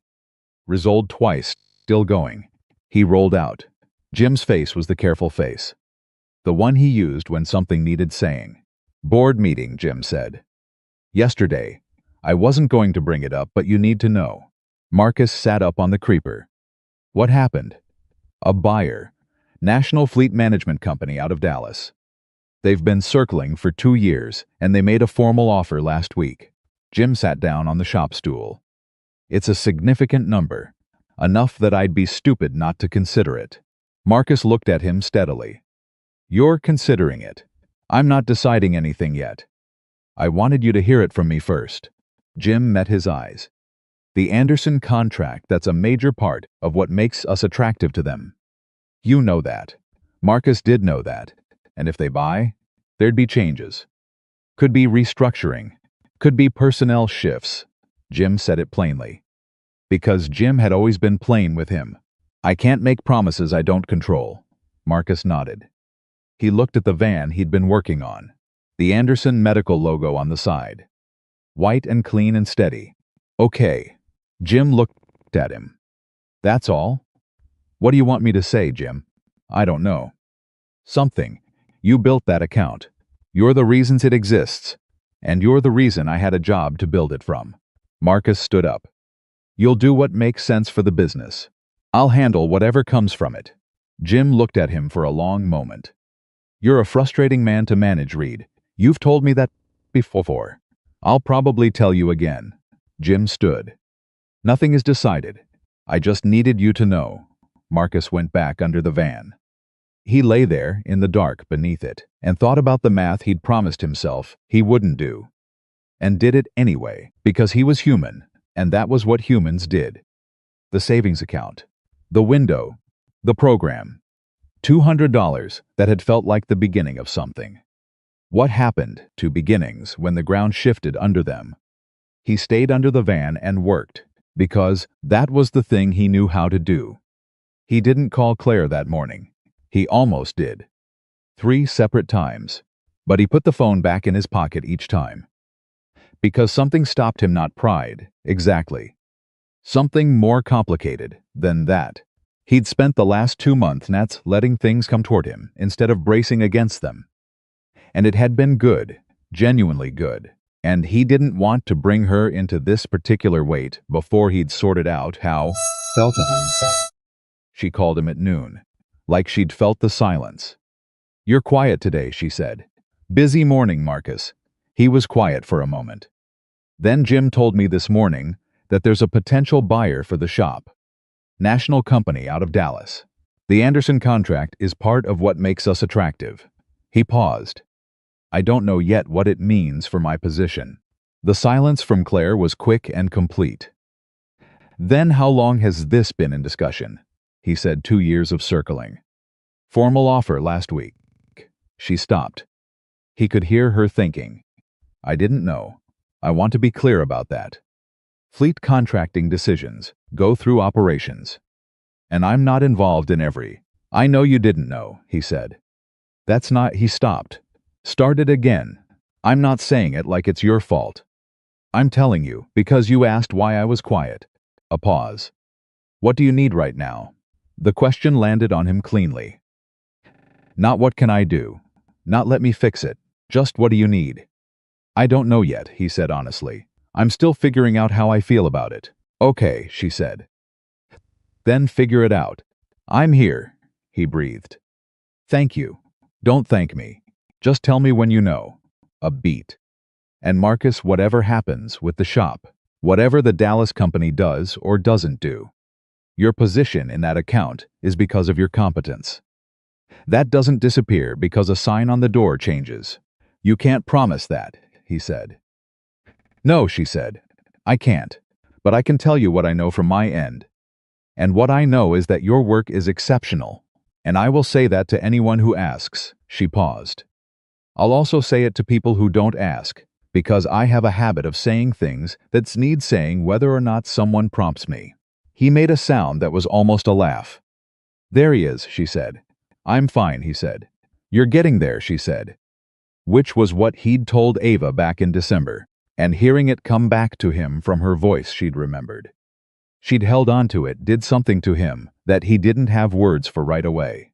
Resoled twice, still going. He rolled out. Jim's face was the careful face. The one he used when something needed saying. "Board meeting," Jim said. "Yesterday. I wasn't going to bring it up, but you need to know." Marcus sat up on the creeper. "What happened?" A buyer. National Fleet Management Company out of Dallas. They've been circling for 2 years, and they made a formal offer last week. Jim sat down on the shop stool. It's a significant number. Enough that I'd be stupid not to consider it. Marcus looked at him steadily. You're considering it. I'm not deciding anything yet. I wanted you to hear it from me first. Jim met his eyes. The Anderson contract, that's a major part of what makes us attractive to them. You know that. Marcus did know that. And if they buy, there'd be changes. Could be restructuring. Could be personnel shifts. Jim said it plainly. Because Jim had always been plain with him. I can't make promises I don't control. Marcus nodded. He looked at the van he'd been working on. The Anderson Medical logo on the side. White and clean and steady. Okay. Jim looked at him. That's all? What do you want me to say, Jim? I don't know. Something. You built that account. You're the reasons it exists. And you're the reason I had a job to build it from. Marcus stood up. You'll do what makes sense for the business. I'll handle whatever comes from it. Jim looked at him for a long moment. You're a frustrating man to manage, Reed. You've told me that before. I'll probably tell you again. Jim stood. Nothing is decided. I just needed you to know. Marcus went back under the van. He lay there in the dark beneath it and thought about the math he'd promised himself he wouldn't do. And did it anyway, because he was human, and that was what humans did. The savings account. The window. The program. $200 that had felt like the beginning of something. What happened to beginnings when the ground shifted under them? He stayed under the van and worked, because that was the thing he knew how to do. He didn't call Claire that morning. He almost did. 3 separate times. But he put the phone back in his pocket each time. Because something stopped him, not pride, exactly. Something more complicated than that. He'd spent the last 2 months letting things come toward him instead of bracing against them. And it had been good, genuinely good. And he didn't want to bring her into this particular weight before he'd sorted out how felt him. She called him at noon, like she'd felt the silence. You're quiet today, she said. Busy morning, Marcus. He was quiet for a moment. Then Jim told me this morning that there's a potential buyer for the shop. National company out of Dallas. The Anderson contract is part of what makes us attractive. He paused. I don't know yet what it means for my position. The silence from Claire was quick and complete. Then how long has this been in discussion? He said 2 years of circling. Formal offer last week. She stopped. He could hear her thinking. I didn't know. I want to be clear about that. Fleet contracting decisions go through operations. And I'm not involved in every. I know you didn't know, he said. That's not. He stopped. Started again. I'm not saying it like it's your fault. I'm telling you because you asked why I was quiet. A pause. What do you need right now? The question landed on him cleanly. Not what can I do? Not let me fix it. Just what do you need? I don't know yet, he said honestly. I'm still figuring out how I feel about it. Okay, she said. Then figure it out. I'm here, he breathed. Thank you. Don't thank me. Just tell me when you know. A beat. And Marcus, whatever happens with the shop, whatever the Dallas company does or doesn't do, your position in that account is because of your competence. That doesn't disappear because a sign on the door changes. You can't promise that, he said. No, she said. I can't. But I can tell you what I know from my end. And what I know is that your work is exceptional. And I will say that to anyone who asks. She paused. I'll also say it to people who don't ask, because I have a habit of saying things that need saying whether or not someone prompts me. He made a sound that was almost a laugh. There he is, she said. I'm fine, he said. You're getting there, she said. Which was what he'd told Ava back in December, and hearing it come back to him from her voice she'd remembered. She'd held on to it, did something to him that he didn't have words for right away.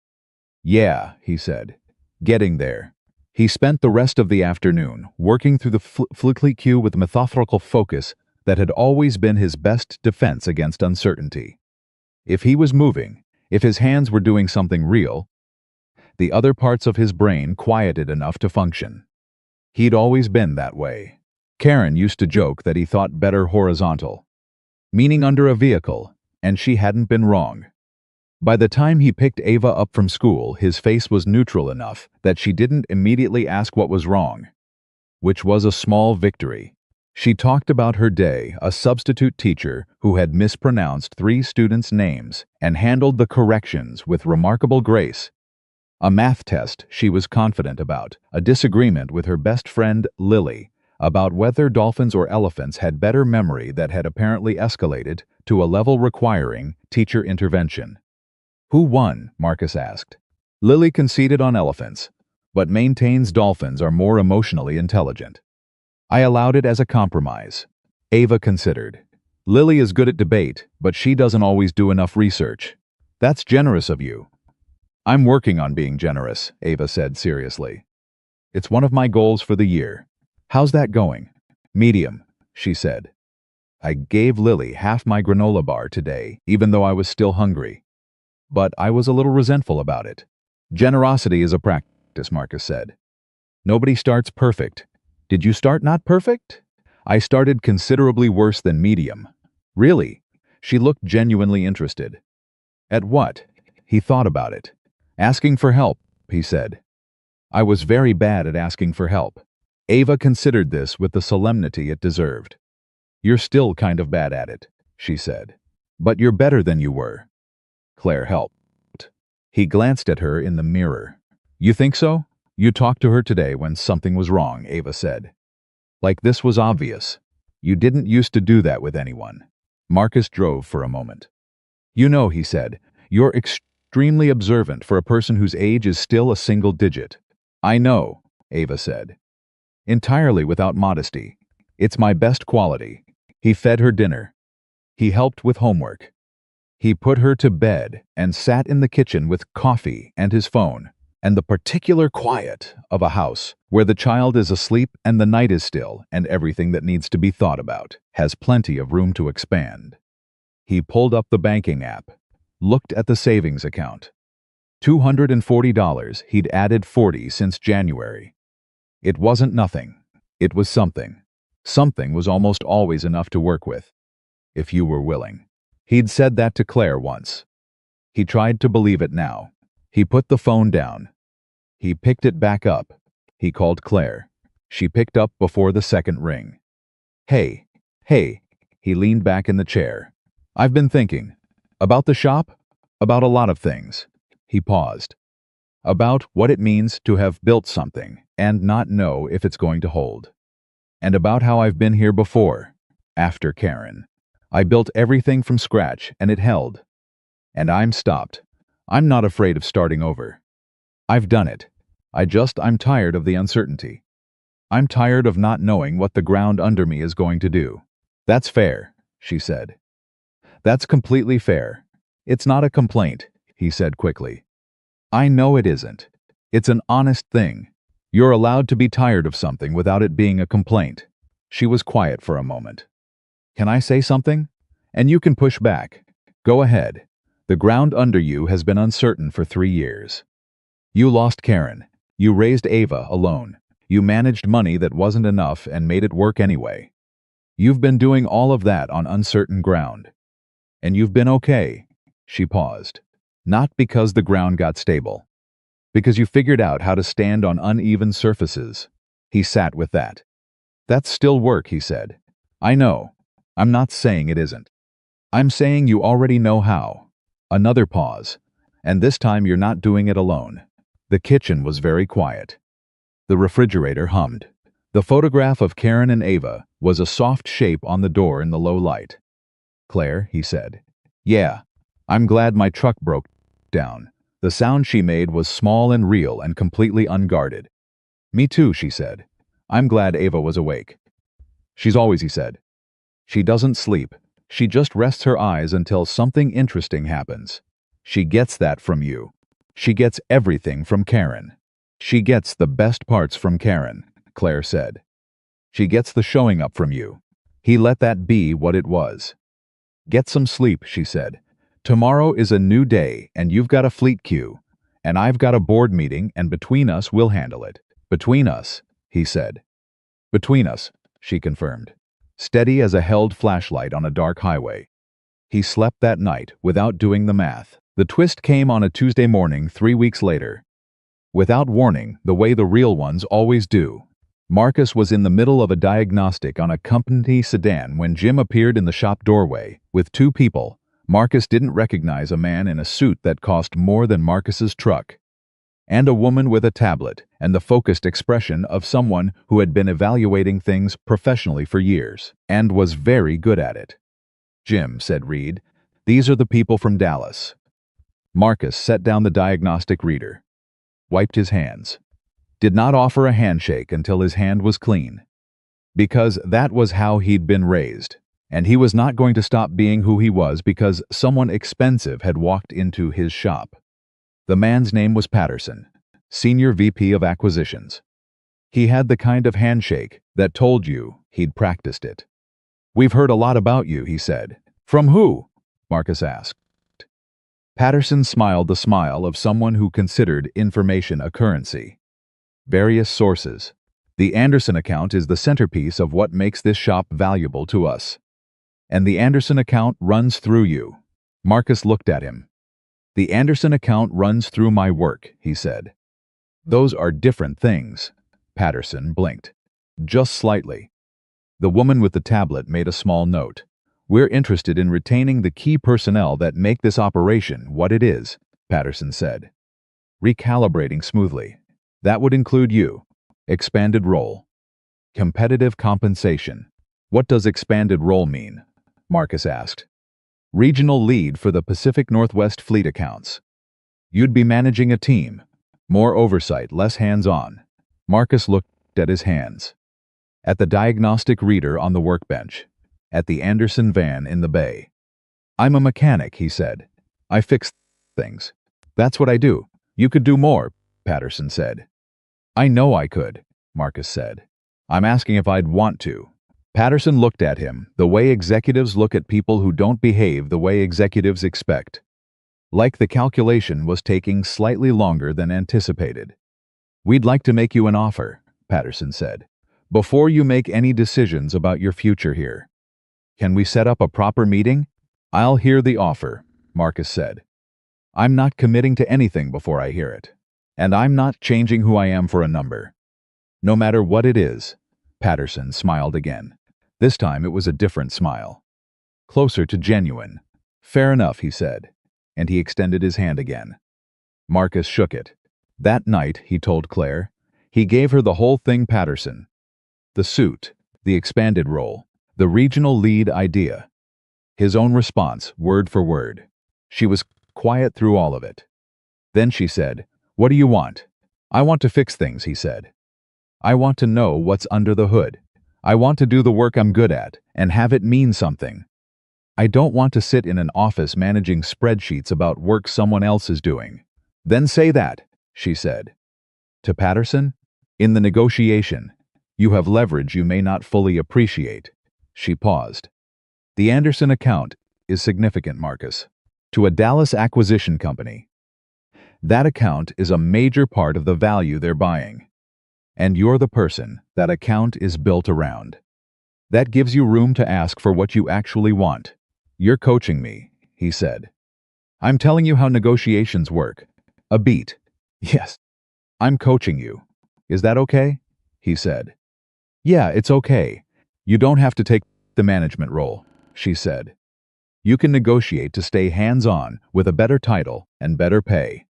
Yeah, he said. Getting there. He spent the rest of the afternoon working through the Fleet queue with methodical focus that had always been his best defense against uncertainty. If he was moving, If his hands were doing something real, the other parts of his brain quieted enough to function. He'd always been that way. Karen used to joke that he thought better horizontal, meaning under a vehicle, and she hadn't been wrong. By the time he picked Ava up from school, his face was neutral enough that she didn't immediately ask what was wrong, which was a small victory. She talked about her day, a substitute teacher who had mispronounced 3 students' names and handled the corrections with remarkable grace. A math test she was confident about, a disagreement with her best friend Lily about whether dolphins or elephants had better memory that had apparently escalated to a level requiring teacher intervention. Who won? Marcus asked. Lily conceded on elephants, but maintains dolphins are more emotionally intelligent. I allowed it as a compromise. Ava considered. Lily is good at debate, but she doesn't always do enough research. That's generous of you. I'm working on being generous, Ava said seriously. It's one of my goals for the year. How's that going? Medium, she said. I gave Lily half my granola bar today, even though I was still hungry. But I was a little resentful about it. Generosity is a practice, Marcus said. Nobody starts perfect. Did you start not perfect? I started considerably worse than medium. Really? She looked genuinely interested. At what? He thought about it. Asking for help, he said. I was very bad at asking for help. Ava considered this with the solemnity it deserved. You're still kind of bad at it, she said. But you're better than you were. Claire helped. He glanced at her in the mirror. You think so? You talked to her today when something was wrong, Ava said. Like this was obvious. You didn't used to do that with anyone. Marcus drove for a moment. You know, he said, you're extremely observant for a person whose age is still a single digit. I know, Ava said. Entirely without modesty. It's my best quality. He fed her dinner. He helped with homework. He put her to bed and sat in the kitchen with coffee and his phone, and the particular quiet of a house where the child is asleep and the night is still and everything that needs to be thought about has plenty of room to expand. He pulled up the banking app, looked at the savings account. $240, he'd added 40 since January. It wasn't nothing. It was something. Something was almost always enough to work with, if you were willing. He'd said that to Claire once. He tried to believe it now. He put the phone down. He picked it back up. He called Claire. She picked up before the second ring. Hey. He leaned back in the chair. I've been thinking. About the shop? About a lot of things. He paused. About what it means to have built something and not know if it's going to hold. And about how I've been here before, after Karen. I built everything from scratch and it held. And I'm stopped. I'm not afraid of starting over. I've done it. I'm tired of the uncertainty. I'm tired of not knowing what the ground under me is going to do. That's fair, she said. That's completely fair. It's not a complaint, he said quickly. I know it isn't. It's an honest thing. You're allowed to be tired of something without it being a complaint. She was quiet for a moment. Can I say something? And you can push back. Go ahead. The ground under you has been uncertain for 3 years. You lost Karen. You raised Ava alone. You managed money that wasn't enough and made it work anyway. You've been doing all of that on uncertain ground. And you've been okay. She paused. Not because the ground got stable. Because you figured out how to stand on uneven surfaces. He sat with that. That's still work, he said. I know. I'm not saying it isn't. I'm saying you already know how. Another pause. And this time you're not doing it alone. The kitchen was very quiet. The refrigerator hummed. The photograph of Karen and Ava was a soft shape on the door in the low light. Claire, he said. Yeah, I'm glad my truck broke down. The sound she made was small and real and completely unguarded. Me too, she said. I'm glad Ava was awake. She's always, he said. She doesn't sleep. She just rests her eyes until something interesting happens. She gets that from you. She gets everything from Karen. She gets the best parts from Karen, Claire said. She gets the showing up from you. He let that be what it was. Get some sleep, she said. Tomorrow is a new day, and you've got a fleet queue, and I've got a board meeting, and between us, we'll handle it. Between us, he said. Between us, she confirmed, steady as a held flashlight on a dark highway. He slept that night without doing the math. The twist came on a Tuesday morning 3 weeks later. Without warning, the way the real ones always do. Marcus was in the middle of a diagnostic on a company sedan when Jim appeared in the shop doorway. With 2 people, Marcus didn't recognize a man in a suit that cost more than Marcus's truck, and a woman with a tablet and the focused expression of someone who had been evaluating things professionally for years and was very good at it. "Jim," said Reed, "these are the people from Dallas." Marcus set down the diagnostic reader, wiped his hands, did not offer a handshake until his hand was clean, because that was how he'd been raised, and he was not going to stop being who he was because someone expensive had walked into his shop. The man's name was Patterson, Senior VP of Acquisitions. He had the kind of handshake that told you he'd practiced it. "We've heard a lot about you," he said. "From who?" Marcus asked. Patterson smiled the smile of someone who considered information a currency. "Various sources. The Anderson account is the centerpiece of what makes this shop valuable to us. And the Anderson account runs through you." Marcus looked at him. "The Anderson account runs through my work," he said. "Those are different things." Patterson blinked. "Just slightly." The woman with the tablet made a small note. "We're interested in retaining the key personnel that make this operation what it is," Patterson said. "Recalibrating smoothly. That would include you. Expanded role. Competitive compensation." "What does expanded role mean?" Marcus asked. "Regional lead for the Pacific Northwest fleet accounts. You'd be managing a team. More oversight, less hands-on." Marcus looked at his hands, at the diagnostic reader on the workbench, at the Anderson van in the bay. "I'm a mechanic," he said. "I fix things. That's what I do." "You could do more," Patterson said. "I know I could," Marcus said. "I'm asking if I'd want to." Patterson looked at him the way executives look at people who don't behave the way executives expect. Like the calculation was taking slightly longer than anticipated. "We'd like to make you an offer," Patterson said, "before you make any decisions about your future here. Can we set up a proper meeting?" "I'll hear the offer," Marcus said. "I'm not committing to anything before I hear it. And I'm not changing who I am for a number. No matter what it is." Patterson smiled again. This time it was a different smile. Closer to genuine. "Fair enough," he said, and he extended his hand again. Marcus shook it. That night, he told Claire, he gave her the whole thing Patterson. The suit, the expanded role, the regional lead idea. His own response, word for word. She was quiet through all of it. Then she said, "What do you want?" "I want to fix things," he said. "I want to know what's under the hood. I want to do the work I'm good at and have it mean something. I don't want to sit in an office managing spreadsheets about work someone else is doing." "Then say that," she said. To Patterson, "In the negotiation, you have leverage you may not fully appreciate." She paused. "The Anderson account is significant, Marcus, to a Dallas acquisition company. That account is a major part of the value they're buying. And you're the person that account is built around. That gives you room to ask for what you actually want." "You're coaching me," he said. "I'm telling you how negotiations work. A beat." "Yes. I'm coaching you. Is that okay?" he said. "Yeah, it's okay. You don't have to take the management role," she said. "You can negotiate to stay hands-on with a better title and better pay.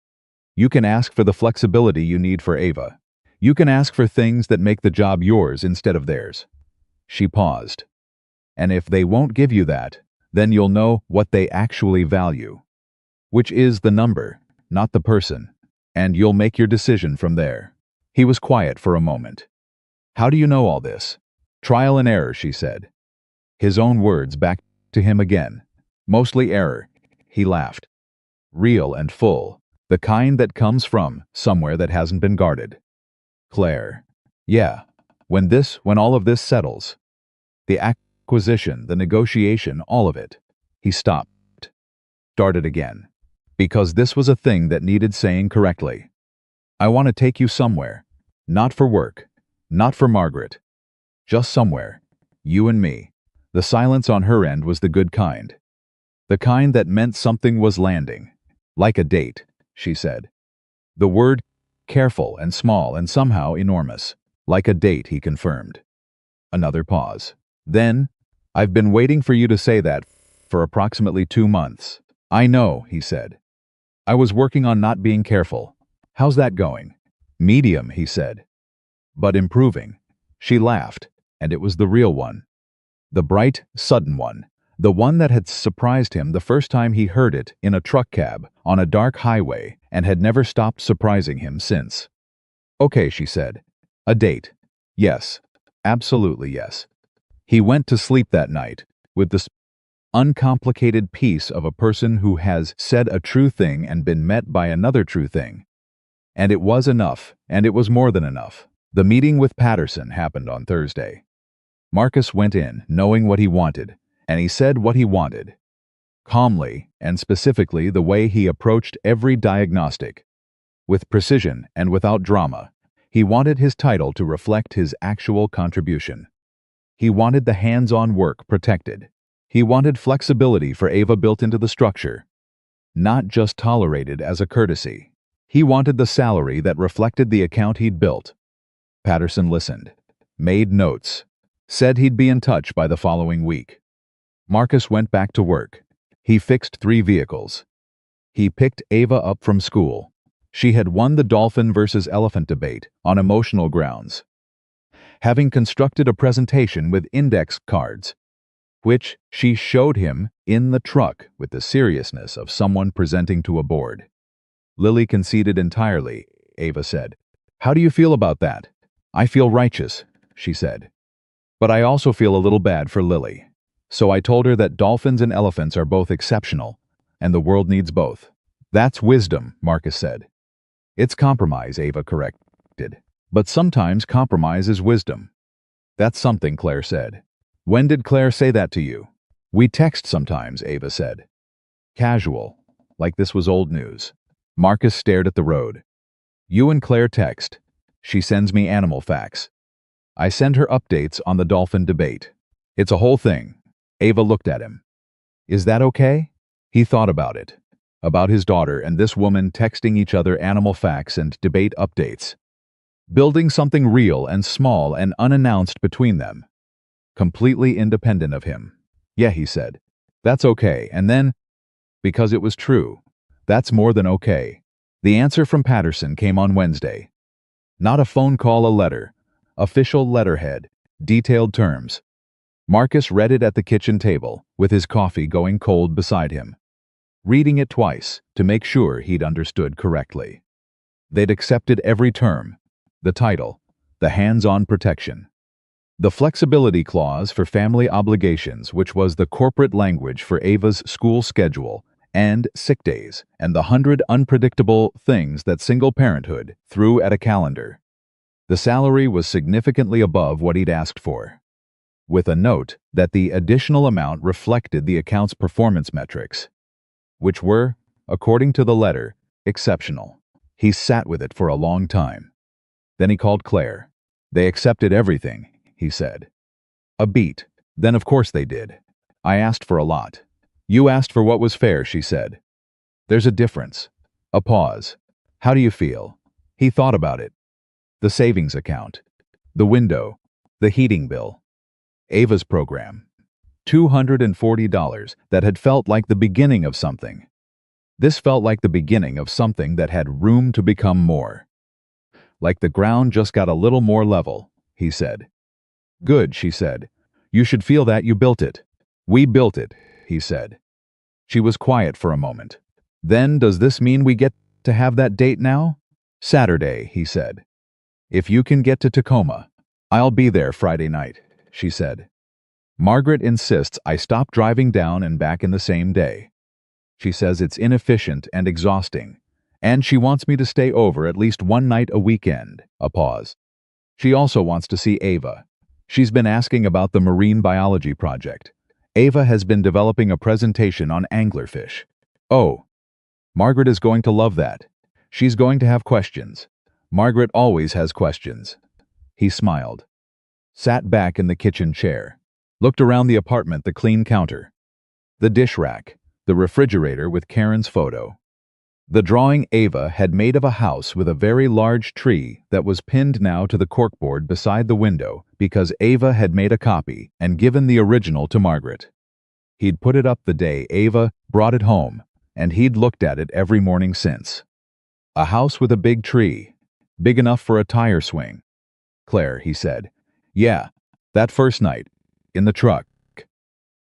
You can ask for the flexibility you need for Ava. You can ask for things that make the job yours instead of theirs." She paused. "And if they won't give you that, then you'll know what they actually value, which is the number, not the person, and you'll make your decision from there." He was quiet for a moment. "How do you know all this?" "Trial and error," she said. His own words back to him again. "Mostly error." He laughed. "Real and full, the kind that comes from somewhere that hasn't been guarded." Claire. "Yeah. When all of this settles. The acquisition, the negotiation, all of it." He stopped. started again. Because this was a thing that needed saying correctly. I want to take you somewhere. Not for work. Not for Margaret. Just somewhere. You and me. The silence on her end was the good kind. The kind that meant something was landing. Like a date, she said. The word careful and small and somehow enormous. Like a date, he confirmed. Another pause. Then, I've been waiting for you to say that for approximately 2 months. I know, he said. I was working on not being careful. How's that going? Medium, he said. But improving. She laughed, and it was the real one. The bright, sudden one. The one that had surprised him the first time he heard it in a truck cab on a dark highway and had never stopped surprising him since. Okay, she said. A date. Yes. Absolutely yes. He went to sleep that night with the uncomplicated peace of a person who has said a true thing and been met by another true thing. And it was enough, and it was more than enough. The meeting with Patterson happened on Thursday. Marcus went in, knowing what he wanted, and he said what he wanted. Calmly, and specifically the way he approached every diagnostic. With precision and without drama, he wanted his title to reflect his actual contribution. He wanted the hands-on work protected. He wanted flexibility for Ava built into the structure, not just tolerated as a courtesy. He wanted the salary that reflected the account he'd built. Patterson listened, made notes, said he'd be in touch by the following week. Marcus went back to work. He fixed 3 vehicles. He picked Ava up from school. She had won the dolphin versus elephant debate on emotional grounds, having constructed a presentation with index cards, which she showed him in the truck with the seriousness of someone presenting to a board. Lily conceded entirely, Ava said. How do you feel about that? I feel righteous, she said. But I also feel a little bad for Lily. So I told her that dolphins and elephants are both exceptional, and the world needs both. That's wisdom, Marcus said. It's compromise, Ava corrected. But sometimes compromise is wisdom. That's something, Claire said. When did Claire say that to you? We text sometimes, Ava said. Casual, like this was old news. Marcus stared at the road. You and Claire text. She sends me animal facts. I send her updates on the dolphin debate. It's a whole thing. Ava looked at him. Is that okay? He thought about it. About his daughter and this woman texting each other animal facts and debate updates. Building something real and small and unannounced between them. Completely independent of him. Yeah, he said. That's okay, and then, because it was true, that's more than okay. The answer from Patterson came on Wednesday. Not a phone call, a letter. Official letterhead. Detailed terms. Marcus read it at the kitchen table, with his coffee going cold beside him. Reading it twice, to make sure he'd understood correctly. They'd accepted every term. The title. The hands-on protection. The flexibility clause for family obligations, which was the corporate language for Ava's school schedule, and sick days, and the 100 unpredictable things that single parenthood threw at a calendar. The salary was significantly above what he'd asked for, with a note that the additional amount reflected the account's performance metrics, which were, according to the letter, exceptional. He sat with it for a long time. Then he called Claire. They accepted everything, he said. A beat. Then of course they did. I asked for a lot. You asked for what was fair, she said. There's a difference. A pause. How do you feel? He thought about it. The savings account. The window. The heating bill. Ava's program. $240 that had felt like the beginning of something. This felt like the beginning of something that had room to become more. Like the ground just got a little more level, he said. Good, she said. You should feel that you built it. We built it, he said. She was quiet for a moment. Then, does this mean we get to have that date now? Saturday, he said. If you can get to Tacoma, I'll be there Friday night, she said. Margaret insists I stop driving down and back in the same day. She says it's inefficient and exhausting, and she wants me to stay over at least one night a weekend. A pause. She also wants to see Ava. She's been asking about the marine biology project. Ava has been developing a presentation on anglerfish. Oh, Margaret is going to love that. She's going to have questions. Margaret always has questions. He smiled, sat back in the kitchen chair, looked around the apartment, the clean counter, the dish rack, the refrigerator with Karen's photo. The drawing Ava had made of a house with a very large tree that was pinned now to the corkboard beside the window because Ava had made a copy and given the original to Margaret. He'd put it up the day Ava brought it home, and he'd looked at it every morning since. A house with a big tree, big enough for a tire swing. Claire, he said. Yeah, that first night, in the truck.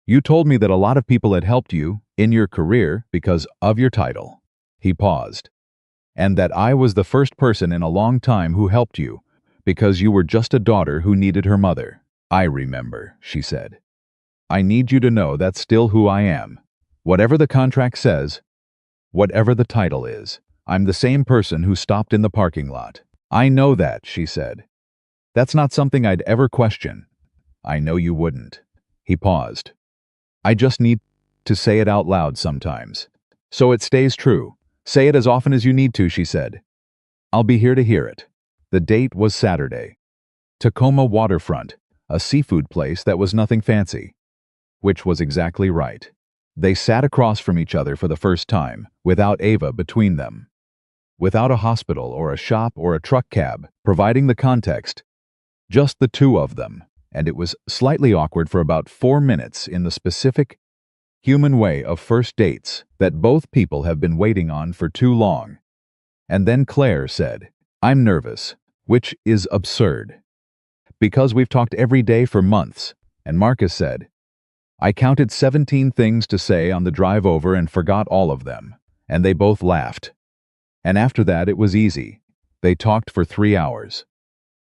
You told me that a lot of people had helped you in your career because of your title. He paused. And that I was the first person in a long time who helped you because you were just a daughter who needed her mother. I remember, she said. I need you to know that's still who I am. Whatever the contract says, whatever the title is, I'm the same person who stopped in the parking lot. I know that, she said. That's not something I'd ever question. I know you wouldn't. He paused. I just need to say it out loud sometimes. So it stays true. Say it as often as you need to, she said. I'll be here to hear it. The date was Saturday. Tacoma Waterfront, a seafood place that was nothing fancy. Which was exactly right. They sat across from each other for the first time, without Ava between them. Without a hospital or a shop or a truck cab providing the context, just the two of them, and it was slightly awkward for about 4 minutes in the specific, human way of first dates that both people have been waiting on for too long. And then Claire said, I'm nervous, which is absurd. Because we've talked every day for months, and Marcus said, I counted 17 things to say on the drive over and forgot all of them, and they both laughed. And after that it was easy. They talked for 3 hours.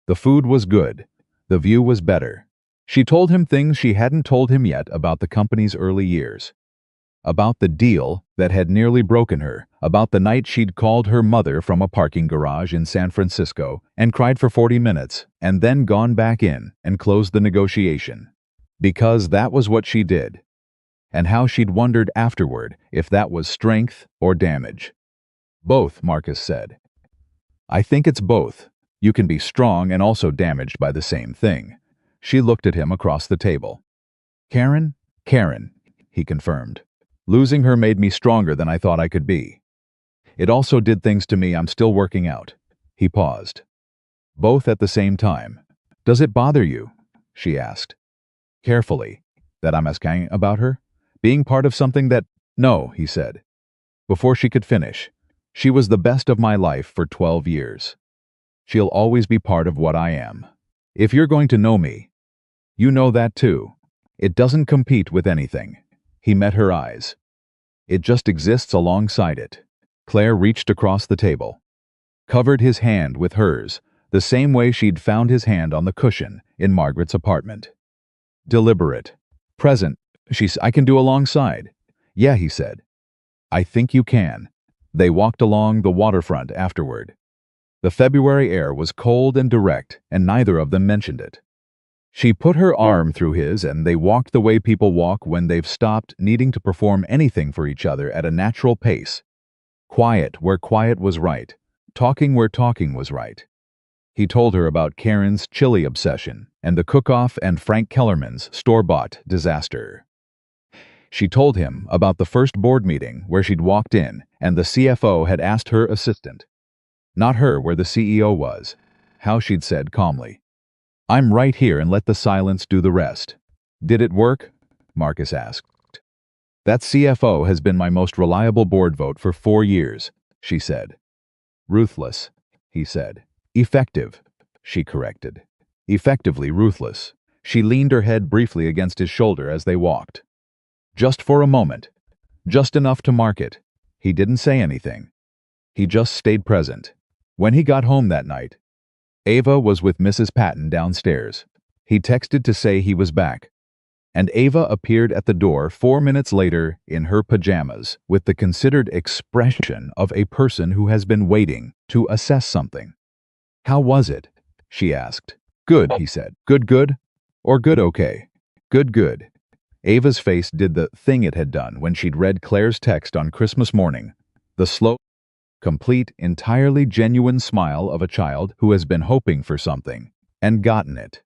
The food was good. The view was better. She told him things she hadn't told him yet about the company's early years. About the deal that had nearly broken her, about the night she'd called her mother from a parking garage in San Francisco and cried for 40 minutes and then gone back in and closed the negotiation. Because that was what she did. And how she'd wondered afterward if that was strength or damage. Both, Marcus said. I think it's both. You can be strong and also damaged by the same thing. She looked at him across the table. Karen, he confirmed. Losing her made me stronger than I thought I could be. It also did things to me I'm still working out. He paused. Both at the same time. Does it bother you? She asked. Carefully. That I'm asking about her? Being part of something that... No, he said. Before she could finish. She was the best of my life for 12 years. She'll always be part of what I am. If you're going to know me, you know that too. It doesn't compete with anything. He met her eyes. It just exists alongside it. Claire reached across the table, covered his hand with hers, the same way she'd found his hand on the cushion in Margaret's apartment. Deliberate. Present. I can do alongside. Yeah, he said. I think you can. They walked along the waterfront afterward. The February air was cold and direct, and neither of them mentioned it. She put her arm through his, and they walked the way people walk when they've stopped needing to perform anything for each other at a natural pace. Quiet where quiet was right, talking where talking was right. He told her about Karen's chili obsession and the cook-off and Frank Kellerman's store-bought disaster. She told him about the first board meeting where she'd walked in and the CFO had asked her assistant, not her where the CEO was, how she'd said calmly, I'm right here and let the silence do the rest. Did it work? Marcus asked. That CFO has been my most reliable board vote for 4 years, she said. Ruthless, he said. Effective, she corrected. Effectively ruthless. She leaned her head briefly against his shoulder as they walked. Just for a moment. Just enough to mark it. He didn't say anything. He just stayed present. When he got home that night, Ava was with Mrs. Patton downstairs. He texted to say he was back. And Ava appeared at the door 4 minutes later in her pajamas with the considered expression of a person who has been waiting to assess something. How was it? She asked. Good, he said. Good, or good, okay? Good. Ava's face did the thing it had done when she'd read Claire's text on Christmas morning. The slow, complete, entirely genuine smile of a child who has been hoping for something and gotten it.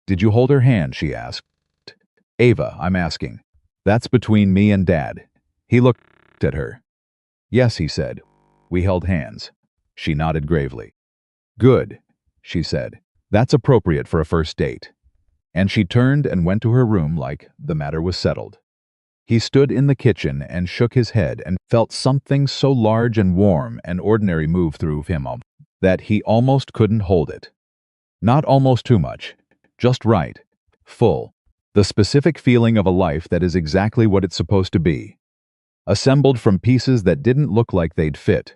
"Did you hold her hand?" she asked. "Ava, I'm asking. That's between me and Dad." He looked at her. "Yes," he said. "We held hands." She nodded gravely. "Good," she said. "That's appropriate for a first date." And she turned and went to her room like the matter was settled. He stood in the kitchen and shook his head and felt something so large and warm and ordinary move through him that he almost couldn't hold it. Not almost too much, just right, full, the specific feeling of a life that is exactly what it's supposed to be. Assembled from pieces that didn't look like they'd fit.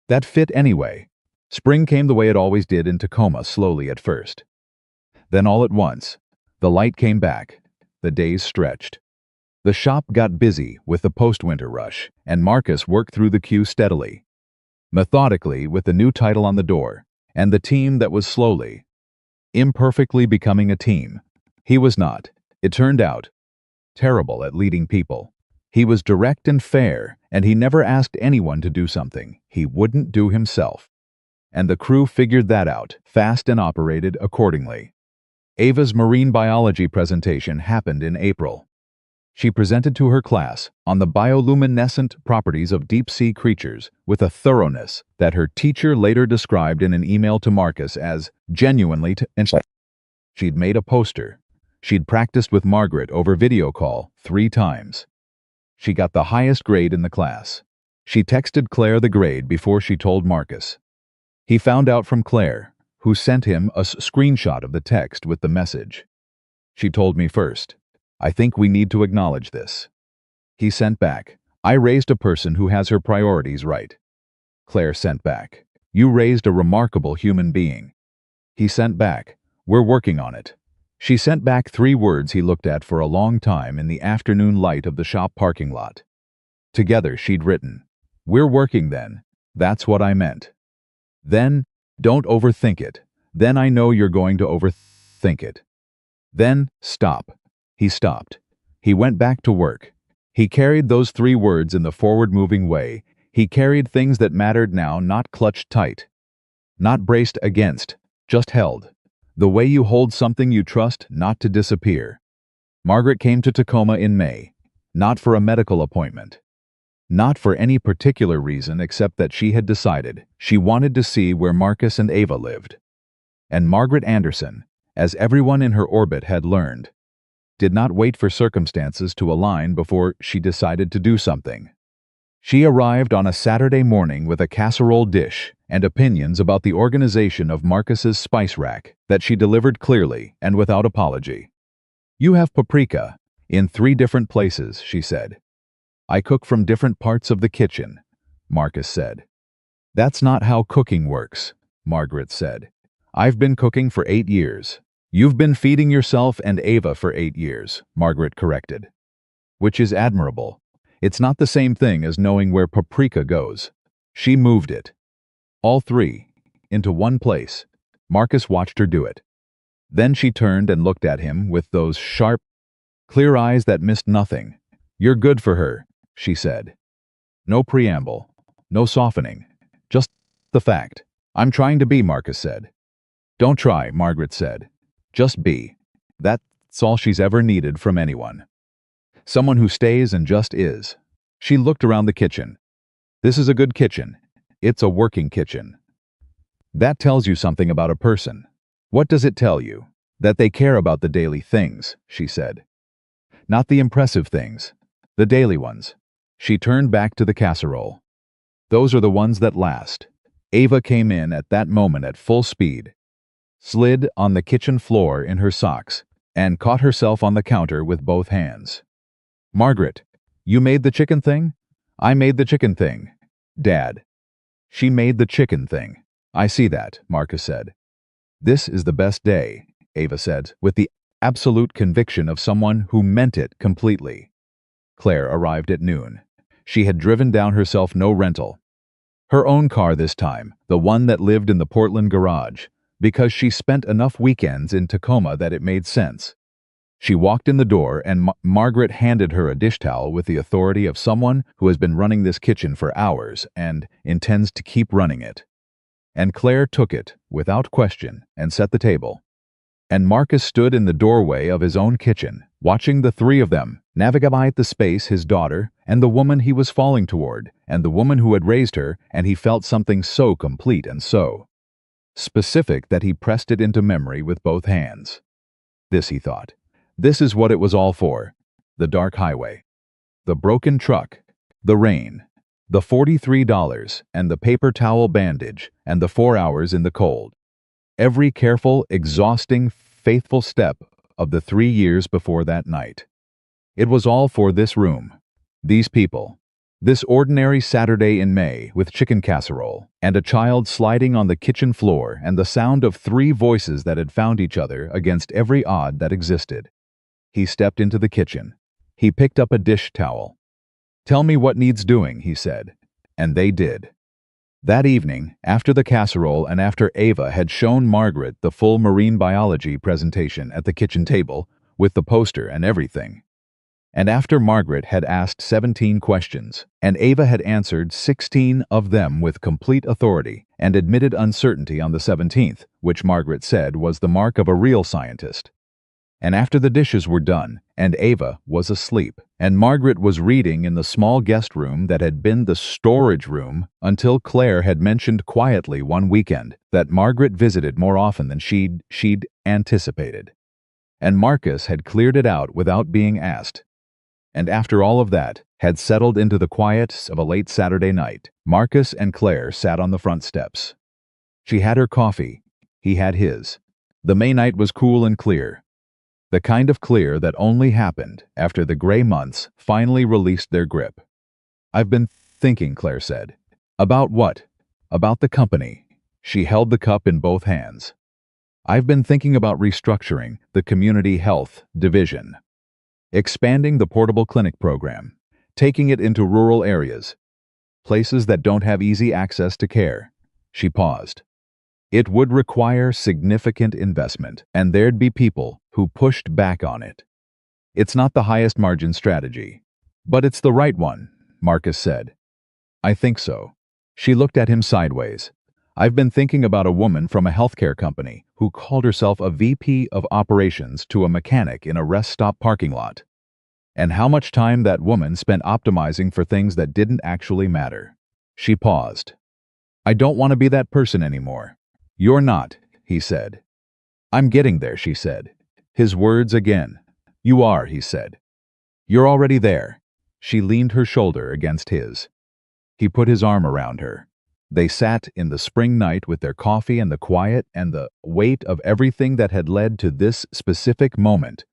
That fit anyway. Spring came the way it always did in Tacoma, slowly at first. Then all at once, the light came back, the days stretched. The shop got busy with the post-winter rush, and Marcus worked through the queue steadily, methodically, with the new title on the door, and the team that was slowly, imperfectly becoming a team. He was not, it turned out, terrible at leading people. He was direct and fair, and he never asked anyone to do something he wouldn't do himself. And the crew figured that out fast and operated accordingly. Ava's marine biology presentation happened in April. She presented to her class on the bioluminescent properties of deep-sea creatures with a thoroughness that her teacher later described in an email to Marcus as genuinely She'd made a poster. She'd practiced with Margaret over video call 3 times. She got the highest grade in the class. She texted Claire the grade before she told Marcus. He found out from Claire, who sent him a screenshot of the text with the message. "She told me first. I think we need to acknowledge this." He sent back, "I raised a person who has her priorities right." Claire sent back, "You raised a remarkable human being." He sent back, "We're working on it." She sent back 3 words he looked at for a long time in the afternoon light of the shop parking lot. Together she'd written, "We're working then. That's what I meant." Then, "Don't overthink it. Then I know you're going to overthink it." Then, "Stop." He stopped. He went back to work. He carried those 3 words in the forward-moving way. He carried things that mattered now, not clutched tight, not braced against, just held. The way you hold something you trust not to disappear. Margaret came to Tacoma in May, not for a medical appointment. Not for any particular reason except that she had decided she wanted to see where Marcus and Ava lived. And Margaret Anderson, as everyone in her orbit had learned, did not wait for circumstances to align before she decided to do something. She arrived on a Saturday morning with a casserole dish and opinions about the organization of Marcus's spice rack that she delivered clearly and without apology. "You have paprika in 3 different places," she said. "I cook from different parts of the kitchen," Marcus said. "That's not how cooking works," Margaret said. "I've been cooking for 8 years. You've been feeding yourself and Ava for 8 years," Margaret corrected. "Which is admirable. It's not the same thing as knowing where paprika goes." She moved it. All 3, into one place. Marcus watched her do it. Then she turned and looked at him with those sharp, clear eyes that missed nothing. "You're good for her," she said. No preamble, no softening, just the fact. "I'm trying to be," Marcus said. "Don't try," Margaret said. "Just be." That's all she's ever needed from anyone. Someone who stays and just is. She looked around the kitchen. This is a good kitchen. It's a working kitchen. That tells you something about a person. What does it tell you? That they care about the daily things, she said. Not the impressive things. The daily ones. She turned back to the casserole. Those are the ones that last. Ava came in at that moment at full speed, slid on the kitchen floor in her socks, and caught herself on the counter with both hands. "Margaret, you made the chicken thing?" "I made the chicken thing, Dad." "She made the chicken thing. I see that," Marcus said. "This is the best day," Ava said, with the absolute conviction of someone who meant it completely. Claire arrived at noon. She had driven down herself no rental. Her own car this time, the one that lived in the Portland garage, because she spent enough weekends in Tacoma that it made sense. She walked in the door, and Margaret handed her a dish towel with the authority of someone who has been running this kitchen for hours and intends to keep running it. And Claire took it, without question, and set the table. And Marcus stood in the doorway of his own kitchen, watching the three of them navigate the space, his daughter, and the woman he was falling toward, and the woman who had raised her, and he felt something so complete and so specific that he pressed it into memory with both hands. This, he thought. This is what it was all for. The dark highway. The broken truck. The rain. The $43 and the paper towel bandage and the 4 hours in the cold. Every careful, exhausting, faithful step of the 3 years before that night. It was all for this room, these people, this ordinary Saturday in May with chicken casserole and a child sliding on the kitchen floor and the sound of 3 voices that had found each other against every odd that existed. He stepped into the kitchen. He picked up a dish towel. "Tell me what needs doing," he said. And they did. That evening, after the casserole and after Ava had shown Margaret the full marine biology presentation at the kitchen table, with the poster and everything, and after Margaret had asked 17 questions, and Ava had answered 16 of them with complete authority and admitted uncertainty on the 17th, which Margaret said was the mark of a real scientist. And after the dishes were done, and Ava was asleep, and Margaret was reading in the small guest room that had been the storage room until Claire had mentioned quietly one weekend that Margaret visited more often than she'd anticipated. And Marcus had cleared it out without being asked. And after all of that had settled into the quiet of a late Saturday night, Marcus and Claire sat on the front steps. She had her coffee. He had his. The May night was cool and clear. The kind of clear that only happened after the gray months finally released their grip. "I've been thinking," Claire said. "About what?" "About the company." She held the cup in both hands. "I've been thinking about restructuring the community health division. Expanding the portable clinic program. Taking it into rural areas. Places that don't have easy access to care." She paused. "It would require significant investment, and there'd be people who pushed back on it. It's not the highest margin strategy, but it's the right one," Marcus said. "I think so." She looked at him sideways. "I've been thinking about a woman from a healthcare company who called herself a VP of operations to a mechanic in a rest stop parking lot. And how much time that woman spent optimizing for things that didn't actually matter." She paused. "I don't want to be that person anymore." "You're not," he said. "I'm getting there," she said. His words again. "You are," he said. "You're already there." She leaned her shoulder against his. He put his arm around her. They sat in the spring night with their coffee and the quiet and the weight of everything that had led to this specific moment.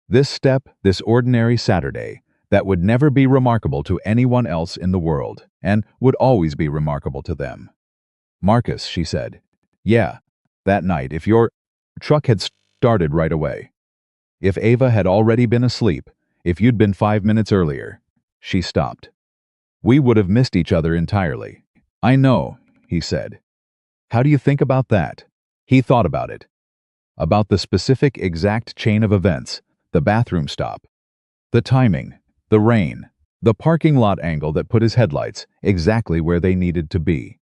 This step, this ordinary Saturday, that would never be remarkable to anyone else in the world, and would always be remarkable to them. "Marcus," she said. "Yeah, that night, if your truck had started right away. If Ava had already been asleep, if you'd been 5 minutes earlier." She stopped. "We would have missed each other entirely." "I know," he said. "How do you think about that?" He thought about it. About the specific exact chain of events, the bathroom stop, the timing, the rain, the parking lot angle that put his headlights exactly where they needed to be.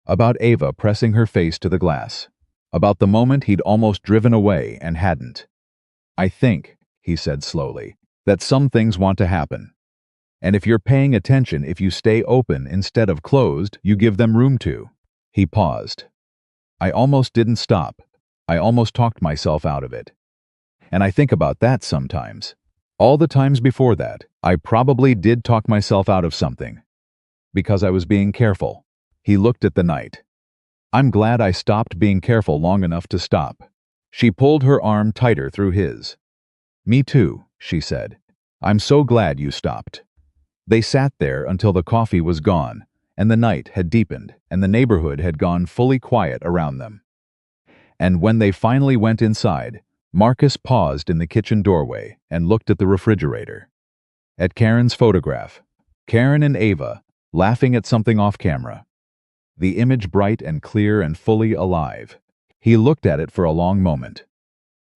About Ava pressing her face to the glass. About the moment he'd almost driven away and hadn't. "I think," he said slowly, "that some things want to happen. And if you're paying attention, if you stay open instead of closed, you give them room to." He paused. "I almost didn't stop. I almost talked myself out of it. And I think about that sometimes. All the times before that, I probably did talk myself out of something. Because I was being careful." He looked at the night. "I'm glad I stopped being careful long enough to stop." She pulled her arm tighter through his. "Me too," she said. "I'm so glad you stopped." They sat there until the coffee was gone, and the night had deepened, and the neighborhood had gone fully quiet around them. And when they finally went inside, Marcus paused in the kitchen doorway and looked at the refrigerator. At Karen's photograph. Karen and Ava, laughing at something off camera. The image bright and clear and fully alive. He looked at it for a long moment.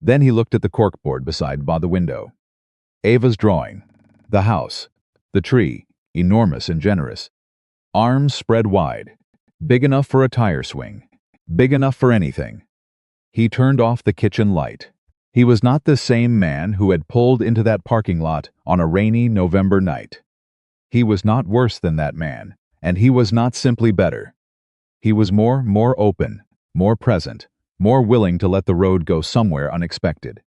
Then he looked at the corkboard beside by the window. Ava's drawing. The house. The tree, enormous and generous. Arms spread wide. Big enough for a tire swing. Big enough for anything. He turned off the kitchen light. He was not the same man who had pulled into that parking lot on a rainy November night. He was not worse than that man, and he was not simply better. He was more open, more present, more willing to let the road go somewhere unexpected.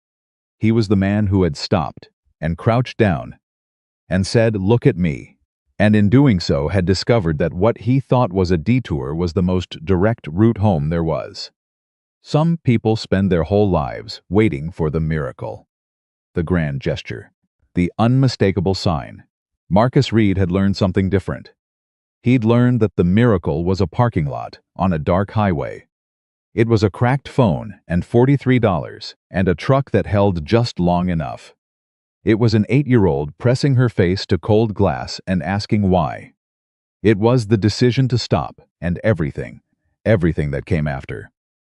He was the man who had stopped and crouched down and said, "Look at me," and in doing so had discovered that what he thought was a detour was the most direct route home there was. Some people spend their whole lives waiting for the miracle. The grand gesture. The unmistakable sign. Marcus Reed had learned something different. He'd learned that the miracle was a parking lot on a dark highway. It was a cracked phone and $43 and a truck that held just long enough. It was an 8-year-old pressing her face to cold glass and asking why. It was the decision to stop and everything that came after.